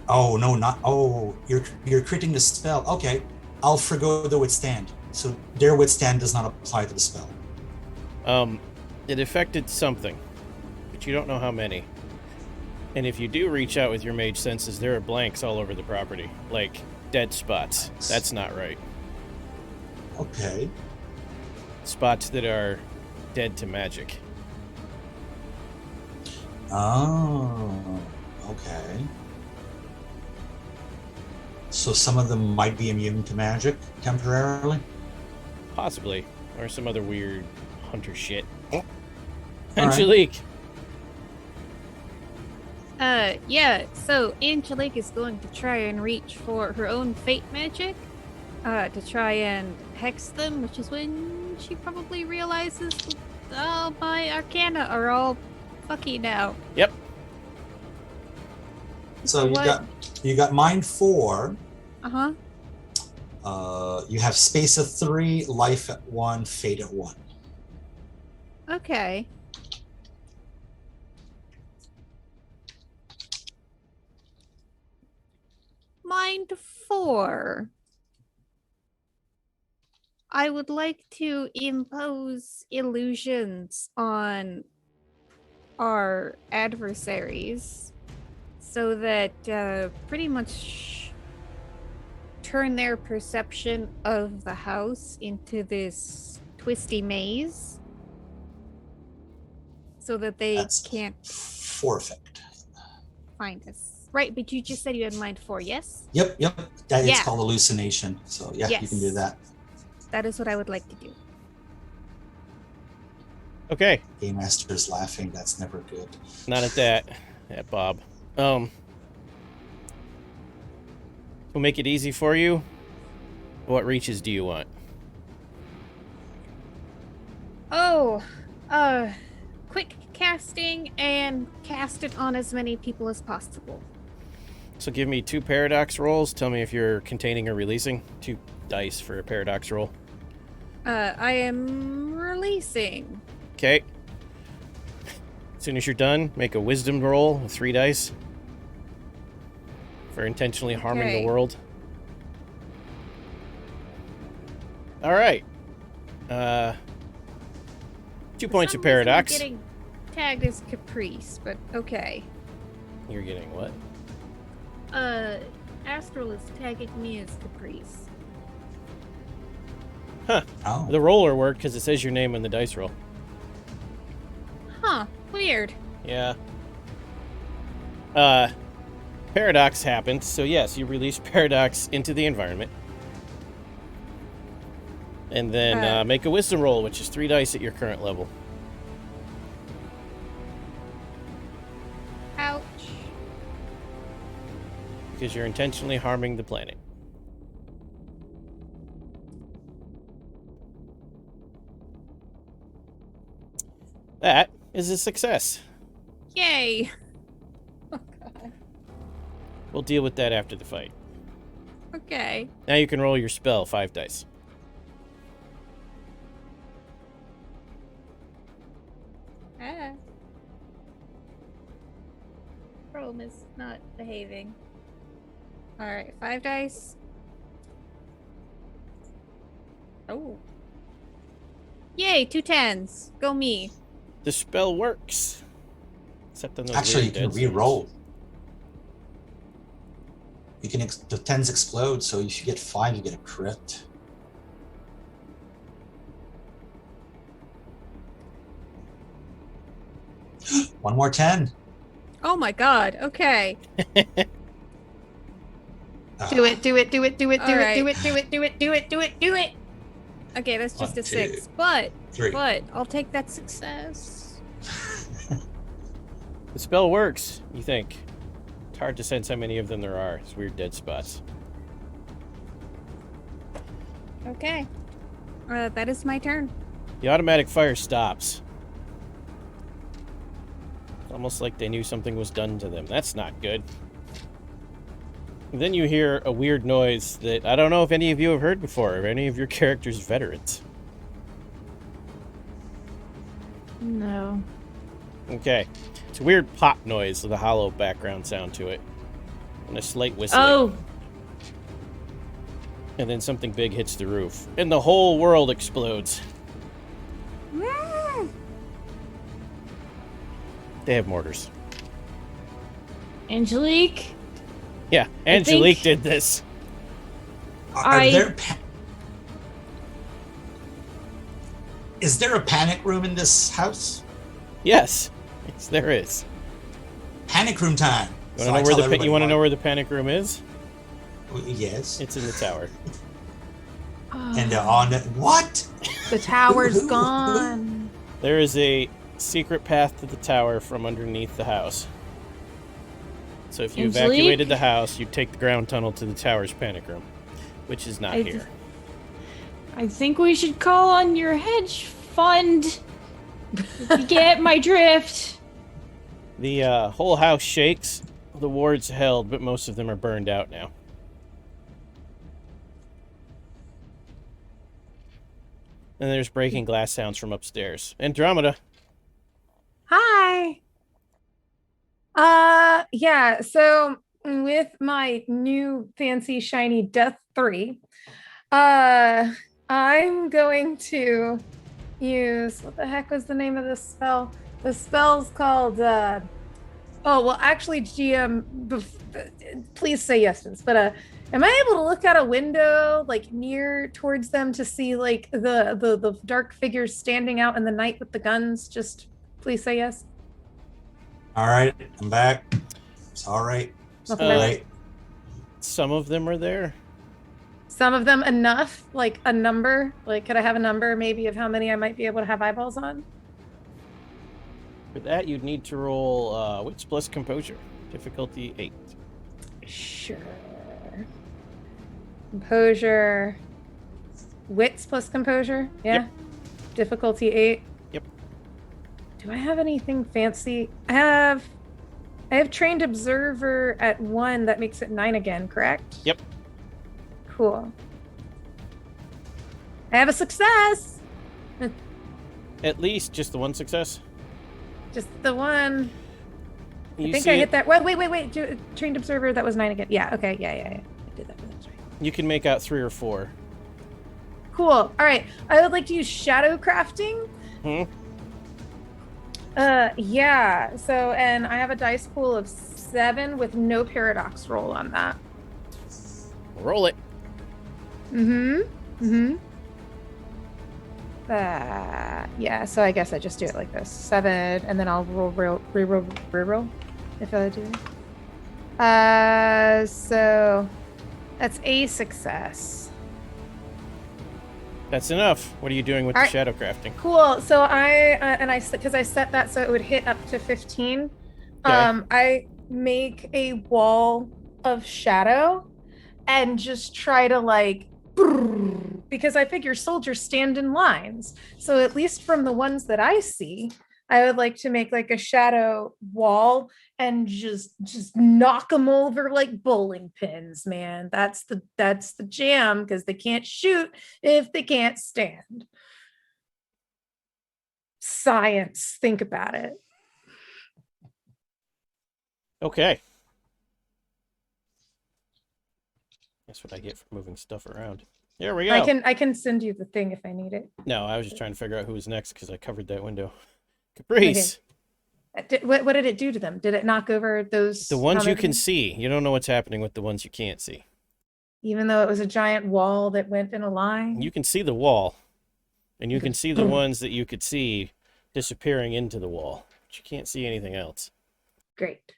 Oh, no, not... Oh, you're critting the spell. Okay, I'll forgo the withstand. So their withstand does not apply to the spell. It affected something, but you don't know how many. And if you do reach out with your mage senses, there are blanks all over the property, like dead spots. That's not right. Okay. Spots that are dead to magic. Oh, okay. So some of them might be immune to magic temporarily? Possibly. Or some other weird hunter shit. All Angelique! Yeah, so Angelique is going to try and reach for her own fate magic, to try and hex them, which is when she probably realizes all my arcana are all fucky now. Yep. So you got mind 4. Uh-huh. You have space of 3, life at 1, fate at 1. Okay. Mind 4. I would like to impose illusions on our adversaries so that pretty much turn their perception of the house into this twisty maze so that they can't forfeit find us. Right, but you just said you had mind 4, yes? Yep. That is called hallucination. So yeah, yes. You can do that. That is what I would like to do. Okay. Game Master is laughing. That's never good. Not at that. At Bob. We'll make it easy for you. What reaches do you want? Oh, quick casting and cast it on as many people as possible. So give me 2 paradox rolls. Tell me if you're containing or releasing. 2 dice for a paradox roll. I am releasing. Okay. As soon as you're done, make a wisdom roll with 3 dice. For intentionally harming the world. Alright. 2 points of paradox. I'm getting tagged as Caprice, but okay. You're getting what? Astral is tagging me as Caprice. Huh. Oh. The roller worked because it says your name on the dice roll. Huh. Weird. Yeah. Paradox happened, so yes, you release paradox into the environment. And then make a wisdom roll, which is 3 dice at your current level. Ouch. Because you're intentionally harming the planet. That is a success. Yay. Oh, God. We'll deal with that after the fight. Okay. Now you can roll your spell, 5 dice. Chrome is not behaving. Alright, 5 dice. Oh. Yay, 2 10s. Go me. The spell works. Except on those Actually, you weird can dead re-roll. zones. You can the 10s explode, so if you get 5, you get a crit. One more 10. Oh my god, okay. Do it. Okay, that's just 1, a 6. 2, But 3. I'll take that success. The spell works, you think. It's hard to sense how many of them there are. It's weird dead spots. Okay. That is my turn. The automatic fire stops. It's almost like they knew something was done to them. That's not good. And then you hear a weird noise that I don't know if any of you have heard before, or any of your characters veterans. No. Okay. It's a weird pop noise with a hollow background sound to it. And a slight whistling. Oh! And then something big hits the roof. And the whole world explodes. They have mortars. Angelique? Yeah, Angelique did this. Is there a panic room in this house? Yes, there is. Panic room time. You want to know where the panic room is? Yes. It's in the tower. And on what? The tower's gone. There is a secret path to the tower from underneath the house. So if you evacuated the house, you'd take the ground tunnel to the tower's panic room, which is not here. I think we should call on your hedge fund. You get my drift. The whole house shakes. The ward's held, but most of them are burned out now. And there's breaking glass sounds from upstairs. Andromeda. Hi. Yeah, so with my new fancy shiny Death 3, I'm going to use, what the heck was the name of this spell? The spell's called, actually, GM, please say yes to this, but, am I able to look out a window, like, near towards them to see, like, the dark figures standing out in the night with the guns? Just please say yes. All right, I'm back. It's all right. It's all right. Some of them are there. Some of them enough, like a number. Like, could I have a number maybe of how many I might be able to have eyeballs on? For that, you'd need to roll Wits plus Composure. Difficulty 8. Sure. Composure. Wits plus Composure? Yeah. Yep. Difficulty 8. Yep. Do I have anything fancy? I have Trained Observer at 1. That makes it 9 again, correct? Yep. Cool. I have a success! At least just the one success? Just the one. I think I hit that. Wait. Trained Observer, that was 9 again. Yeah, okay. Yeah. I did that. That's right. You can make out 3 or 4. Cool. All right. I would like to use shadow crafting. Yeah. So, and I have a dice pool of 7 with no paradox roll on that. Roll it. Yeah. So I guess I just do it like this: 7, and then I'll reroll if I do. So that's a success. That's enough. What are you doing with the shadow crafting? Cool. So because I set that so it would hit up to 15. Okay. I make a wall of shadow and just try to because I figure soldiers stand in lines. So at least from the ones that I see, I would like to make like a shadow wall and just knock them over like bowling pins, man. That's the jam, because they can't shoot if they can't stand. Science, think about it. Okay. That's what I get for moving stuff around. There we go. I can send you the thing if I need it. No, I was just trying to figure out who was next because I covered that window. Caprice. Okay. What did it do to them? Did it knock over those? The ones you can see. You don't know what's happening with the ones you can't see. Even though it was a giant wall that went in a line? You can see the wall. And you can see the ones that you could see disappearing into the wall. But you can't see anything else. Great.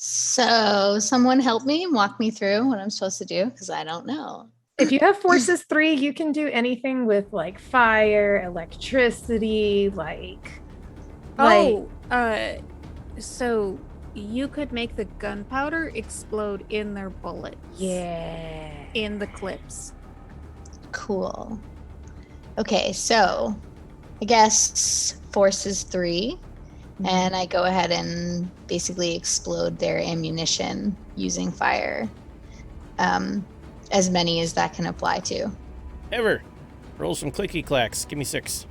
So someone help me and walk me through what I'm supposed to do, because I don't know. If you have forces 3, you can do anything with like fire, electricity, so you could make the gunpowder explode in their bullets. yeah. In the clips. Cool. Okay, so I guess force is 3, and I go ahead and basically explode their ammunition using fire. As many as that can apply to. Ever. Roll some clicky clacks. Give me 6.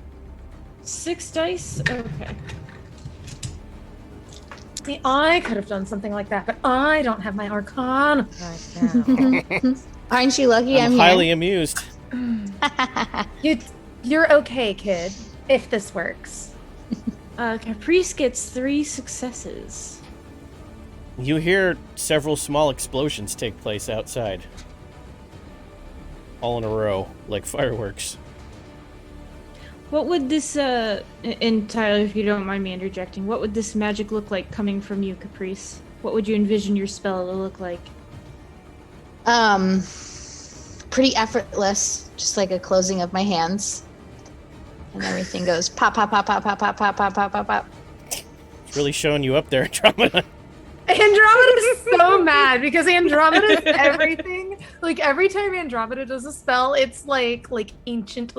6 dice? Okay. See, I could have done something like that, but I don't have my Arcana right now. Aren't you lucky I'm highly amused. You're okay, kid, if this works. Caprice gets 3 successes. You hear several small explosions take place outside. All in a row, like fireworks. What would this, and Tyler, if you don't mind me interjecting, what would this magic look like coming from you, Caprice? What would you envision your spell to look like? Pretty effortless, just like a closing of my hands. And everything goes pop, pop, pop, pop, pop, pop, pop, pop, pop, pop, pop. It's really showing you up there, Andromeda. Andromeda is so mad because Andromeda is everything. Like every time Andromeda does a spell, it's like ancient,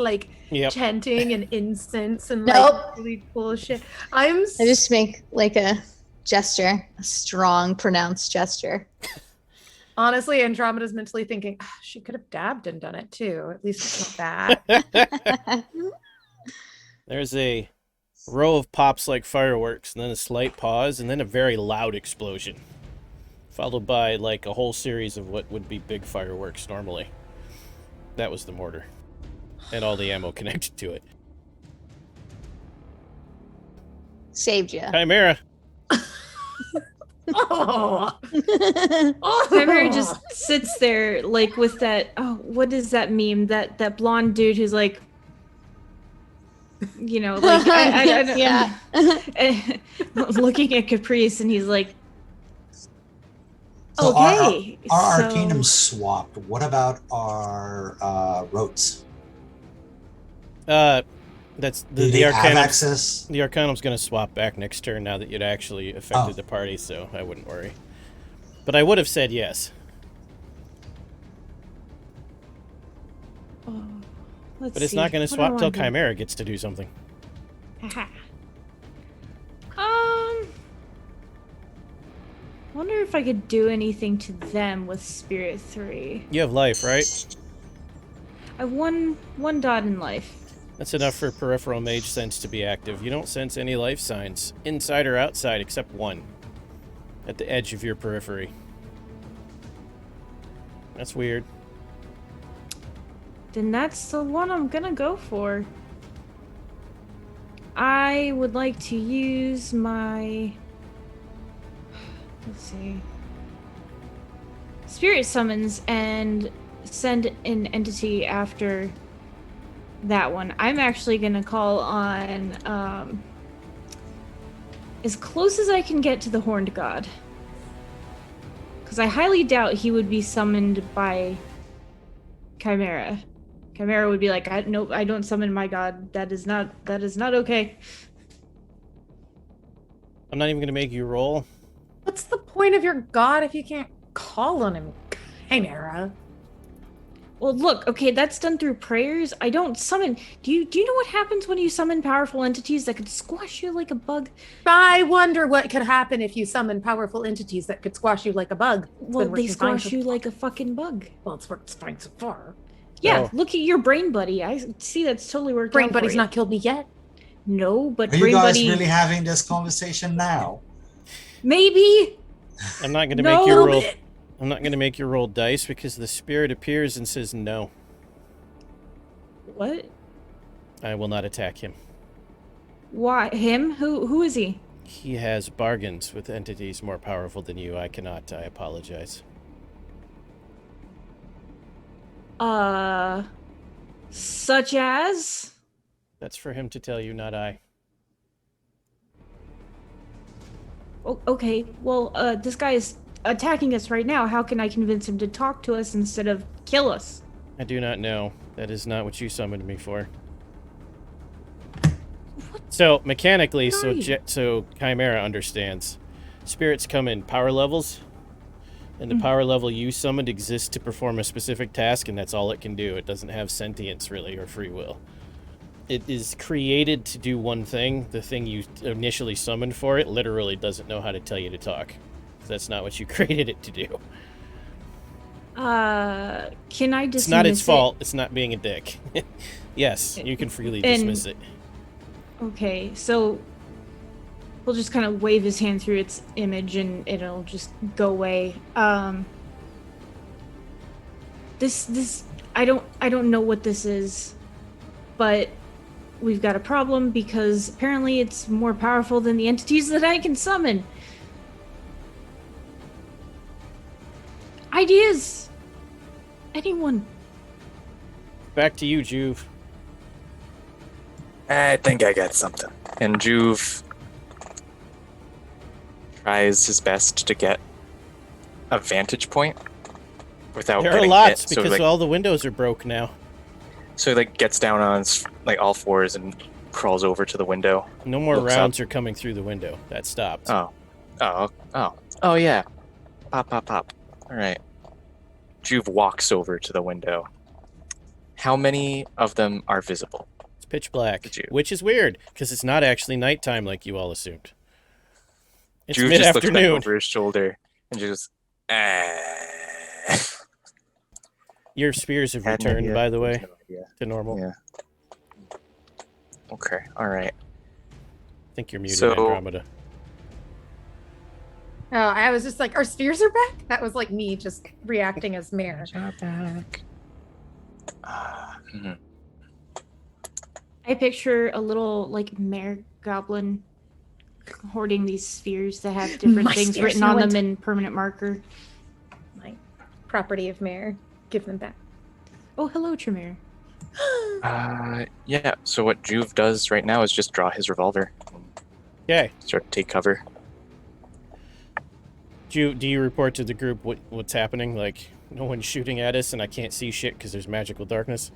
chanting and incense and really cool shit. I just make like a gesture, a strong, pronounced gesture. Honestly, Andromeda's mentally thinking, she could have dabbed and done it too. At least it's not bad. There's a row of pops like fireworks, and then a slight pause, and then a very loud explosion. Followed by like a whole series of what would be big fireworks normally. That was the mortar. And all the ammo connected to it. Saved you. Chimera! Chimera just sits there like with that, what is that meme? That blonde dude who's like, you know, like I don't, yeah. looking at Caprice, and he's like, So okay. Our Arcanum swapped. What about our rotes? That's Do the they have Arcanum. access? The Arcanum's gonna swap back next turn now that you'd actually affected the party, so I wouldn't worry. But I would have said yes. But it's not going to swap till Chimera gets to do something. Wonder if I could do anything to them with Spirit 3. You have life, right? I have one dot in life. That's enough for peripheral mage sense to be active. You don't sense any life signs, inside or outside, except one. At the edge of your periphery. That's weird. Then that's the one I'm gonna go for. I would like to use my... Let's see. Spirit summons and send an entity after that one. I'm actually gonna call on as close as I can get to the Horned God. Because I highly doubt he would be summoned by Chimera. Chimera would be like, nope, I don't summon my god. That is not okay. I'm not even gonna make you roll. What's the point of your god if you can't call on him, Chimera? Well, look, okay, that's done through prayers. I don't summon. Do you know what happens when you summon powerful entities that could squash you like a bug? I wonder what could happen if you summon powerful entities that could squash you like a bug. Well, they squash you like a fucking bug. Well, it's worked fine so far. Yeah, look at your brain buddy. I see that's totally worked out. Brain buddy's not killed me yet. No, but Are brain you guys buddy. really having this conversation now? Maybe. I'm not gonna make you roll. I'm not gonna make you roll dice because the spirit appears and says no. What? I will not attack him. Why him? Who is he? He has bargains with entities more powerful than you. I cannot. I apologize. Such as? That's for him to tell you, not I. Oh, okay, well, this guy is attacking us right now. How can I convince him to talk to us instead of kill us? I do not know. That is not what you summoned me for. So, mechanically, so Chimera understands. Spirits come in power levels, and the power level you summoned exists to perform a specific task, and that's all it can do. It doesn't have sentience, really, or free will. It is created to do one thing. The thing you initially summoned for it literally doesn't know how to tell you to talk. That's not what you created it to do. Can I dismiss It's not its fault. It's not being a dick. Yes, you can freely dismiss it. Okay, so we'll just kind of wave his hand through its image and it'll just go away. This I don't know what this is, but we've got a problem because apparently it's more powerful than the entities that I can summon. Ideas! Anyone? Back to you, Juve. I think I got something. And Juve tries his best to get a vantage point without There are getting lots hit. because all the windows are broke now. So he gets down on his all fours and crawls over to the window. No more rounds are coming through the window. That stopped. Oh yeah. Pop. All right. Juve walks over to the window. How many of them are visible? It's pitch black, which is weird because it's not actually nighttime like you all assumed. It's Juve just looks back mid-afternoon. over his shoulder and just Your spears have returned, by the way, to normal. Yeah. Okay. All right. I think you're muted, Andromeda. Oh, I was just like, our spears are back? That was like me just reacting as Mare. Back. I picture a little mare goblin hoarding these spheres that have different things written on them in permanent marker. My property of Mare. Give them back. Oh, hello, Tremere. Yeah. So what Juve does right now is just draw his revolver. Okay. Start to take cover. Do you report to the group what's happening? Like, no one's shooting at us and I can't see shit because there's magical darkness?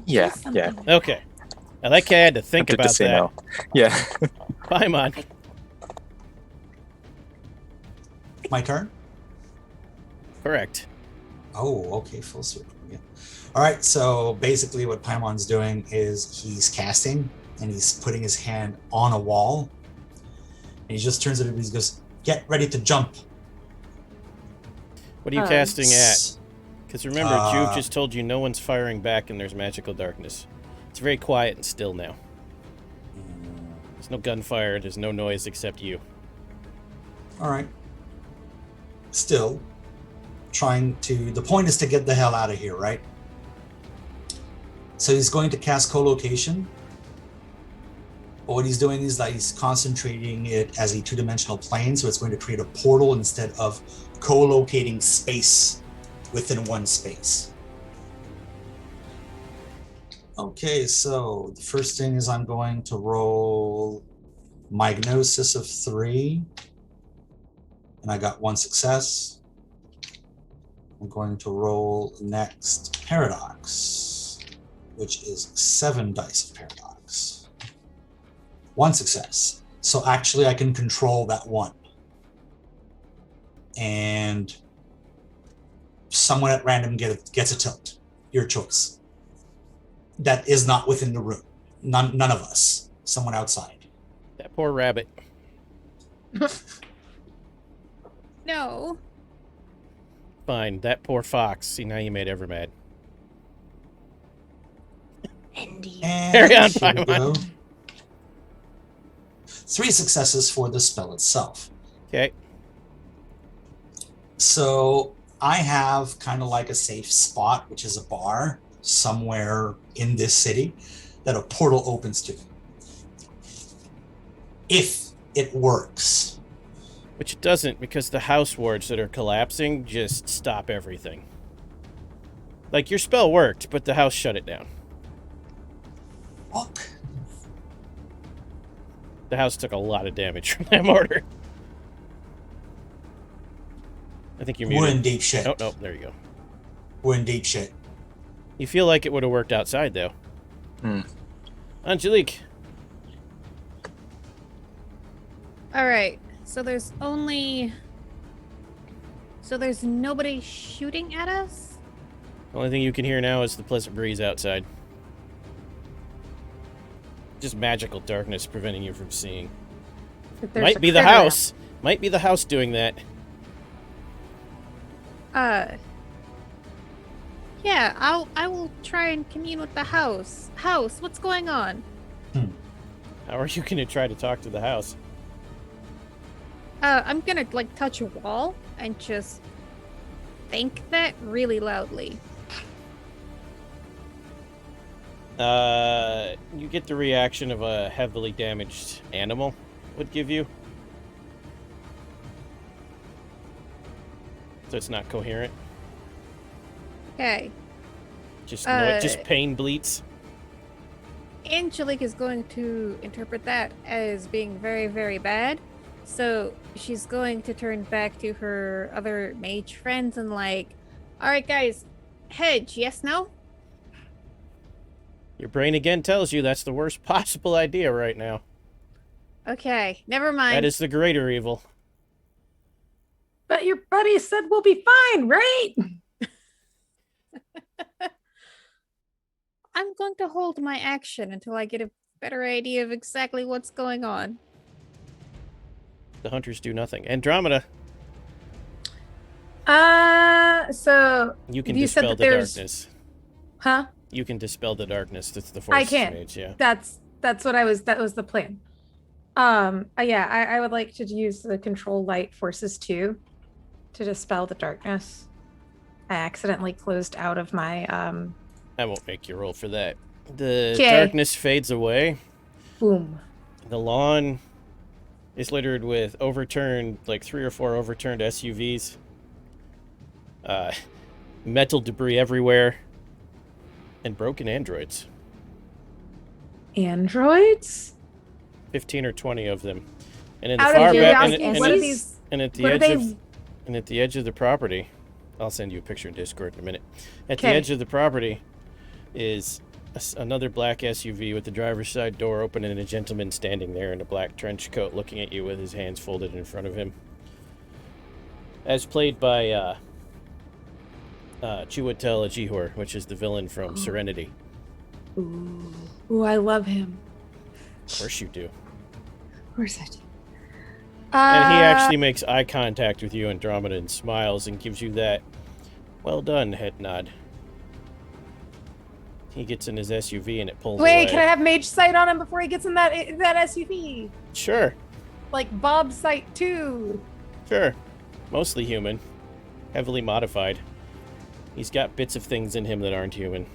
Yeah. Okay. I like how I had to think Tempted about to say that. no. Yeah. Paimon. My turn? Correct. Oh, okay, full circle. Yeah. All right, so basically what Paimon's doing is he's casting and he's putting his hand on a wall. And he just turns it and he goes, "Get ready to jump." What are you casting at? Because remember, Juve just told you no one's firing back and there's magical darkness. It's very quiet and still now. There's no gunfire, there's no noise except you. All right. Still, the point is to get the hell out of here, right? So he's going to cast co-location. But what he's doing is that he's concentrating it as a two-dimensional plane, so it's going to create a portal instead of co-locating space within one space. Okay, so the first thing is I'm going to roll my Gnosis of 3. And I got 1 success. I'm going to roll next Paradox, which is 7 dice of Paradox. 1 success. So actually I can control that 1. And someone at random gets a tilt. Your choice. That is not within the room. None of us. Someone outside. That poor rabbit. No. Fine, that poor fox. See, now you made Ever mad. Indeed. Carry on, Here we Paimon. go. 3 successes for the spell itself. Okay. So I have kind of like a safe spot, which is a bar somewhere in this city that a portal opens to. If it works. Which it doesn't, because the house wards that are collapsing just stop everything. Like, your spell worked, but the house shut it down. Fuck. The house took a lot of damage from that mortar. I think you're We're muted. in deep shit. Oh, no, there you go. We're in deep shit. You feel like it would have worked outside, though. Angelique. All right. So there's nobody shooting at us? The only thing you can hear now is the pleasant breeze outside. Just magical darkness preventing you from seeing. Might be the house. Might be the house doing that. Yeah, I will try and commune with the house. House, what's going on? How are you going to try to talk to the house? I'm gonna, like, touch a wall and just think that really loudly. You get the reaction of a heavily damaged animal would give you. So it's not coherent. Okay. Just pain bleats. Angelique is going to interpret that as being very, very bad. So she's going to turn back to her other mage friends and like, all right, guys, hedge, yes, no? Your brain again tells you that's the worst possible idea right now. Okay, never mind. That is the greater evil. But your buddy said we'll be fine, right? I'm going to hold my action until I get a better idea of exactly what's going on. The hunters do nothing. Andromeda. So You can you said dispel that the darkness. Huh? You can dispel the darkness. That's the force I can. mage, yeah. That's what that was the plan. Yeah, I would like to use the control light forces too to dispel the darkness. I accidentally closed out of my I won't make you roll for that. The 'Kay. darkness fades away. boom. The lawn is littered with overturned, like 3 or 4 overturned SUVs. Metal debris everywhere. And broken androids. Androids? 15 or 20 of them. And in the Out far of back, curiosity, what are these? and at the What are edge they? of the property, I'll send you a picture in Discord in a minute. At the 'Kay. edge of the property is another black SUV with the driver's side door open and a gentleman standing there in a black trench coat looking at you with his hands folded in front of him. As played by Chiwetel Ejiofor, which is the villain from Serenity. Ooh, I love him. Of course you do. Of course I do. And he actually makes eye contact with you, Andromeda, and smiles and gives you that well done head nod. He gets in his SUV and it pulls away. Wait, can I have mage sight on him before he gets in that SUV? Sure. Like Bob's sight too. Sure. Mostly human. Heavily modified. He's got bits of things in him that aren't human.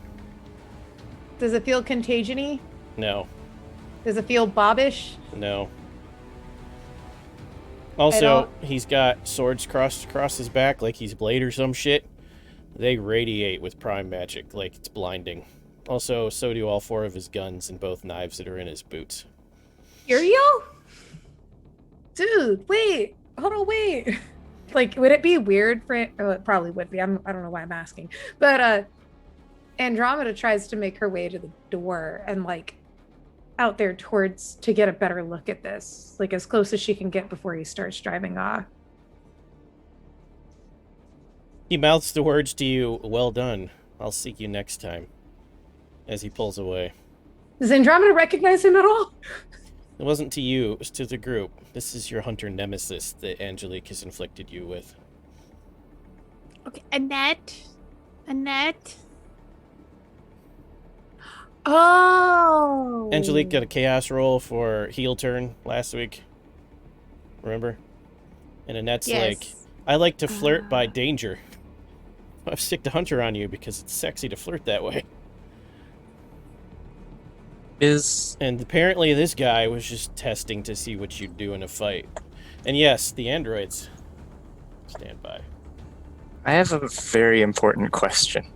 Does it feel contagion-y? No. Does it feel Bobish? No. Also, he's got swords crossed across his back like he's Blade or some shit. They radiate with prime magic like it's blinding. Also, so do all 4 of his guns and both knives that are in his boots. Uriel? Dude, wait. Hold on, wait. Like, would it be weird for... Oh, it probably would be. I don't know why I'm asking. But Andromeda tries to make her way to the door and, like, out there towards to get a better look at this. Like, as close as she can get before he starts driving off. He mouths the words to you, "Well done. I'll seek you next time," as he pulls away. Does Andromeda recognize him at all? It wasn't to you, it was to the group. This is your hunter nemesis that Angelique has inflicted you with. Okay, Annette. Oh. Angelique got a chaos roll for heel turn last week. Remember? And Annette's like, I like to flirt by danger. I've sticked a hunter on you because it's sexy to flirt that way. And apparently this guy was just testing to see what you'd do in a fight. And yes, the androids stand by. I have a very important question.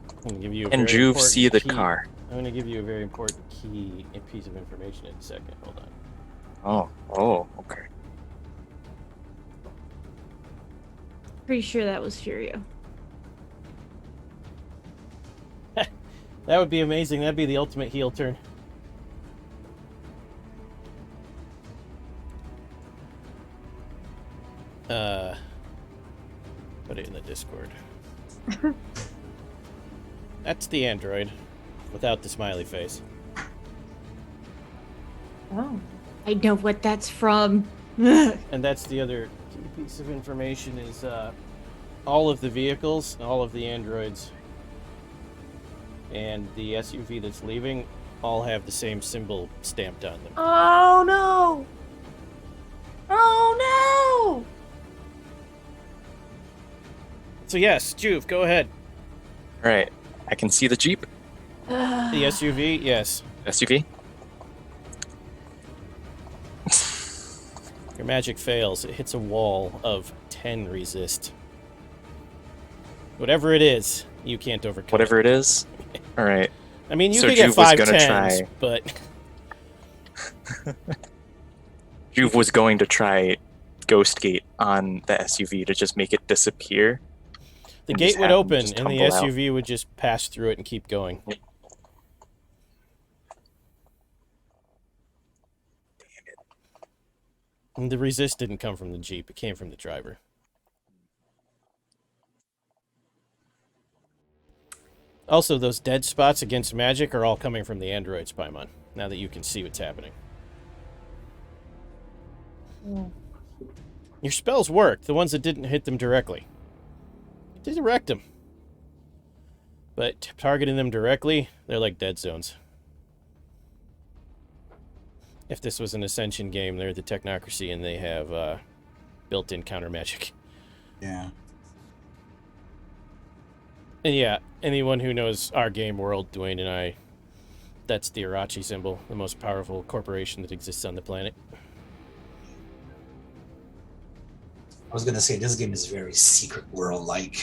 I'm gonna give you a Can very Juve important see the key. car? I'm going to give you a very important key and piece of information in a second. Hold on. Oh, okay. Pretty sure that was Furio. That would be amazing. That'd be the ultimate heel turn. Put it in the Discord. That's the android, without the smiley face. Oh. I know what that's from. And that's the other key piece of information is all of the vehicles, all of the androids, and the SUV that's leaving all have the same symbol stamped on them. Oh no! Oh So yes, Juve, go ahead. All right. I can see the Jeep. The SUV, yes. SUV. Your magic fails. It hits a wall of 10 resist. Whatever it is, you can't overcome. Whatever it is. All right. I mean, you So could get Juve was 5 gonna 10s, try- but Juve was going to try Ghost Gate on the SUV to just make it disappear. the And gate just would have them open just and the tumble out. SUV would just pass through it and keep going. Yep. And the resist didn't come from the Jeep, it came from the driver. Also, those dead spots against magic are all coming from the androids, Paimon, now that you can see what's happening. Yeah. Your spells worked, the ones that didn't hit them directly. You direct them. But targeting them directly, they're like dead zones. If this was an Ascension game, they're the Technocracy and they have built-in counter magic. Yeah. And yeah, anyone who knows our game world, Dwayne and I, that's the Irachi symbol, the most powerful corporation that exists on the planet. I was gonna say this game is very secret world-like.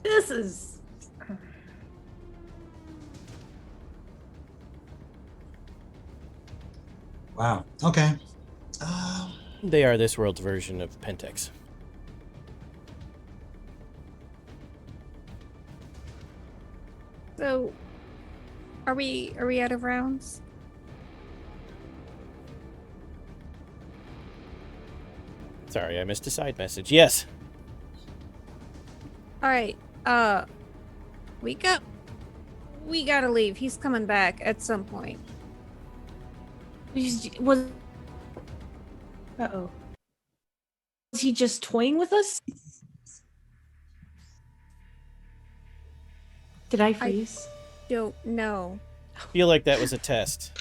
This is. Wow. Okay. They are this world's version of Pentex. So, are we out of rounds? Sorry, I missed a side message. Yes. All right. We gotta leave. He's coming back at some point. Was Was he just toying with us? Did I freeze? Don't know. Feel like that was a test.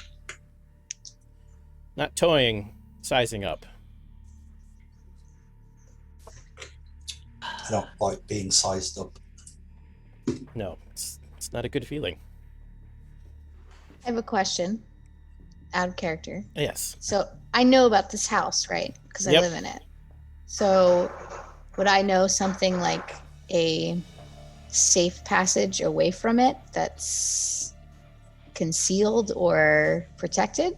Not toying, sizing up. I don't like being sized up. No, it's not a good feeling. I have a question. Out of character. Yes. So I know about this house, right? Because I Yep. live in it. So would I know something like a safe passage away from it that's concealed or protected?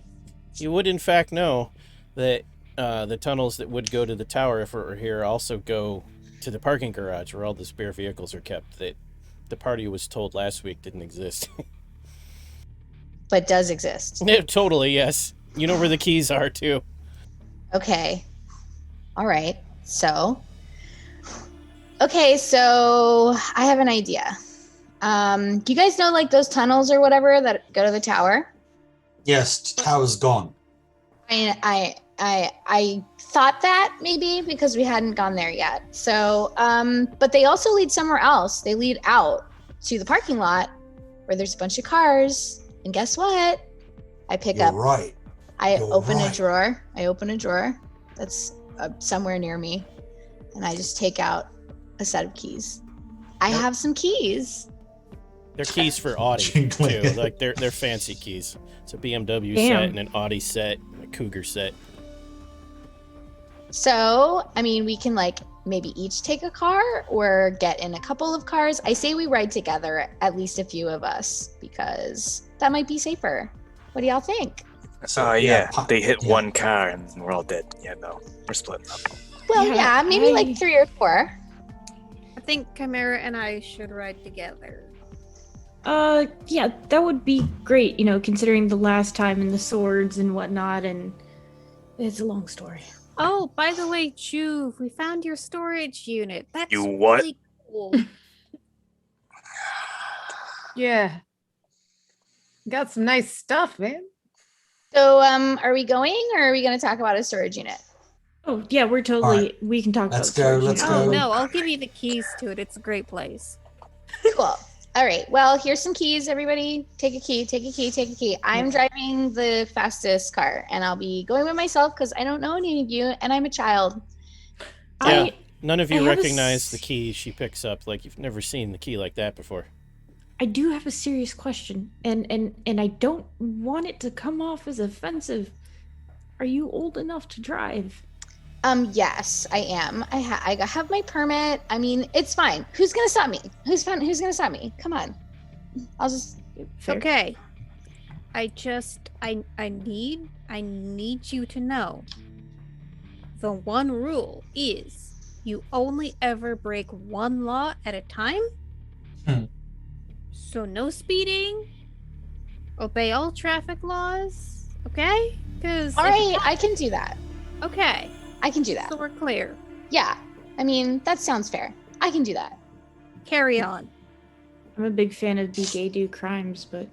You would, in fact, know that the tunnels that would go to the tower, if it were here, also go to the parking garage where all the spare vehicles are kept that the party was told last week didn't exist. But does exist. Yeah, totally, yes. You know where the keys are, too. Okay. All right. So I have an idea. Do you guys know like those tunnels or whatever that go to the tower? Yes, tower's gone. I thought that maybe because we hadn't gone there yet. So, but they also lead somewhere else. They lead out to the parking lot where there's a bunch of cars. And guess what? I pick You're up. right. I You're open right. a drawer. I open a drawer that's somewhere near me, and I just take out a set of keys. I Yep. have some keys. They're keys for Audi, Jingling. too. Like, they're fancy keys. It's a BMW Damn. set and an Audi set and a Cougar set. So, I mean, we can like maybe each take a car or get in a couple of cars. I say we ride together, at least a few of us, because that might be safer. What do y'all think? Yeah, they hit yeah. one car and we're all dead. Yeah, no, we're splitting up. Well, Yeah, yeah, maybe I- like 3 or 4. think Chimera and I should ride together. Yeah, that would be great, considering the last time and the swords and whatnot, and it's a long story. Oh, by the way, Juve, we found your storage unit. That's You what? really cool. Yeah. Got some nice stuff, man. So, are we going, or are we going to talk about a storage unit? Oh, yeah, we can talk Let's about go, storage let's units. go. Oh, no, I'll give you the keys to it. It's a great place. Cool. All right. Well, here's some keys, everybody. Take a key, take a key, take a key. I'm driving the fastest car, and I'll be going with myself because I don't know any of you, and I'm a child. Yeah, none of you I have recognize the key she picks up. Like, you've never seen the key like that before. I do have a serious question, and I don't want it to come off as offensive. Are you old enough to drive? Yes, I am. I have my permit. I mean, it's fine. Who's gonna stop me? Who's gonna stop me? Come on. I'll just. Fair. Okay. I need you to know. The one rule is you only ever break one law at a time. So no speeding. Obey all traffic laws. Okay? All right, I can do that. Okay. I can do that. So we're clear. Yeah. I mean, that sounds fair. I can do that. Carry on. I'm a big fan of be gay do crimes, but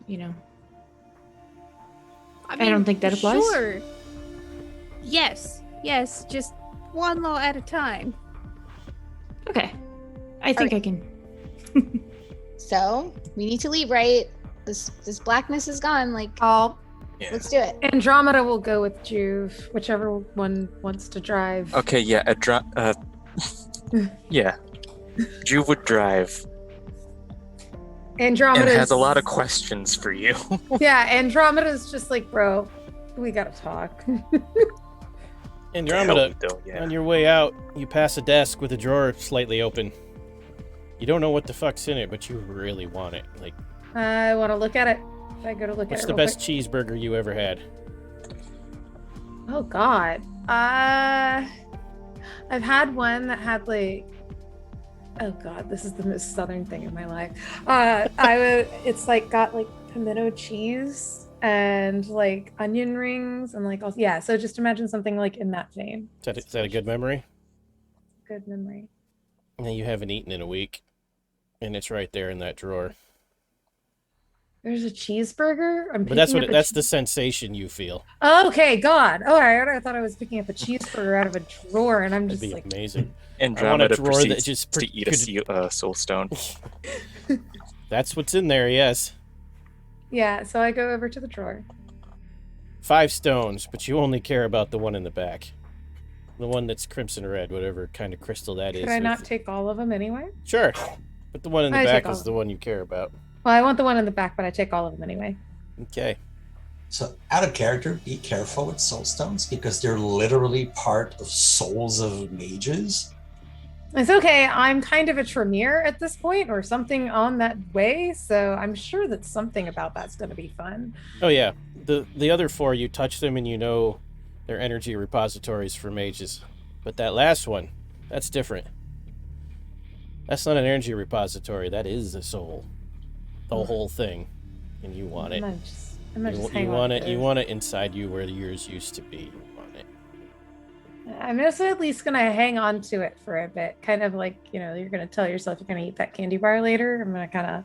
I don't think that applies. Sure. Yes, just one law at a time. Okay. I think I can. So we need to leave, right? This blackness is gone. Like, let's do it. Andromeda will go with Juve, whichever one wants to drive. Okay, yeah, yeah. Juve would drive. Andromeda And has a lot of questions for you. Yeah, Andromeda's just like, bro, we gotta talk. Andromeda, Yeah. on your way out, you pass a desk with a drawer slightly open. You don't know what the fuck's in it, but you really want it. Like, I want to look at it. I go to look what's at it. the real best cheeseburger you ever had? quick. Oh God. I've had one that had like. Oh God, this is the most southern thing in my life. It's like got like pimento cheese and like onion rings and like yeah. So just imagine something like in that vein. Is that a good memory? Good memory. Yeah, you haven't eaten in a week, and it's right there in that drawer. There's a cheeseburger. But that's the sensation you feel. Okay, God. All right, I thought I was picking up a cheeseburger out of a drawer, and I'm That'd just be like, amazing. Andromeda drawer that proceeds just to eat a soul stone. That's what's in there, yes. yeah. So I go over to the drawer. 5 stones, but you only care about the one in the back. The one that's crimson red, whatever kind of crystal that is. Could I not take all of them anyway? Sure. But the one in the I back take all is of the one you care about. Well, I want the one in the back, but I take all of them anyway. Okay. So, out of character, be careful with soul stones because they're literally part of souls of mages. It's okay. I'm kind of a Tremere at this point, or something on that way. So I'm sure that something about that's going to be fun. Oh yeah. The other 4, you touch them and you know they're energy repositories for mages. But that last one, that's different. That's not an energy repository. That is a soul. The whole thing. And you want it. You want it inside you where yours used to be. You want it. I'm just at least going to hang on to it for a bit. Kind of like, you're going to tell yourself you're going to eat that candy bar later. I'm going to kind of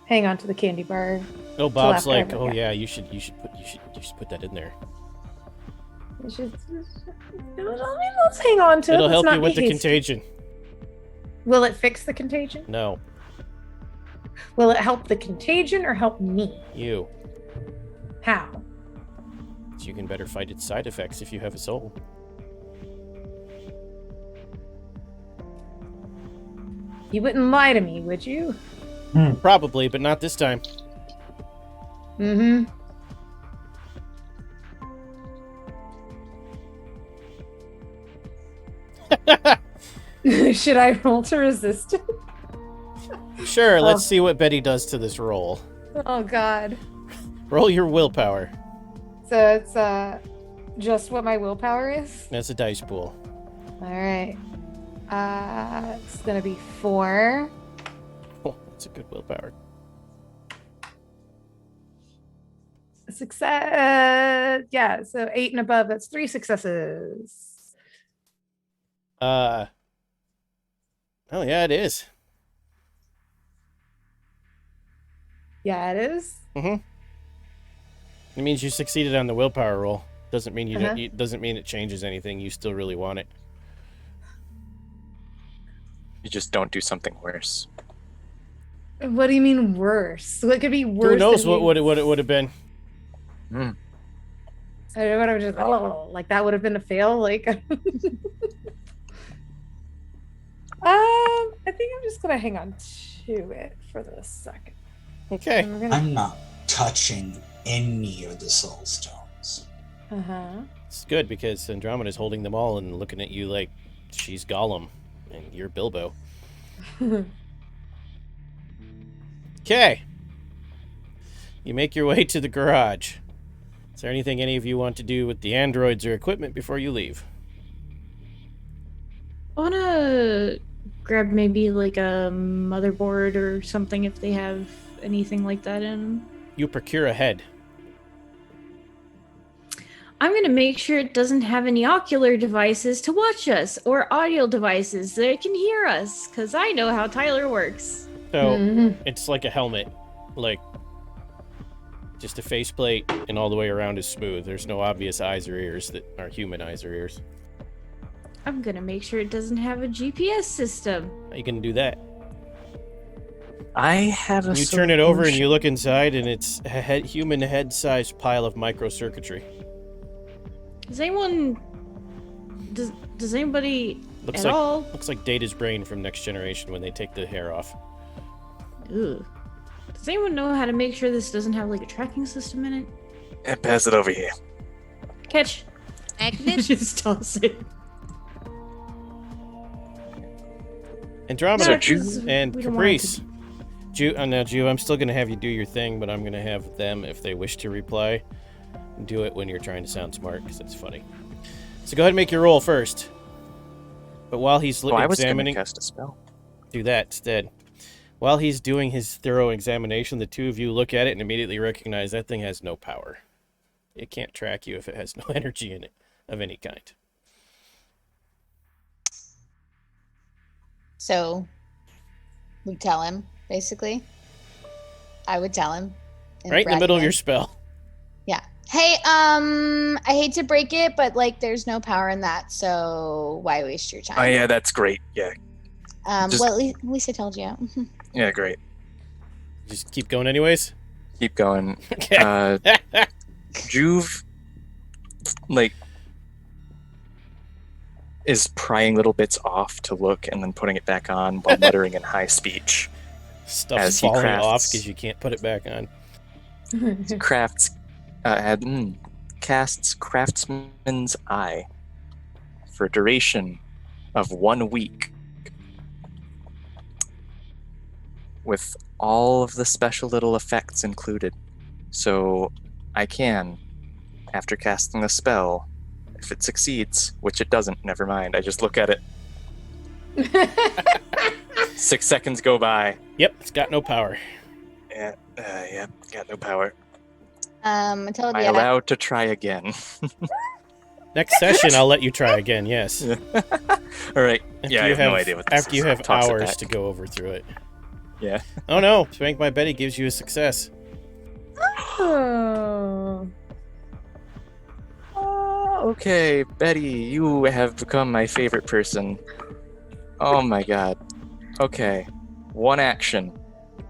hang on to the candy bar. Oh, Bob's like, oh yeah, you should put that in there. Let's hang on to it. It'll Let's help not you with be the hasty. contagion. Will it fix the contagion? No, Will it help the contagion or help me? you. How? So you can better fight its side effects if you have a soul. You wouldn't lie to me, would you? Probably, but not this time. Mm-hmm. Should I roll to resist it? Sure, let's see what Betty does to this roll. Oh God. Roll your willpower. So it's just what my willpower is? That's a dice pool. Alright. It's gonna be 4. Oh, that's a good willpower. Success. Yeah, so 8 and above, that's 3 successes. Oh yeah, it is. Yeah, it is. Mm-hmm. It means you succeeded on the willpower roll. Doesn't mean you don't, it doesn't mean it changes anything. You still really want it. You just don't do something worse. What do you mean worse? What could be worse? Who knows what it would have been? Mm. I would have just like that would have been a fail. Like, I think I'm just gonna hang on to it for the second. Okay. I'm not touching any of the soul stones. It's good because Andromeda's holding them all and looking at you like she's Gollum and you're Bilbo. Okay. You make your way to the garage. Is there anything any of you want to do with the androids or equipment before you leave? I want to grab maybe like a motherboard or something if they have anything like that in. You procure a head. I'm going to make sure it doesn't have any ocular devices to watch us or audio devices that can hear us, because I know how Tyler works. So it's like a helmet, like just a faceplate, and all the way around is smooth. There's no obvious eyes or ears that are human eyes or ears. I'm going to make sure it doesn't have a GPS system. How you gonna do that? I have a You turn it over and you look inside, and it's a human head-sized pile of microcircuitry. Does anyone... Does anybody Looks at like all... looks like Data's brain from Next Generation when they take the hair off. Ugh. Does anyone know how to make sure this doesn't have like a tracking system in it? Yeah, pass it over here. Catch. Magnet? Just toss it. Andromeda No, 'cause and we don't want it Caprice. Now, Ju, I'm still going to have you do your thing, but I'm going to have them, if they wish to reply, do it when you're trying to sound smart, because it's funny. So go ahead and make your roll first. But while he's I was going examining... to cast a spell. Do that instead. While he's doing his thorough examination, the two of you look at it and immediately recognize that thing has no power. It can't track you if it has no energy in it of any kind. So we tell him, basically. I would tell him. Right in the middle of your spell. Yeah. Hey, I hate to break it, but like there's no power in that, so why waste your time? Oh yeah, that's great. Yeah. Well, at least I told you. Yeah, great. Just keep going anyways? Keep going. Okay. Juve, like, is prying little bits off to look and then putting it back on while muttering in high speech. Stuff's as he falling crafts- off because you can't put it back on. Casts Craftsman's Eye for a duration of 1 week, with all of the special little effects included. So I can, after casting the spell, if it succeeds, which it doesn't, never mind, I just look at it. 6 seconds go by. Yep, it's got no power. Yeah, got no power. I told Am I you. allowed to try again? Next session, I'll let you try again, yes. All right. Yeah, I have no idea what this After you is. have Toss it hours back. to go over through it. Yeah. Oh no, Spank My Betty gives you a success. Oh. Okay, Betty, you have become my favorite person. Oh my god. Okay. 1 action.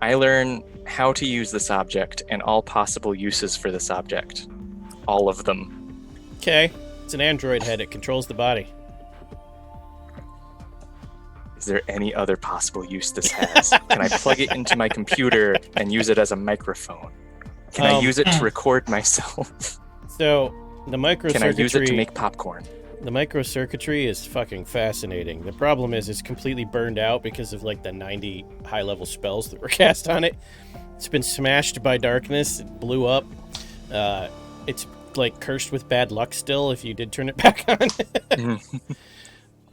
I learn how to use this object and all possible uses for this object. All of them. Okay, it's an android head. It controls the body. Is there any other possible use this has? Can I plug it into my computer and use it as a microphone? Can I use it to record myself? So, the microcircuitry... Can I use it to make popcorn? The microcircuitry is fucking fascinating. The problem is it's completely burned out because of like the 90 high-level spells that were cast on it. It's been smashed by darkness. It blew up. It's like cursed with bad luck still if you did turn it back on.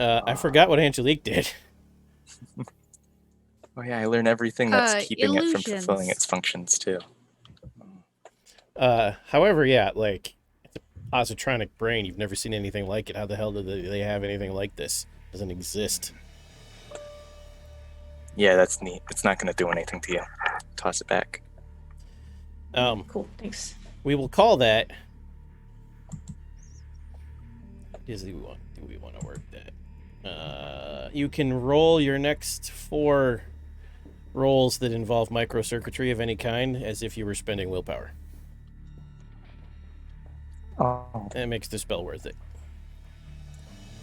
I forgot what Angelique did. Oh yeah, I learn everything that's keeping it from illusions. fulfilling its functions too. However, yeah, like, it's a positronic brain. You've never seen anything like it. How the hell do they have anything like this? It doesn't exist. Yeah, that's neat. It's not going to do anything to you. Toss it back. Cool, thanks. We will call that. Do we want to work that? You can roll your next 4 rolls that involve microcircuitry of any kind as if you were spending willpower. Oh. That makes the spell worth it.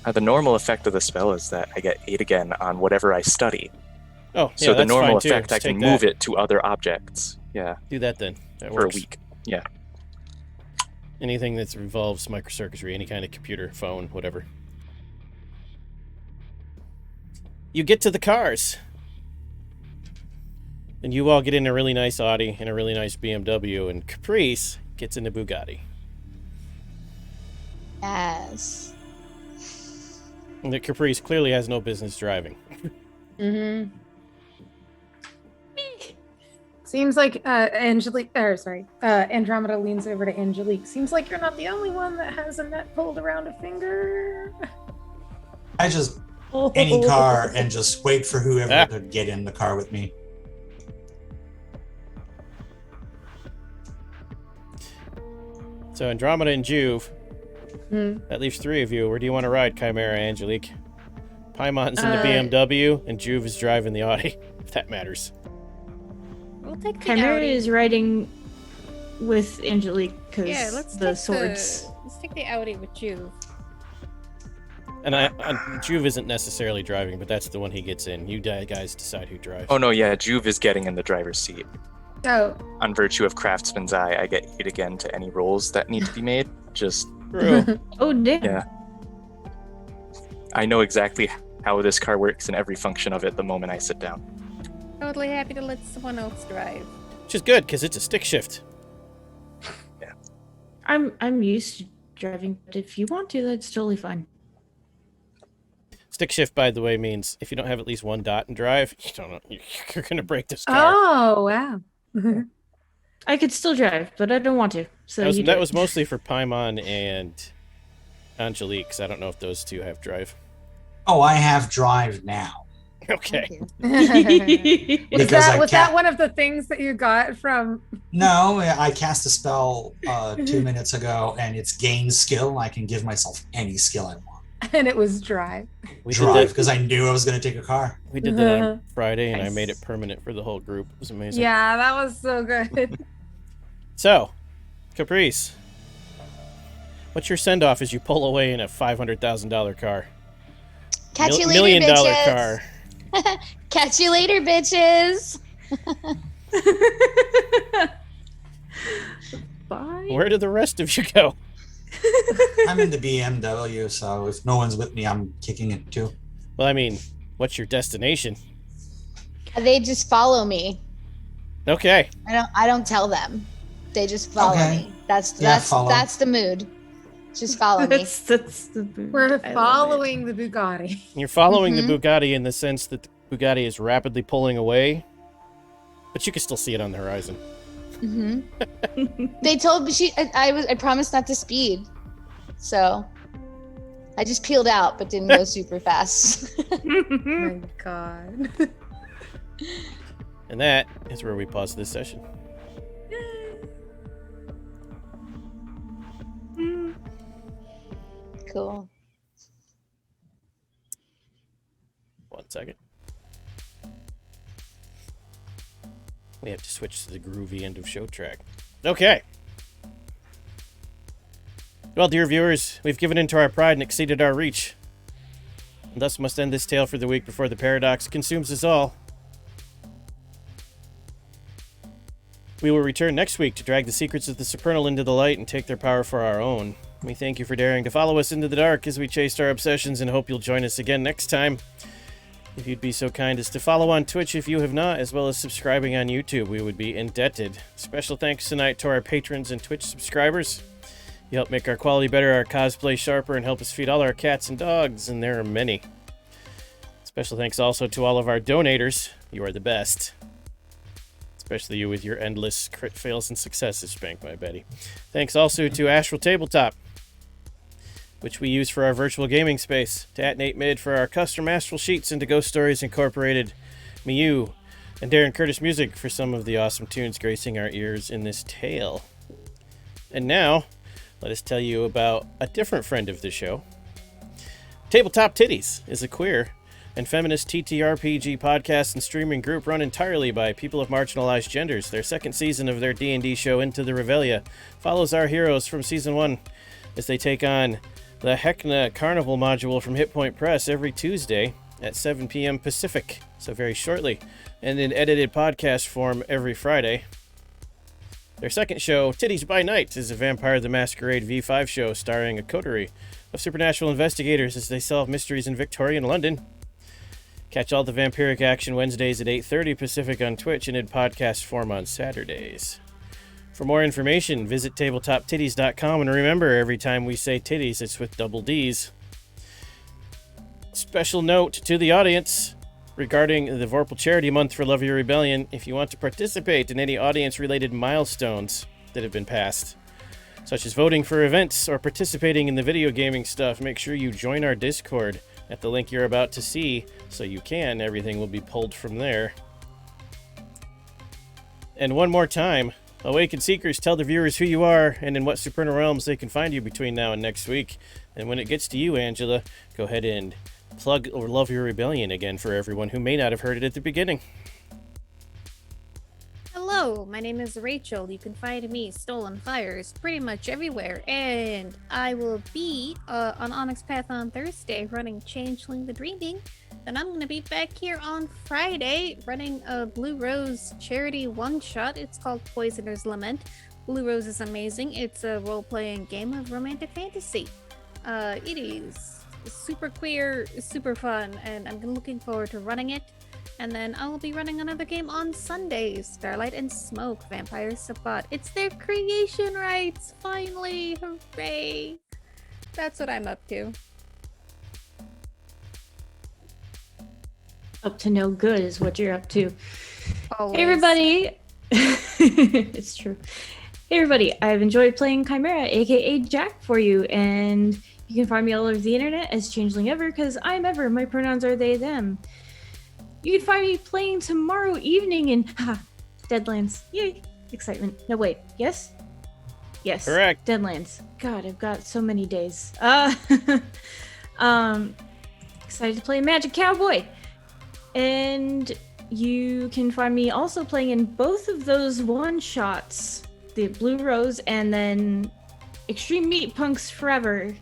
The normal effect of the spell is that I get 8 again on whatever I study. Oh, yeah, So the that's normal fine, too. effect, I Just can take move that. it to other objects. Yeah, Do that then. That for works. a week. Yeah. Anything that involves microcircuitry, any kind of computer, phone, whatever. You get to the cars. And you all get in a really nice Audi and a really nice BMW, and Caprice gets in a Bugatti. Yes. And that Caprice clearly has no business driving. Mm-hmm. Seems like Andromeda leans over to Angelique. Seems like you're not the only one that has a net pulled around a finger. I just any car and just wait for whoever to get in the car with me. So Andromeda and Juve. That leaves 3 of you. Where do you want to ride, Chimera, Angelique? Paimon's in the BMW, and Juve is driving the Audi, if that matters. We'll take the Chimera Audi. is riding with Angelique because let's the take swords. Let's take the Audi with you. And Juve isn't necessarily driving, but that's the one he gets in. You guys decide who drives. Oh no, yeah, Juve is getting in the driver's seat. Oh, On virtue of Craftsman's Eye, I get 8 again to any rolls that need to be made. Just, True. Oh, damn. yeah. I know exactly how this car works and every function of it the moment I sit down. Totally happy to let someone else drive. Which is good, because it's a stick shift. I'm used to driving, but if you want to, that's totally fine. Stick shift, by the way, means if you don't have at least 1 dot in drive, you don't know, you're going to break this car. oh wow. I could still drive, but I don't want to. So That was mostly for Paimon and Angelique, because I don't know if those 2 have drive. Oh, I have drive now. Okay. Was Because that one of the things that you got from? No, I cast a spell 2 minutes ago, and it's gain skill. I can give myself any skill I want. And it was drive. We Drive, did because I knew I was going to take a car. that on Friday, and I Nice. made it permanent for the whole group. It was amazing. Yeah, that was so good. So, Caprice, what's your send-off as you pull away in a $500,000 car? Catch you later, $1 million bitches. car. Catch you later, bitches. Bye. Where did the rest of you go? I'm in the BMW, so if no one's with me, I'm kicking it too. Well, I mean, what's your destination? They just follow me. Okay. I don't tell them. They just follow Okay. me. That's follow. that's the mood. Just follow me. That's the mood. We're I love it. following the Bugatti. You're following Mhm. the Bugatti in the sense that the Bugatti is rapidly pulling away, but you can still see it on the horizon. hmm They told me I promised not to speed, so I just peeled out, but didn't go super fast. Oh my god. And that is where we pause this session. Cool. 1 second. We have to switch to the groovy end of show track. Okay. Well, dear viewers, we've given in to our pride and exceeded our reach. And thus must end this tale for the week before the paradox consumes us all. We will return next week to drag the secrets of the Supernal into the light and take their power for our own. We thank you for daring to follow us into the dark as we chased our obsessions and hope you'll join us again next time. If you'd be so kind as to follow on Twitch if you have not, as well as subscribing on YouTube, we would be indebted. Special thanks tonight to our patrons and Twitch subscribers. You help make our quality better, our cosplay sharper, and help us feed all our cats and dogs, and there are many. Special thanks also to all of our donators. You are the best. Especially you with your endless crit fails and successes, Spank My Betty. Thanks also to Astral Tabletop, which we use for our virtual gaming space, to Nate Mid for our custom Astral sheets, and to Ghost Stories Incorporated, Miyu, and Darren Curtis Music for some of the awesome tunes gracing our ears in this tale. And now, let us tell you about a different friend of the show. Tabletop Titties is a queer and feminist TTRPG podcast and streaming group run entirely by people of marginalized genders. Their second season of their D&D show, Into the Revelia, follows our heroes from Season 1 as they take on the Heckna Carnival module from Hit Point Press every Tuesday at 7 p.m. Pacific, so very shortly, and in edited podcast form every Friday. Their second show, Titties by Night, is a Vampire the Masquerade V5 show starring a coterie of supernatural investigators as they solve mysteries in Victorian London. Catch all the vampiric action Wednesdays at 8:30 Pacific on Twitch and in podcast form on Saturdays. For more information, visit tabletoptitties.com, and remember, every time we say titties, it's with double D's. Special note to the audience regarding the Vorpal Charity Month for Love Your Rebellion. If you want to participate in any audience-related milestones that have been passed, such as voting for events or participating in the video gaming stuff, make sure you join our Discord at the link you're about to see, so you can. Everything will be pulled from there. And one more time, Awakened Seekers, tell the viewers who you are and in what supernal realms they can find you between now and next week. And when it gets to you, Angela, go ahead and plug or Love Your Rebellion again for everyone who may not have heard it at the beginning. Hello, my name is Rachel. You can find me, Stolen Fires, pretty much everywhere. And I will be on Onyx Path on Thursday running Changeling the Dreaming. Then I'm going to be back here on Friday running a Blue Rose charity one-shot. It's called Poisoner's Lament. Blue Rose is amazing. It's a role-playing game of romantic fantasy. It is super queer, super fun, and I'm looking forward to running it. And then I will be running another game on Sundays, Starlight and Smoke, Vampire Sabbat. It's their creation rights, finally! Hooray! That's what I'm up to. Up to no good is what you're up to. Always. Hey everybody! It's true. Hey everybody, I've enjoyed playing Chimera, aka Jack, for you, and you can find me all over the internet as Changeling Ever, because I'm Ever. My pronouns are they, them. You can find me playing tomorrow evening in Deadlands. Yay! Excitement. No, wait. Yes? Yes. Correct. Deadlands. God, I've got so many days. Excited to play Magic Cowboy. And you can find me also playing in both of those one-shots. The Blue Rose and then Extreme Meat Punks Forever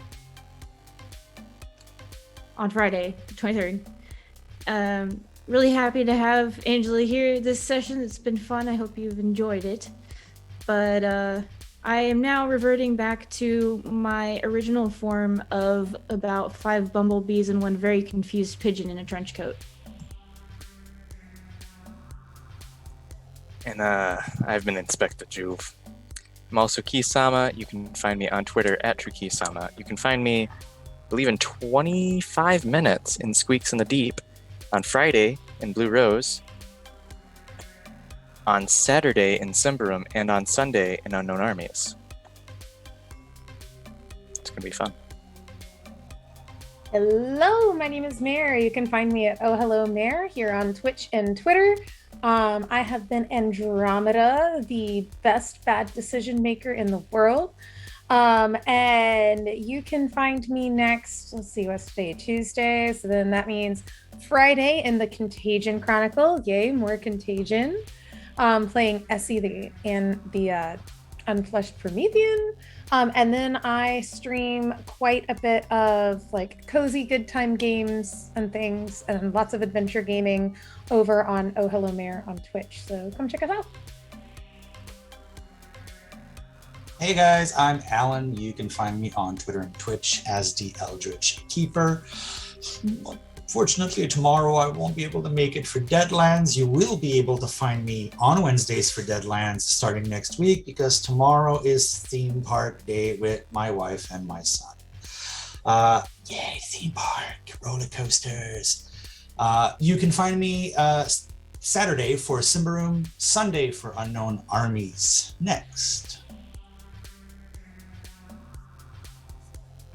on Friday, the 23rd. Really happy to have Angela here this session. It's been fun. I hope you've enjoyed it. But I am now reverting back to my original form of about 5 bumblebees and one very confused pigeon in a trench coat. And I've been Inspector Juve. I'm also Kisama. You can find me on Twitter at TrueKisama. You can find me, I believe, in 25 minutes in Squeaks in the Deep, on Friday in Blue Rose, on Saturday in Cymberum, and on Sunday in Unknown Armies. It's going to be fun. Hello, my name is Mare. You can find me at Oh Hello Mare here on Twitch and Twitter. I have been Andromeda, the best bad decision maker in the world. And you can find me next, let's see, what's today? Tuesday. So then that means Friday in the Contagion Chronicle. Yay, more Contagion. Playing Essie the Unfleshed Promethean. And then I stream quite a bit of like cozy good time games and things and lots of adventure gaming over on Oh Hello Mare on Twitch. So come check us out. Hey guys, I'm Alan. You can find me on Twitter and Twitch as the Eldritch Keeper. Unfortunately, tomorrow I won't be able to make it for Deadlands. You will be able to find me on Wednesdays for Deadlands starting next week because tomorrow is theme park day with my wife and my son. Yay, theme park, roller coasters. You can find me Saturday for Simbaroom, Sunday for Unknown Armies. Next.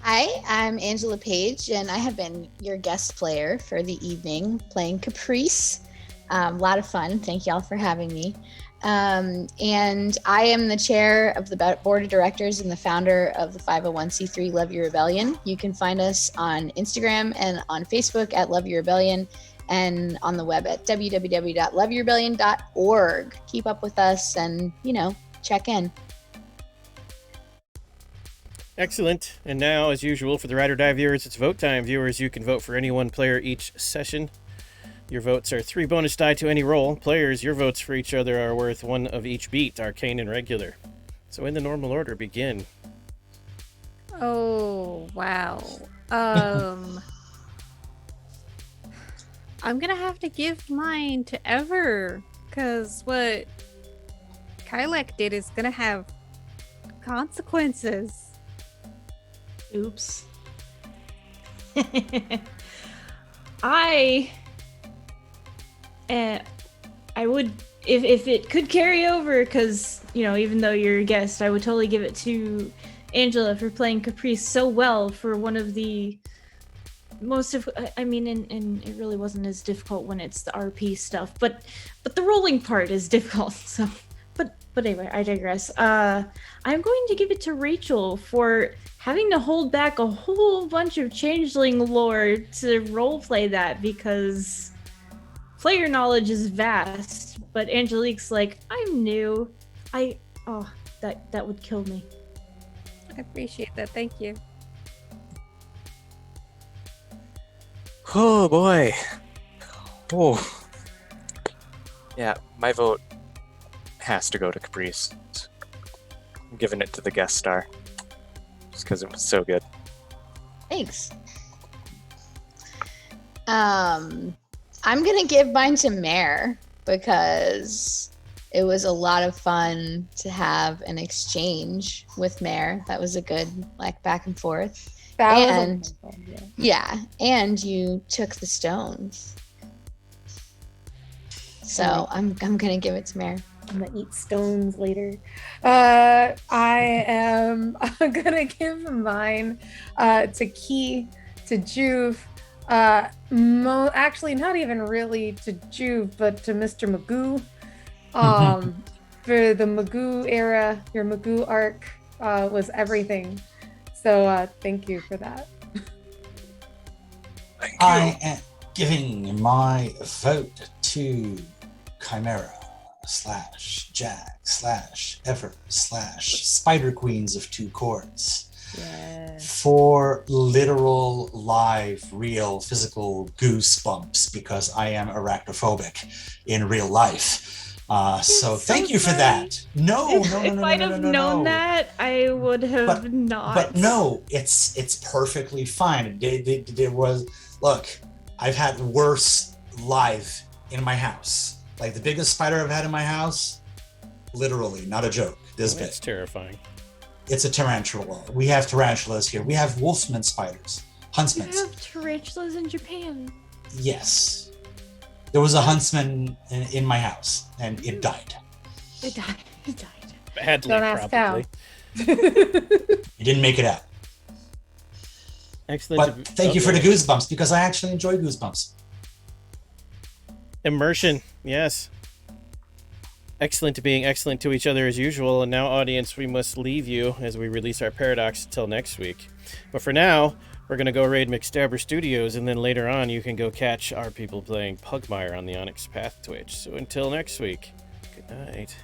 Hi, I'm Angela Page, and I have been your guest player for the evening, playing Caprice. A lot of fun. Thank y'all for having me. And I am the chair of the board of directors and the founder of the 501c3 Love Your Rebellion. You can find us on Instagram and on Facebook at Love Your Rebellion and on the web at www.loveyourrebellion.org. Keep up with us and, check in. Excellent. And now, as usual, for the Ride or Die viewers, it's vote time. Viewers, you can vote for any one player each session. Your votes are 3 bonus die to any roll. Players, your votes for each other are worth 1 of each beat, arcane and regular. So in the normal order, begin. Oh, wow. I'm gonna have to give mine to Ever, because what Kylek did is gonna have consequences. Oops. I would, if it could carry over, because, even though you're a guest, I would totally give it to Angela for playing Caprice so well for one of the most of, and it really wasn't as difficult when it's the RP stuff, but the rolling part is difficult, so. But anyway, I digress. I'm going to give it to Rachel for having to hold back a whole bunch of changeling lore to roleplay that, because player knowledge is vast, but Angelique's like, I'm new. That would kill me. I appreciate that. Thank you. Oh boy. Oh. Yeah, my vote has to go to Caprice. I'm giving it to the guest star. Just because it was so good. Thanks. I'm gonna give mine to Mare because it was a lot of fun to have an exchange with Mare. That was a good back and forth. And you took the stones. So I'm gonna give it to Mare. I'm gonna eat stones later. I am gonna give mine to Key, to Juve. Actually, not even really to Juve, but to Mr. Magoo. For the Magoo era, your Magoo arc was everything. So thank you for that. Thank you. I am giving my vote to Chimera / Jack / Ever / Spider Queens of Two Courts. Yes. For literal, live, real, physical goosebumps, because I am arachnophobic in real life. So thank you for that. No. If I'd have known that, I would have not. But no, it's perfectly fine. There was, look, I've had worse live in my house. Like the biggest spider I've had in my house, literally, not a joke. This big. That's terrifying. It's a tarantula. We have tarantulas here. We have wolfman spiders, huntsmen. You have tarantulas in Japan. Yes. There was a huntsman in my house, and it died. It died. Badly, Don't ask probably. It didn't make it out. Excellent. But thank you for the goosebumps, because I actually enjoy goosebumps. Immersion, yes. Excellent to being excellent to each other as usual, and now, audience, we must leave you as we release our Paradox until next week. But for now, we're going to go raid McStabber Studios, and then later on you can go catch our people playing Pugmire on the Onyx Path Twitch. So until next week, good night.